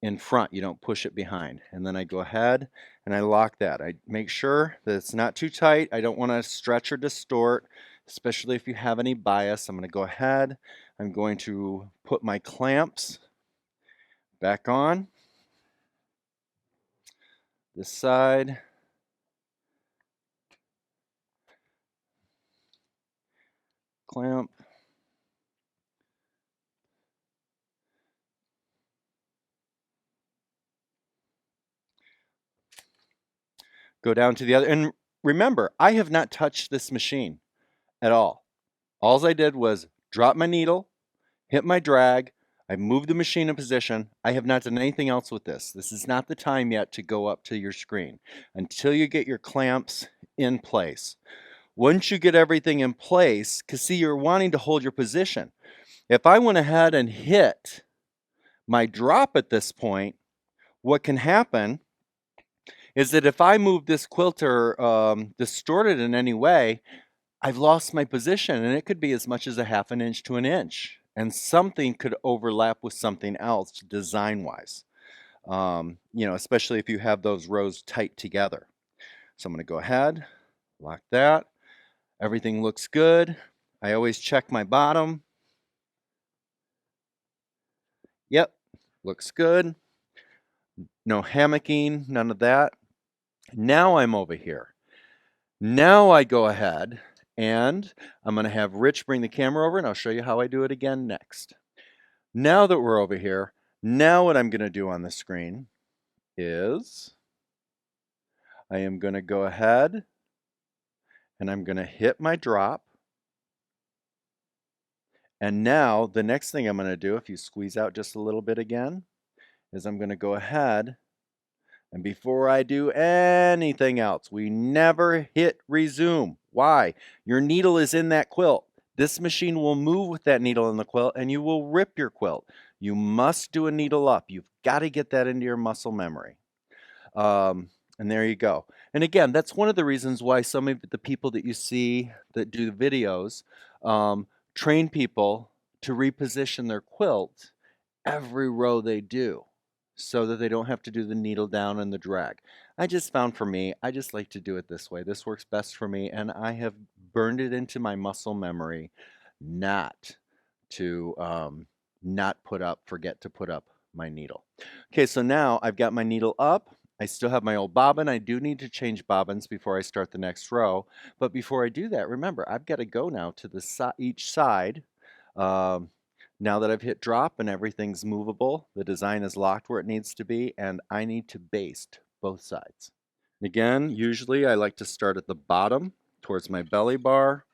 [SPEAKER 1] in front. You don't push it behind. And then I go ahead and I lock that. I make sure that it's not too tight. I don't want to stretch or distort, especially if you have any bias. I'm going to go ahead. I'm going to put my clamps back on this side. Clamp. Go down to the other. And remember, I have not touched this machine at all. All I did was drop my needle, hit my drag, I moved the machine in position. I have not done anything else with this. This is not the time yet to go up to your screen until you get your clamps in place. Once you get everything in place, because see, you're wanting to hold your position. If I went ahead and hit my drop at this point, what can happen is that if I move this quilter distorted in any way, I've lost my position, and it could be as much as a half an inch to an inch, and something could overlap with something else design-wise. Especially if you have those rows tight together. So I'm going to go ahead, lock that. Everything looks good. I always check my bottom. Yep, looks good. No hammocking, none of that. Now I'm over here. Now I go ahead and I'm going to have Rich bring the camera over, and I'll show you how I do it again next. Now that we're over here, now what I'm going to do on the screen is I am going to go ahead and I'm going to hit my drop. And now the next thing I'm going to do, if you squeeze out just a little bit again, is I'm going to go ahead, and before I do anything else, we never hit resume. Why? Your needle is in that quilt. This machine will move with that needle in the quilt, and you will rip your quilt. You must do a needle up. You've got to get that into your muscle memory. And there you go. And again, that's one of the reasons why some of the people that you see that do videos train people to reposition their quilt every row they do, so that they don't have to do the needle down and the drag. I just found for me, I just like to do it this way. This works best for me, and I have burned it into my muscle memory not to forget to put up my needle. Okay, so now I've got my needle up. I still have my old bobbin. I do need to change bobbins before I start the next row. But before I do that, remember, I've got to go now to each side. Um, now that I've hit drop and everything's movable, the design is locked where it needs to be, and I need to baste both sides. Again, usually I like to start at the bottom towards my belly bar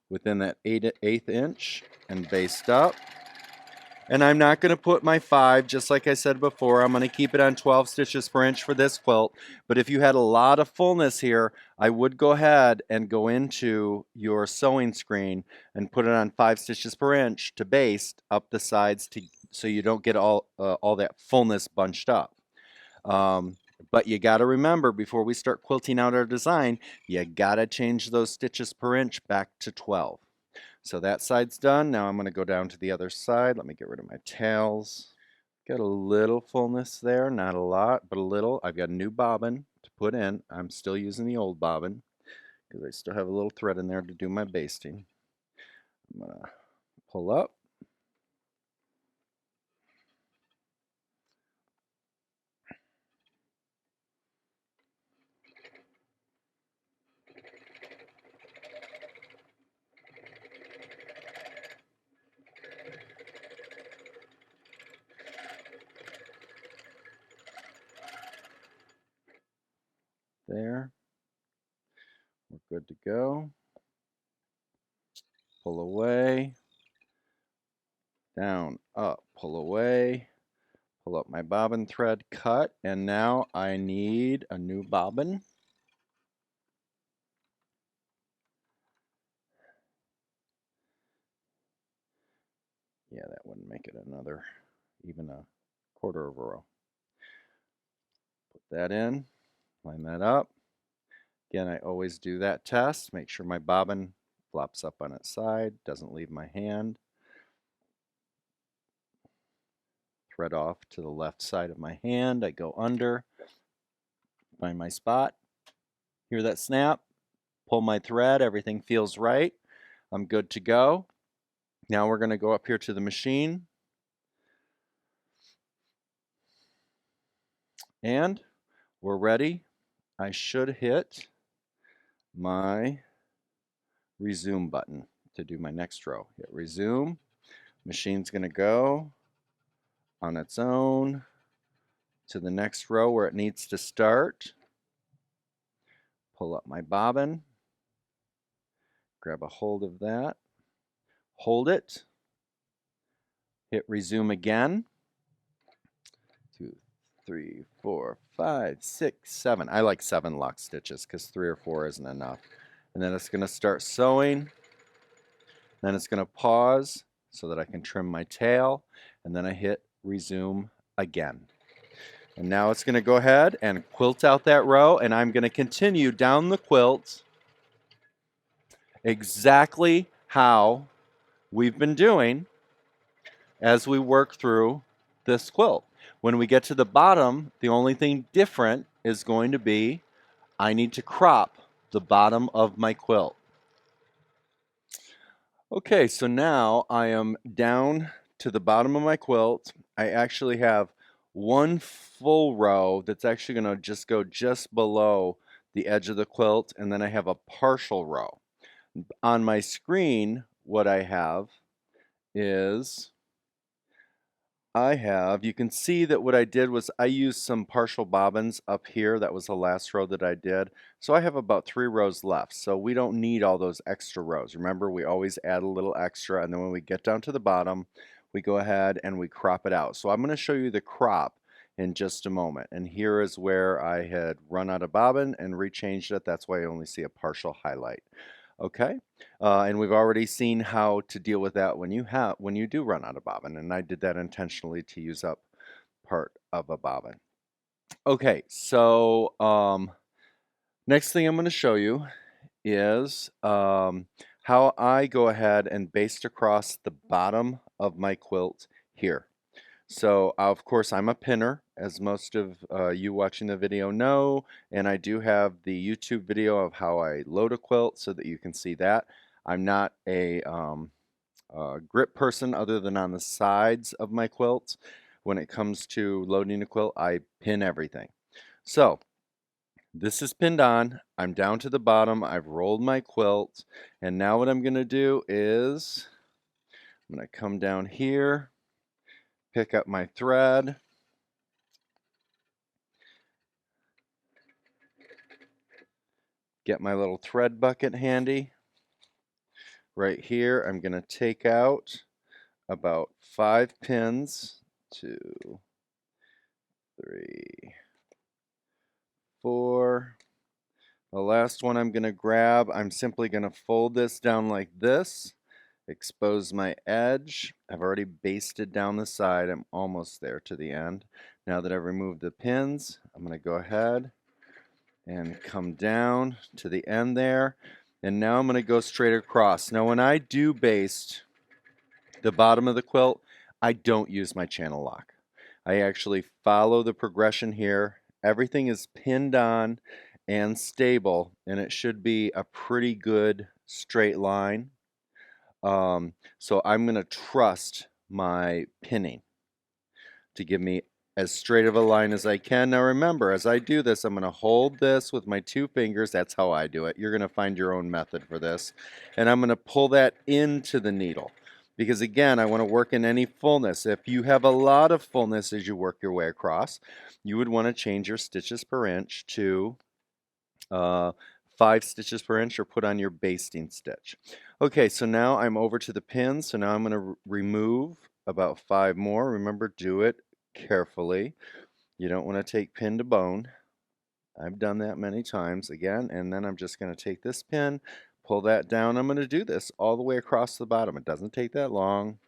[SPEAKER 1] within that 1/8 inch and baste up. And I'm not going to put my 5, just like I said before. I'm going to keep it on 12 stitches per inch for this quilt. But if you had a lot of fullness here, I would go ahead and go into your sewing screen and put it on 5 stitches per inch to baste up the sides so you don't get all that fullness bunched up. But you got to remember, before we start quilting out our design, you got to change those stitches per inch back to 12. So that side's done. Now I'm going to go down to the other side. Let me get rid of my tails. Got a little fullness there, not a lot, but a little. I've got a new bobbin to put in. I'm still using the old bobbin because I still have a little thread in there to do my basting. I'm going to pull up. There. We're good to go. Pull away. Down, up, pull away. Pull up my bobbin thread, cut, and now I need a new bobbin. Yeah, that wouldn't make it even a quarter of a row. Put that in. line that up. Again, I always do that test. Make sure my bobbin flops up on its side, doesn't leave my hand. Thread off to the left side of my hand. I go under, find my spot. Hear that snap? Pull my thread. Everything feels right. I'm good to go. Now we're going to go up here to the machine. And we're ready. I should hit my resume button to do my next row. Hit resume. Machine's going to go on its own to the next row where it needs to start. Pull up my bobbin. Grab a hold of that. Hold it. Hit resume again. 2, 3, 4, 5, 6, 7. I like 7 lock stitches because 3 or 4 isn't enough. And then it's going to start sewing. Then it's going to pause so that I can trim my tail. And then I hit resume again. And now it's going to go ahead and quilt out that row. And I'm going to continue down the quilt exactly how we've been doing as we work through this quilt. When we get to the bottom, the only thing different is going to be I need to crop the bottom of my quilt. Okay, so now I am down to the bottom of my quilt. I actually have one full row that's actually going to just go just below the edge of the quilt, and then I have a partial row. On my screen, what I have is you can see that what I did was I used some partial bobbins up here. That was the last row that I did. So I have about 3 rows left. So we don't need all those extra rows. Remember, we always add a little extra, and then when we get down to the bottom, we go ahead and we crop it out. So I'm going to show you the crop in just a moment. And here is where I had run out of bobbin and rechanged it. That's why I only see a partial highlight. Okay, and we've already seen how to deal with that when you do run out of bobbin, and I did that intentionally to use up part of a bobbin. Okay, so next thing I'm going to show you is how I go ahead and baste across the bottom of my quilt here. So, of course, I'm a pinner, as most of you watching the video know, and I do have the YouTube video of how I load a quilt so that you can see that. I'm not a grip person other than on the sides of my quilt. When it comes to loading a quilt, I pin everything. So, this is pinned on. I'm down to the bottom. I've rolled my quilt, and now what I'm going to do is I'm going to come down here, pick up my thread, get my little thread bucket handy. Right here, I'm going to take out about 5 pins. 2, 3, 4. The last one I'm going to grab, I'm simply going to fold this down like this, expose my edge. I've already basted down the side. I'm almost there to the end. Now that I've removed the pins, I'm going to go ahead and come down to the end there. And now I'm going to go straight across. Now when I do baste the bottom of the quilt, I don't use my channel lock. I actually follow the progression here. Everything is pinned on and stable, and it should be a pretty good straight line. So I'm going to trust my pinning to give me as straight of a line as I can. Now remember, as I do this, I'm going to hold this with my 2 fingers. That's how I do it. You're going to find your own method for this. And I'm going to pull that into the needle. Because again, I want to work in any fullness. If you have a lot of fullness as you work your way across, you would want to change your stitches per inch to 5 stitches per inch or put on your basting stitch. Okay, so now I'm over to the pins. So now I'm going to remove about 5 more. Remember, do it carefully. You don't want to take pin to bone. I've done that many times again, and then I'm just going to take this pin, pull that down. I'm going to do this all the way across the bottom. It doesn't take that long.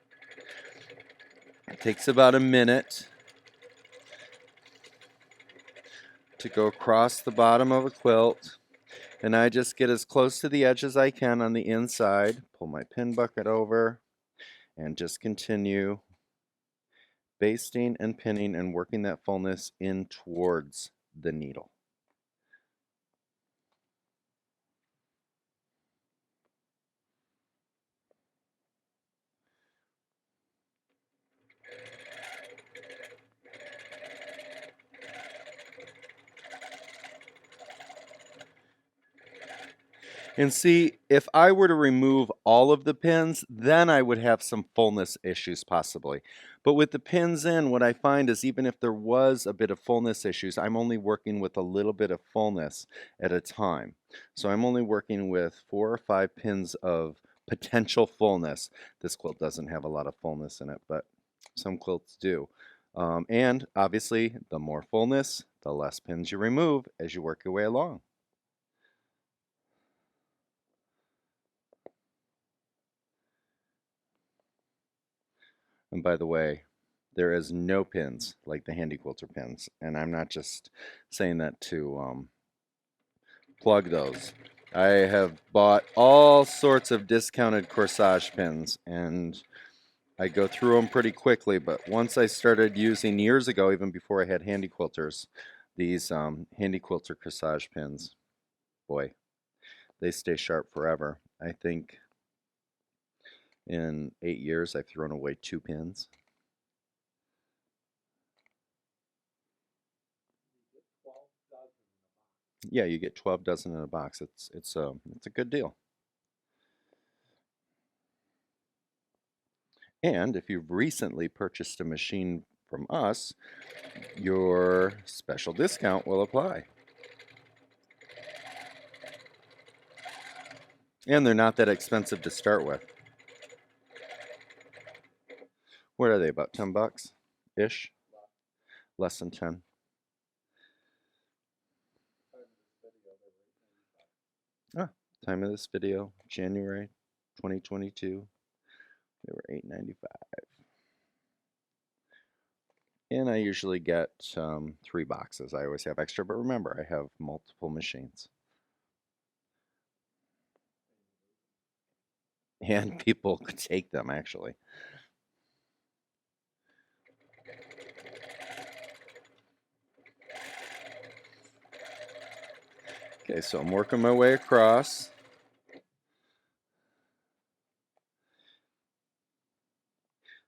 [SPEAKER 1] It takes about a minute to go across the bottom of a quilt, and I just get as close to the edge as I can on the inside, pull my pin bucket over, and just continue basting and pinning and working that fullness in towards the needle. And see, if I were to remove all of the pins, then I would have some fullness issues possibly. But with the pins in, what I find is even if there was a bit of fullness issues, I'm only working with a little bit of fullness at a time. So I'm only working with 4 or 5 pins of potential fullness. This quilt doesn't have a lot of fullness in it, but some quilts do. And obviously, the more fullness, the less pins you remove as you work your way along. And by the way, there is no pins like the Handi Quilter pins. And I'm not just saying that to plug those. I have bought all sorts of discounted corsage pins, and I go through them pretty quickly. But once I started using years ago, even before I had Handi Quilters, these Handi Quilter corsage pins, boy, they stay sharp forever. I think in 8 years I've thrown away 2 pins. Yeah, you get 12 dozen in a box. It's a good deal. And if you've recently purchased a machine from us, your special discount will apply. And they're not that expensive to start with. What are they, about 10 bucks ish? Less than 10. Ah, time of this video, January 2022. They were $8.95. And I usually get 3 boxes. I always have extra, but remember, I have multiple machines. And people could take them, actually. Okay, so I'm working my way across.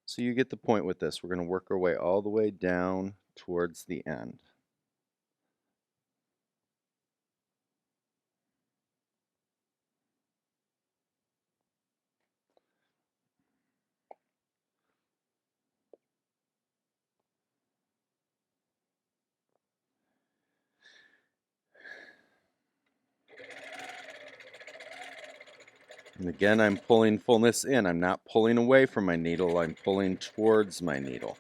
[SPEAKER 1] So you get the point with this. We're going to work our way all the way down towards the end. And again, I'm pulling fullness in. I'm not pulling away from my needle. I'm pulling towards my needle.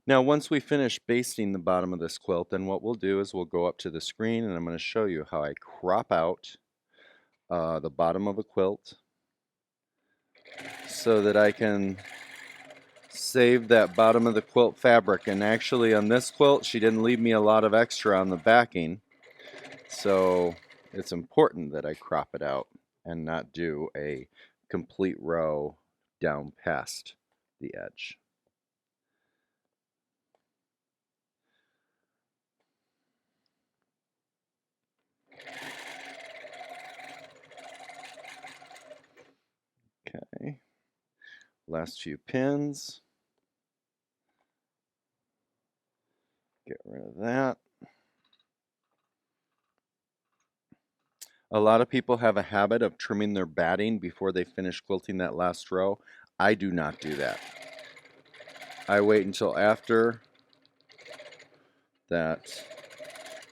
[SPEAKER 1] Now, once we finish basting the bottom of this quilt, then what we'll do is we'll go up to the screen and I'm going to show you how I crop out the bottom of a quilt so that I can save that bottom of the quilt fabric. And actually on this quilt, she didn't leave me a lot of extra on the backing. So it's important that I crop it out and not do a complete row down past the edge. Okay, last few pins. Get rid of that. A lot of people have a habit of trimming their batting before they finish quilting that last row. I do not do that. I wait until after that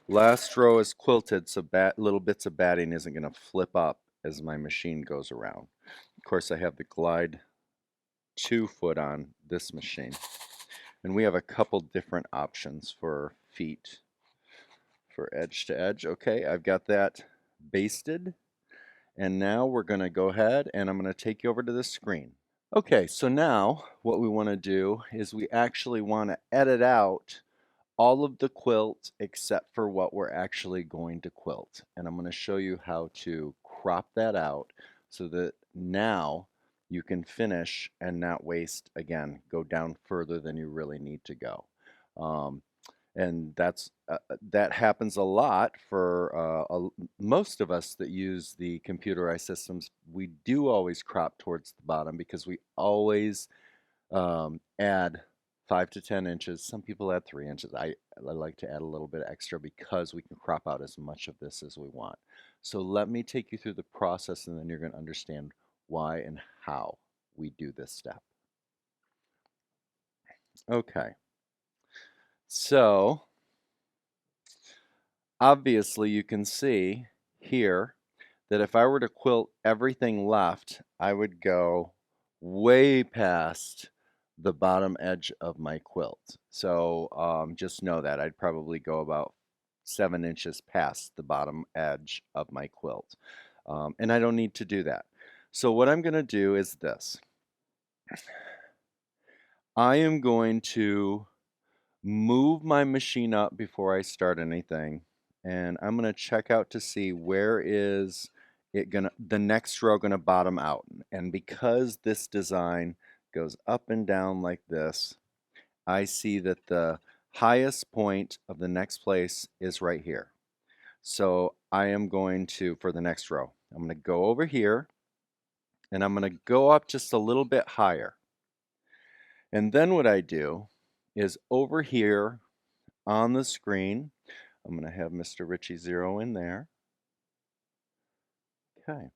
[SPEAKER 1] last row is quilted so little bits of batting isn't going to flip up as my machine goes around. Of course, I have the glide 2 foot on this machine. And we have a couple different options for feet for edge to edge. Okay, I've got that basted. And now we're going to go ahead and I'm going to take you over to the screen. Okay, so now what we want to do is we actually want to edit out all of the quilt except for what we're actually going to quilt. And I'm going to show you how to crop that out so that now you can finish and not waste, again, go down further than you really need to go. And that happens a lot for most of us that use the computerized systems. We do always crop towards the bottom because we always add 5 to 10 inches. Some people add 3 inches. I like to add a little bit extra because we can crop out as much of this as we want. So let me take you through the process and then you're going to understand why and how we do this step. Okay, so obviously you can see here that if I were to quilt everything left, I would go way past the bottom edge of my quilt. So just know that I'd probably go about 7 inches past the bottom edge of my quilt. And I don't need to do that. So what I'm going to do is this. I am going to move my machine up before I start anything, and I'm going to check out to see where is the next row gonna bottom out. And because this design goes up and down like this, I see that the highest point of the next place is right here. So I am going to, for the next row, I'm going to go over here and I'm going to go up just a little bit higher. And then what I do is over here on the screen, I'm going to have Mr. Ritchie zero in there. Okay.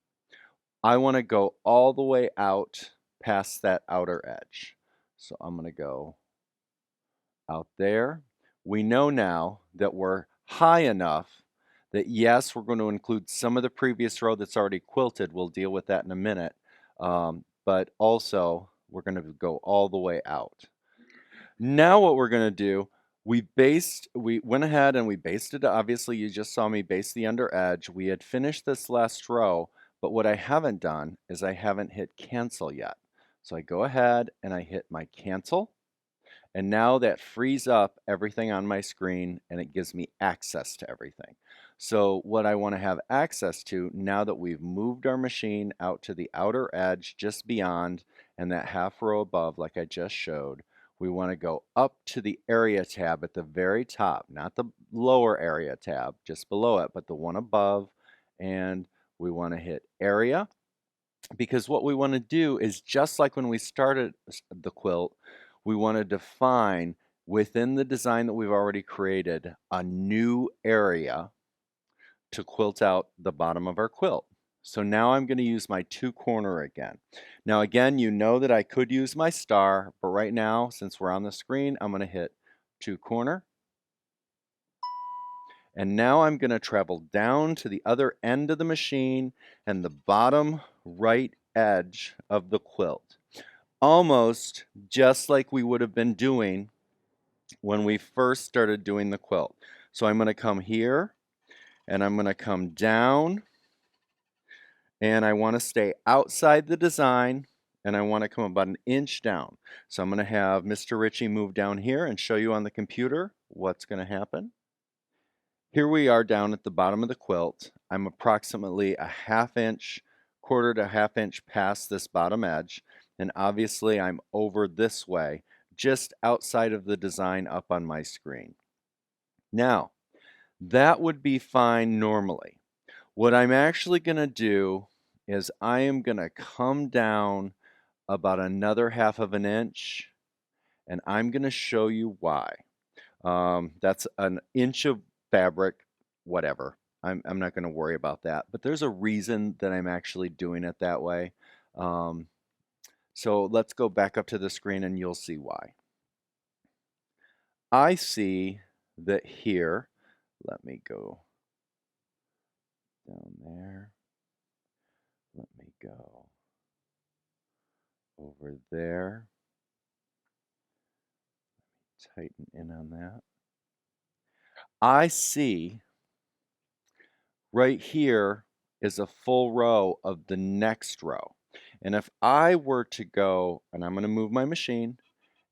[SPEAKER 1] I want to go all the way out past that outer edge. So I'm going to go out there. We know now that we're high enough that yes, we're going to include some of the previous row that's already quilted. We'll deal with that in a minute. But also, we're going to go all the way out. Now what we're going to do, we went ahead and we basted, obviously you just saw me base the under edge. We had finished this last row, but what I haven't done is I haven't hit cancel yet. So I go ahead and I hit my cancel. And now that frees up everything on my screen and it gives me access to everything. So what I want to have access to now that we've moved our machine out to the outer edge just beyond and that half row above like I just showed, we want to go up to the area tab at the very top, not the lower area tab, just below it, but the one above, and we want to hit area because what we want to do is just like when we started the quilt, we want to define within the design that we've already created a new area to quilt out the bottom of our quilt. So now I'm going to use my 2 corner again. Now again, you know that I could use my star, but right now, since we're on the screen, I'm going to hit 2 corner. And now I'm going to travel down to the other end of the machine and the bottom right edge of the quilt. Almost just like we would have been doing when we first started doing the quilt. So I'm going to come here and I'm going to come down and I want to stay outside the design and I want to come about an inch down. So I'm going to have Mr. Ritchie move down here and show you on the computer what's going to happen. Here we are down at the bottom of the quilt. I'm approximately a ½ inch, quarter to ½ inch past this bottom edge. And obviously I'm over this way, just outside of the design up on my screen. Now, that would be fine normally. What I'm actually going to do is I am going to come down about another ½ inch, and I'm going to show you why. That's an inch of fabric, whatever. I'm not going to worry about that. But there's a reason that I'm actually doing it that way. So let's go back up to the screen and you'll see why. I see that here, let me go down there. Let me go over there. Tighten in on that. I see right here is a full row of the next row. And if I were to go, and I'm going to move my machine,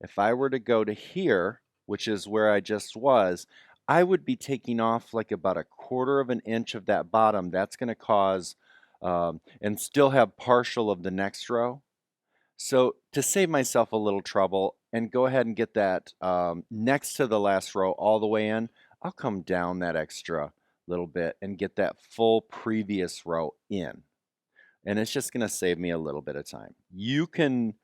[SPEAKER 1] if I were to go to here, which is where I just was, I would be taking off like about 1/4 of an inch of that bottom. That's going to cause, and still have partial of the next row. So to save myself a little trouble and go ahead and get that next to the last row all the way in, I'll come down that extra little bit and get that full previous row in. And it's just going to save me a little bit of time. You can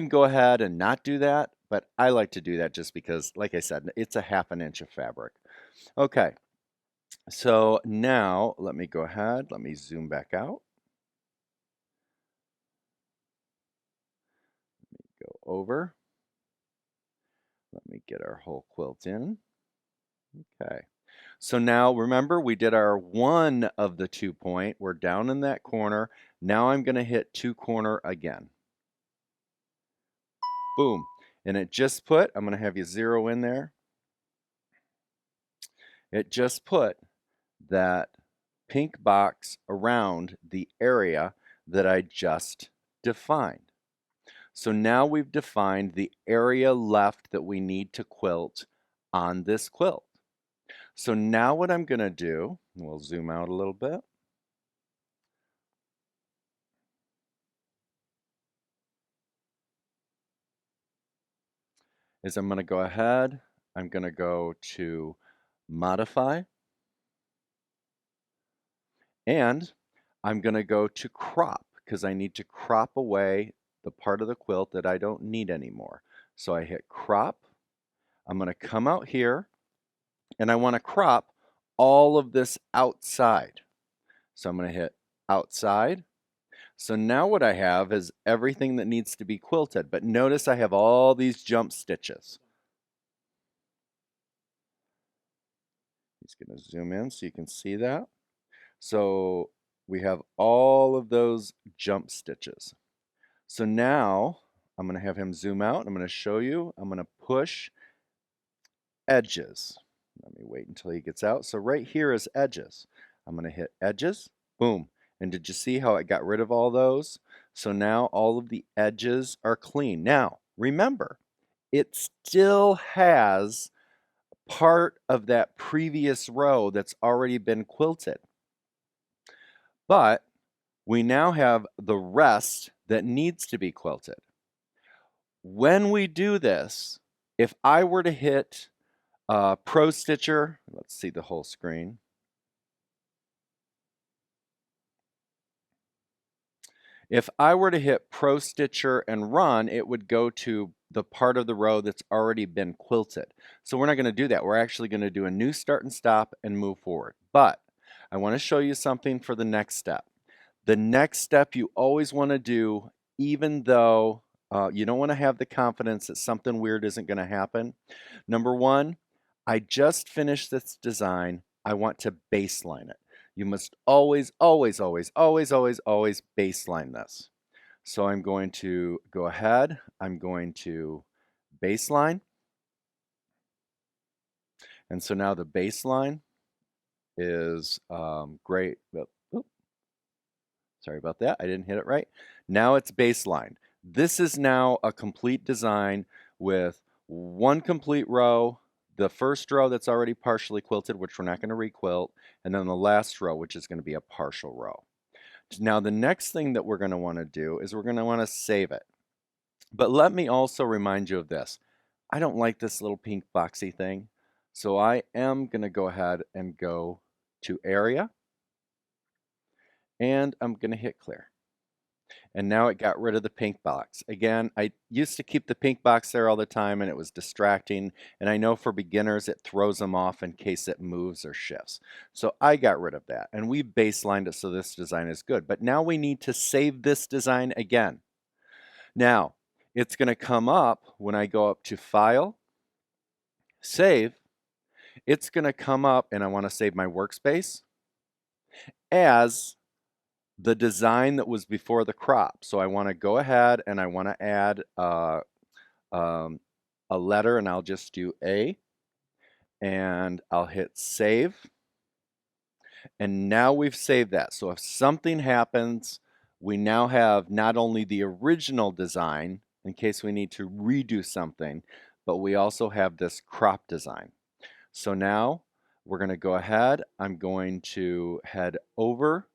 [SPEAKER 1] go ahead and not do that, but I like to do that just because, like I said, it's a 1/2 an inch of fabric. Okay, so now let me go ahead, let me zoom back out, go over, let me get our whole quilt in. Okay. So now remember we did our one of the 2-point. We're down in that corner. Now I'm going to hit 2 corner again. Boom. And it just put, I'm going to have you zero in there. It just put that pink box around the area that I just defined. So now we've defined the area left that we need to quilt on this quilt. So now what I'm going to do, we'll zoom out a little bit. Is I'm going to go ahead, I'm going to go to modify, and I'm going to go to crop because I need to crop away the part of the quilt that I don't need anymore. So I hit crop, I'm going to come out here, and I want to crop all of this outside. So I'm going to hit outside. So now what I have is everything that needs to be quilted, but notice I have all these jump stitches. He's going to zoom in so you can see that. So we have all of those jump stitches. So now I'm going to have him zoom out. I'm going to show you. I'm going to push edges. Let me wait until he gets out. So right here is edges. I'm going to hit edges. Boom. And did you see how it got rid of all those? So now all of the edges are clean. Now, remember, it still has part of that previous row that's already been quilted. But we now have the rest that needs to be quilted. When we do this, if I were to hit Pro Stitcher, let's see the whole screen. If I were to hit Pro Stitcher and run, it would go to the part of the row that's already been quilted. So we're not going to do that. We're actually going to do a new start and stop and move forward. But I want to show you something for the next step. The next step you always want to do, even though you don't want to have the confidence that something weird isn't going to happen. Number one, I just finished this design. I want to baseline it. You must always, always, always, always, always, always baseline this. So I'm going to go ahead. I'm going to baseline. And so now the baseline is great. Sorry about that. I didn't hit it right. Now it's baseline. This is now a complete design with one complete row, the first row that's already partially quilted, which we're not going to requilt, and then the last row, which is going to be a partial row. Now the next thing that we're going to want to do is we're going to want to save it. But let me also remind you of this. I don't like this little pink boxy thing, so I am going to go ahead and go to area, and I'm going to hit clear. And now it got rid of the pink box. Again, I used to keep the pink box there all the time and it was distracting. And I know for beginners, it throws them off in case it moves or shifts. So I got rid of that and we baselined it so this design is good. But now we need to save this design again. Now, it's going to come up when I go up to File, Save. It's going to come up and I want to save my workspace as the design that was before the crop. So I want to go ahead and I want to add um, a letter, and I'll just do A, and I'll hit save. And now we've saved that. So if something happens, we now have not only the original design in case we need to redo something, but we also have this crop design. So now we're going to go ahead. I'm going to head over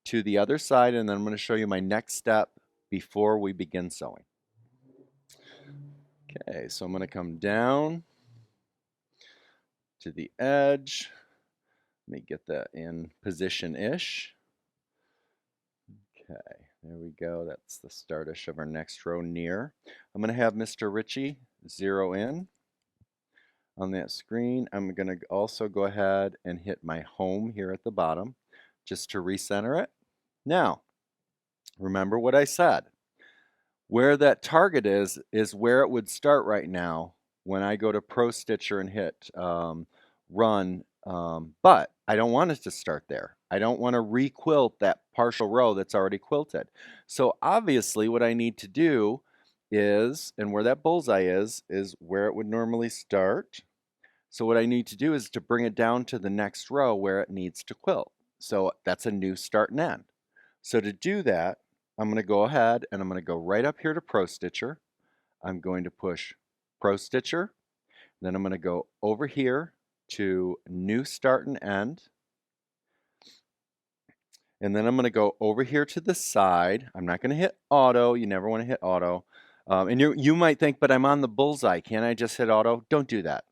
[SPEAKER 1] to the other side, and then I'm going to show you my next step before we begin sewing. Okay, so I'm going to come down to the edge. Let me get that in position-ish. Okay, there we go. That's the startish of our next row near. I'm going to have Mr. Ritchie zero in on that screen. I'm going to also go ahead and hit my home here at the bottom just to recenter it. Now, remember what I said. Where that target is where it would start right now when I go to Pro Stitcher and hit run, but I don't want it to start there. I don't want to re-quilt that partial row that's already quilted. So obviously what I need to do is, and where that bullseye is where it would normally start. So what I need to do is to bring it down to the next row where it needs to quilt. So that's a new start and end. So to do that, I'm going to go ahead and I'm going to go right up here to Pro Stitcher. I'm going to push Pro Stitcher. Then I'm going to go over here to New Start and End. And then I'm going to go over here to the side. I'm not going to hit Auto. You never want to hit Auto. And you might think, but I'm on the bullseye. Can't I just hit Auto? Don't do that.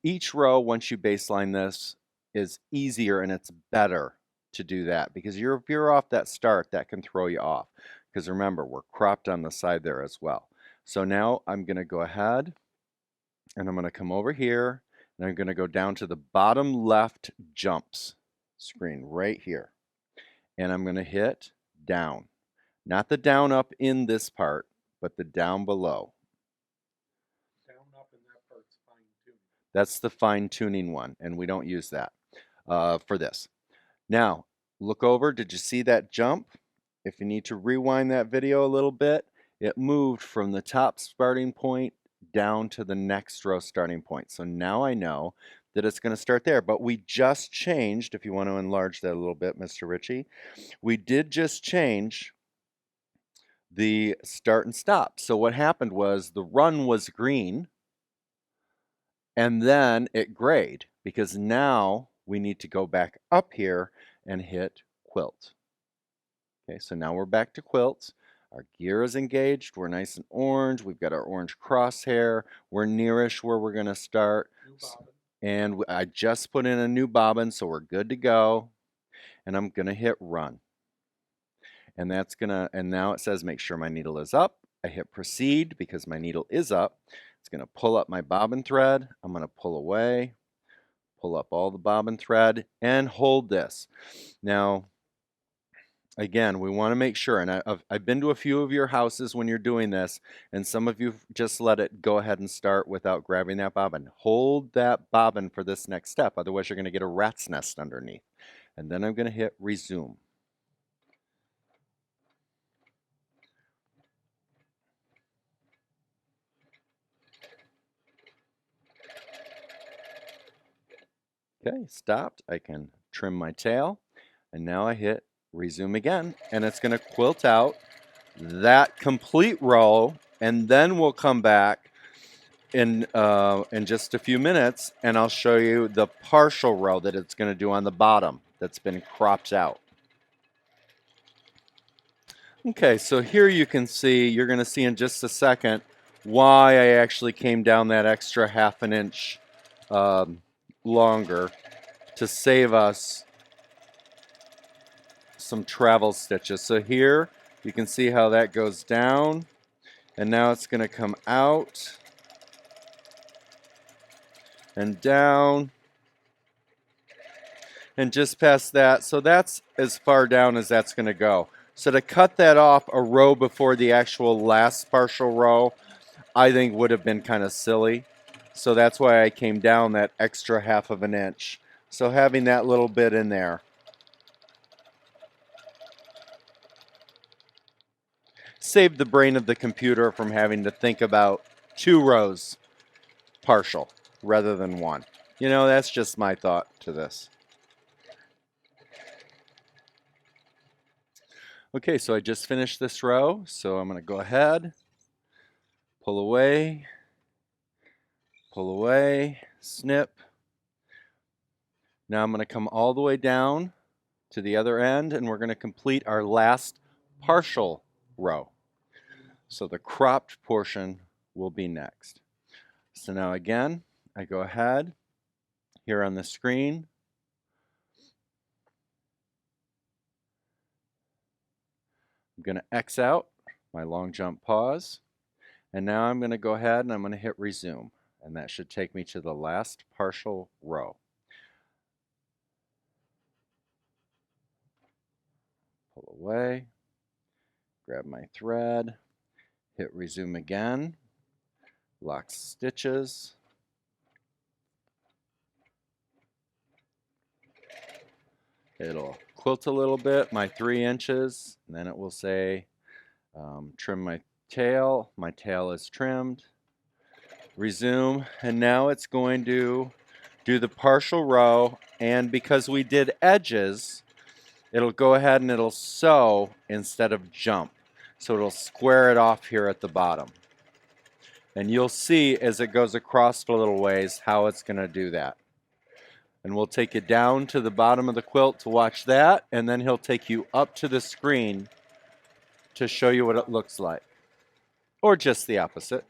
[SPEAKER 1] Each row, once you baseline this, is easier and it's better to do that because if you're off that start, that can throw you off. Because remember, we're cropped on the side there as well. So now I'm going to go ahead and I'm going to come over here and I'm going to go down to the bottom left jumps screen right here. And I'm going to hit down. Not the down up in this part, but the down below.
[SPEAKER 2] Down up in that part's fine tuning.
[SPEAKER 1] That's the fine tuning one, and we don't use that for this. Now, look over. Did you see that jump? If you need to rewind that video a little bit, it moved from the top starting point down to the next row starting point. So now I know that it's going to start there. But we just changed, if you want to enlarge that a little bit, Mr. Ritchie, we did just change the start and stop. So what happened was the run was green, and then it grayed because now we need to go back up here and hit quilt. Okay, so now we're back to quilt. Our gear is engaged. We're nice and orange. We've got our orange crosshair. We're nearish where we're going to start.
[SPEAKER 2] New bobbin.
[SPEAKER 1] And I just put in a new bobbin, so we're good to go. And I'm going to hit run. And that's going to, and now it says make sure my needle is up. I hit proceed because my needle is up. It's going to pull up my bobbin thread. I'm going to pull away, pull up all the bobbin thread, and hold this. Now, again, we want to make sure, and I've been to a few of your houses when you're doing this, and some of you just let it go ahead and start without grabbing that bobbin. Hold that bobbin for this next step, otherwise you're going to get a rat's nest underneath. And then I'm going to hit resume. Okay, stopped. I can trim my tail, and now I hit resume again, and it's going to quilt out that complete row, and then we'll come back in just a few minutes, and I'll show you the partial row that it's going to do on the bottom that's been cropped out. Okay, so here you can see, you're going to see in just a second why I actually came down that extra ½ an inch longer to save us some travel stitches. So here you can see how that goes down, and now it's going to come out and down and just past that. So that's as far down as that's going to go. So to cut that off a row before the actual last partial row, I think would have been kind of silly. So that's why I came down that extra ½ an inch. So having that little bit in there. save the brain of the computer from having to think about 2 rows partial rather than 1. You know, that's just my thought to this. Okay, so I just finished this row, so I'm going to go ahead, pull away, snip. Now I'm going to come all the way down to the other end, and we're going to complete our last partial row. So the cropped portion will be next. So now again, I go ahead here on the screen. I'm going to X out my long jump pause. And now I'm going to go ahead and I'm going to hit resume. And that should take me to the last partial row. Pull away, grab my thread, hit resume again, lock stitches. It'll quilt a little bit, my 3 inches, and then it will say trim my tail. My tail is trimmed. Resume, and now it's going to do the partial row, and because we did edges, it'll go ahead and it'll sew instead of jump. So it'll square it off here at the bottom. And you'll see as it goes across a little ways how it's going to do that. And we'll take you down to the bottom of the quilt to watch that, and then he'll take you up to the screen to show you what it looks like. Or just the opposite.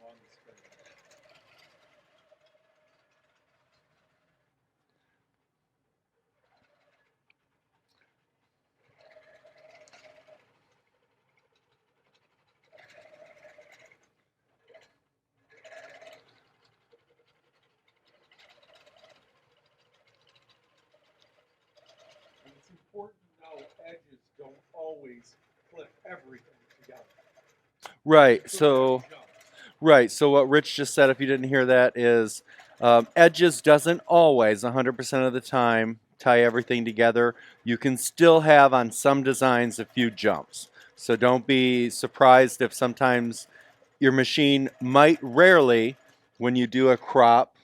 [SPEAKER 2] And it's important to know edges don't always clip everything together.
[SPEAKER 1] Right,
[SPEAKER 2] So
[SPEAKER 1] so what Rich just said, if you didn't hear that, is edges doesn't always, 100% of the time, tie everything together. You can still have on some designs a few jumps. So don't be surprised if sometimes your machine might rarely, when you do a crop,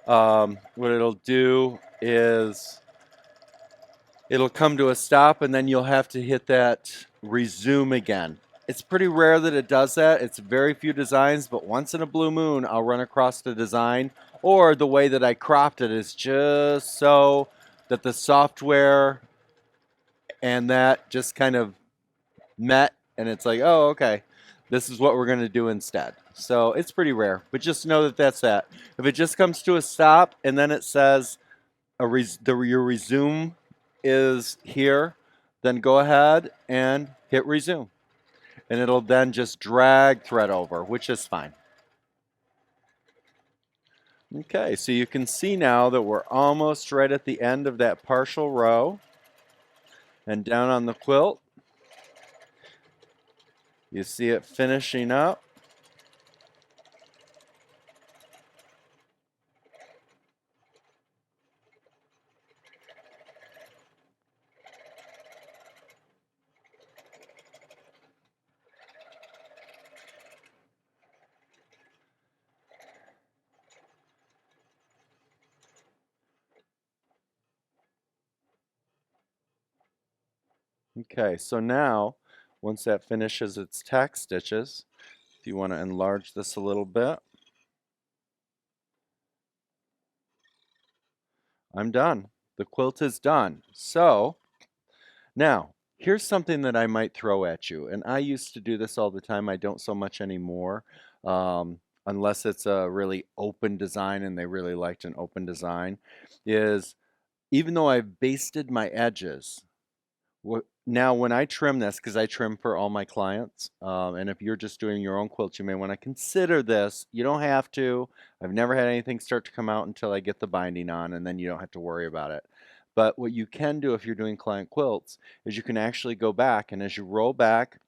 [SPEAKER 1] what it'll do is it'll come to a stop and then you'll have to hit that resume again. It's pretty rare that it does that. It's very few designs, but once in a blue moon, I'll run across the design, or the way that I cropped it is just so that the software and that just kind of met, and it's like, oh, okay, this is what we're going to do instead. So it's pretty rare, but just know that that's that. If it just comes to a stop and then it says your resume is here, then go ahead and hit resume. And it'll then just drag thread over, which is fine. Okay, so you can see now that we're almost right at the end of that partial row. And down on the quilt, you see it finishing up. Okay, so now, once that finishes its tack stitches, if you want to enlarge this a little bit, I'm done. The quilt is done. So, now, here's something that I might throw at you, and I used to do this all the time. I don't so much anymore, unless it's a really open design and they really liked an open design, is even though I've basted my edges, now when I trim this, because I trim for all my clients, and if you're just doing your own quilt, you may want to consider this. You don't have to. I've never had anything start to come out until I get the binding on, and then you don't have to worry about it. But what you can do if you're doing client quilts is you can actually go back, and as you roll back,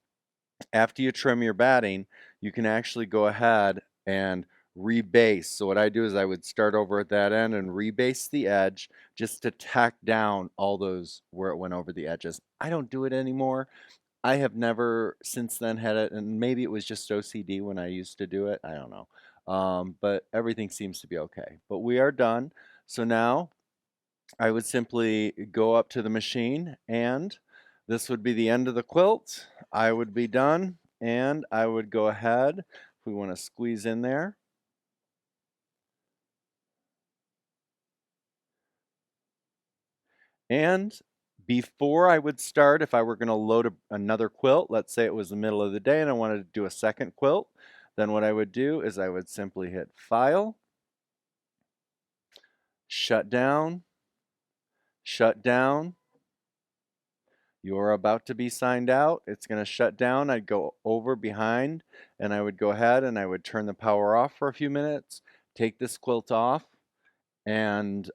[SPEAKER 1] after you trim your batting, you can actually go ahead and rebase. So what I do is I would start over at that end and rebase the edge just to tack down all those where it went over the edges. I don't do it anymore. I have never since then had it, and maybe it was just OCD when I used to do it. I don't know. But everything seems to be okay. But we are done. So now I would simply go up to the machine, and this would be the end of the quilt. I would be done, and I would go ahead, if we want to squeeze in there, and before I would start, if I were going to load another quilt, let's say it was the middle of the day and I wanted to do a second quilt, then what I would do is I would simply hit File, shut down, shut down. You're about to be signed out. It's going to shut down. I'd go over behind and I would go ahead and I would turn the power off for a few minutes, take this quilt off, and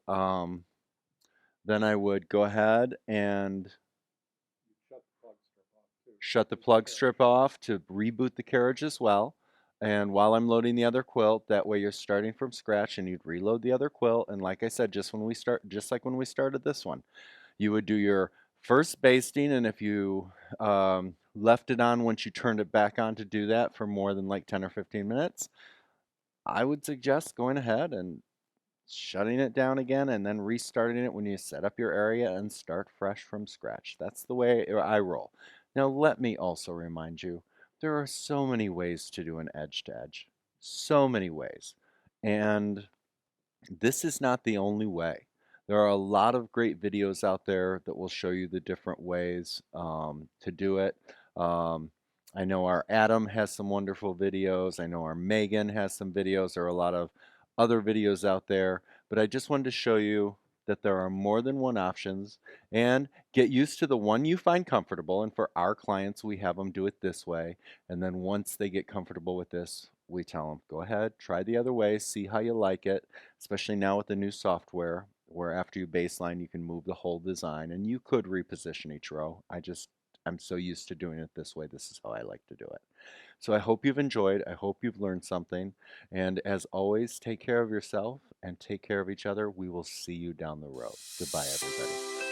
[SPEAKER 1] then I would go ahead and shut the plug strip off to reboot the carriage as well. And while I'm loading the other quilt, that way you're starting from scratch and you'd reload the other quilt. And like I said, just like when we started this one, you would do your first basting, and if you left it on once you turned it back on to do that for more than like 10 or 15 minutes, I would suggest going ahead and shutting it down again and then restarting it when you set up your area and start fresh from scratch. That's the way I roll. Now, let me also remind you, there are so many ways to do an edge to edge. So many ways. And this is not the only way. There are a lot of great videos out there that will show you the different ways to do it. Um, I know our Adam has some wonderful videos. I know our Megan has some videos. There are a lot of other videos out there, but I just wanted to show you that there are more than one options, and get used to the one you find comfortable. And for our clients, we have them do it this way. And then once they get comfortable with this, we tell them, go ahead, try the other way, see how you like it, especially now with the new software where after you baseline you can move the whole design and you could reposition each row. I'm so used to doing it this way. This is how I like to do it. So I hope you've enjoyed. I hope you've learned something. And as always, take care of yourself and take care of each other. We will see you down the road. Goodbye, everybody.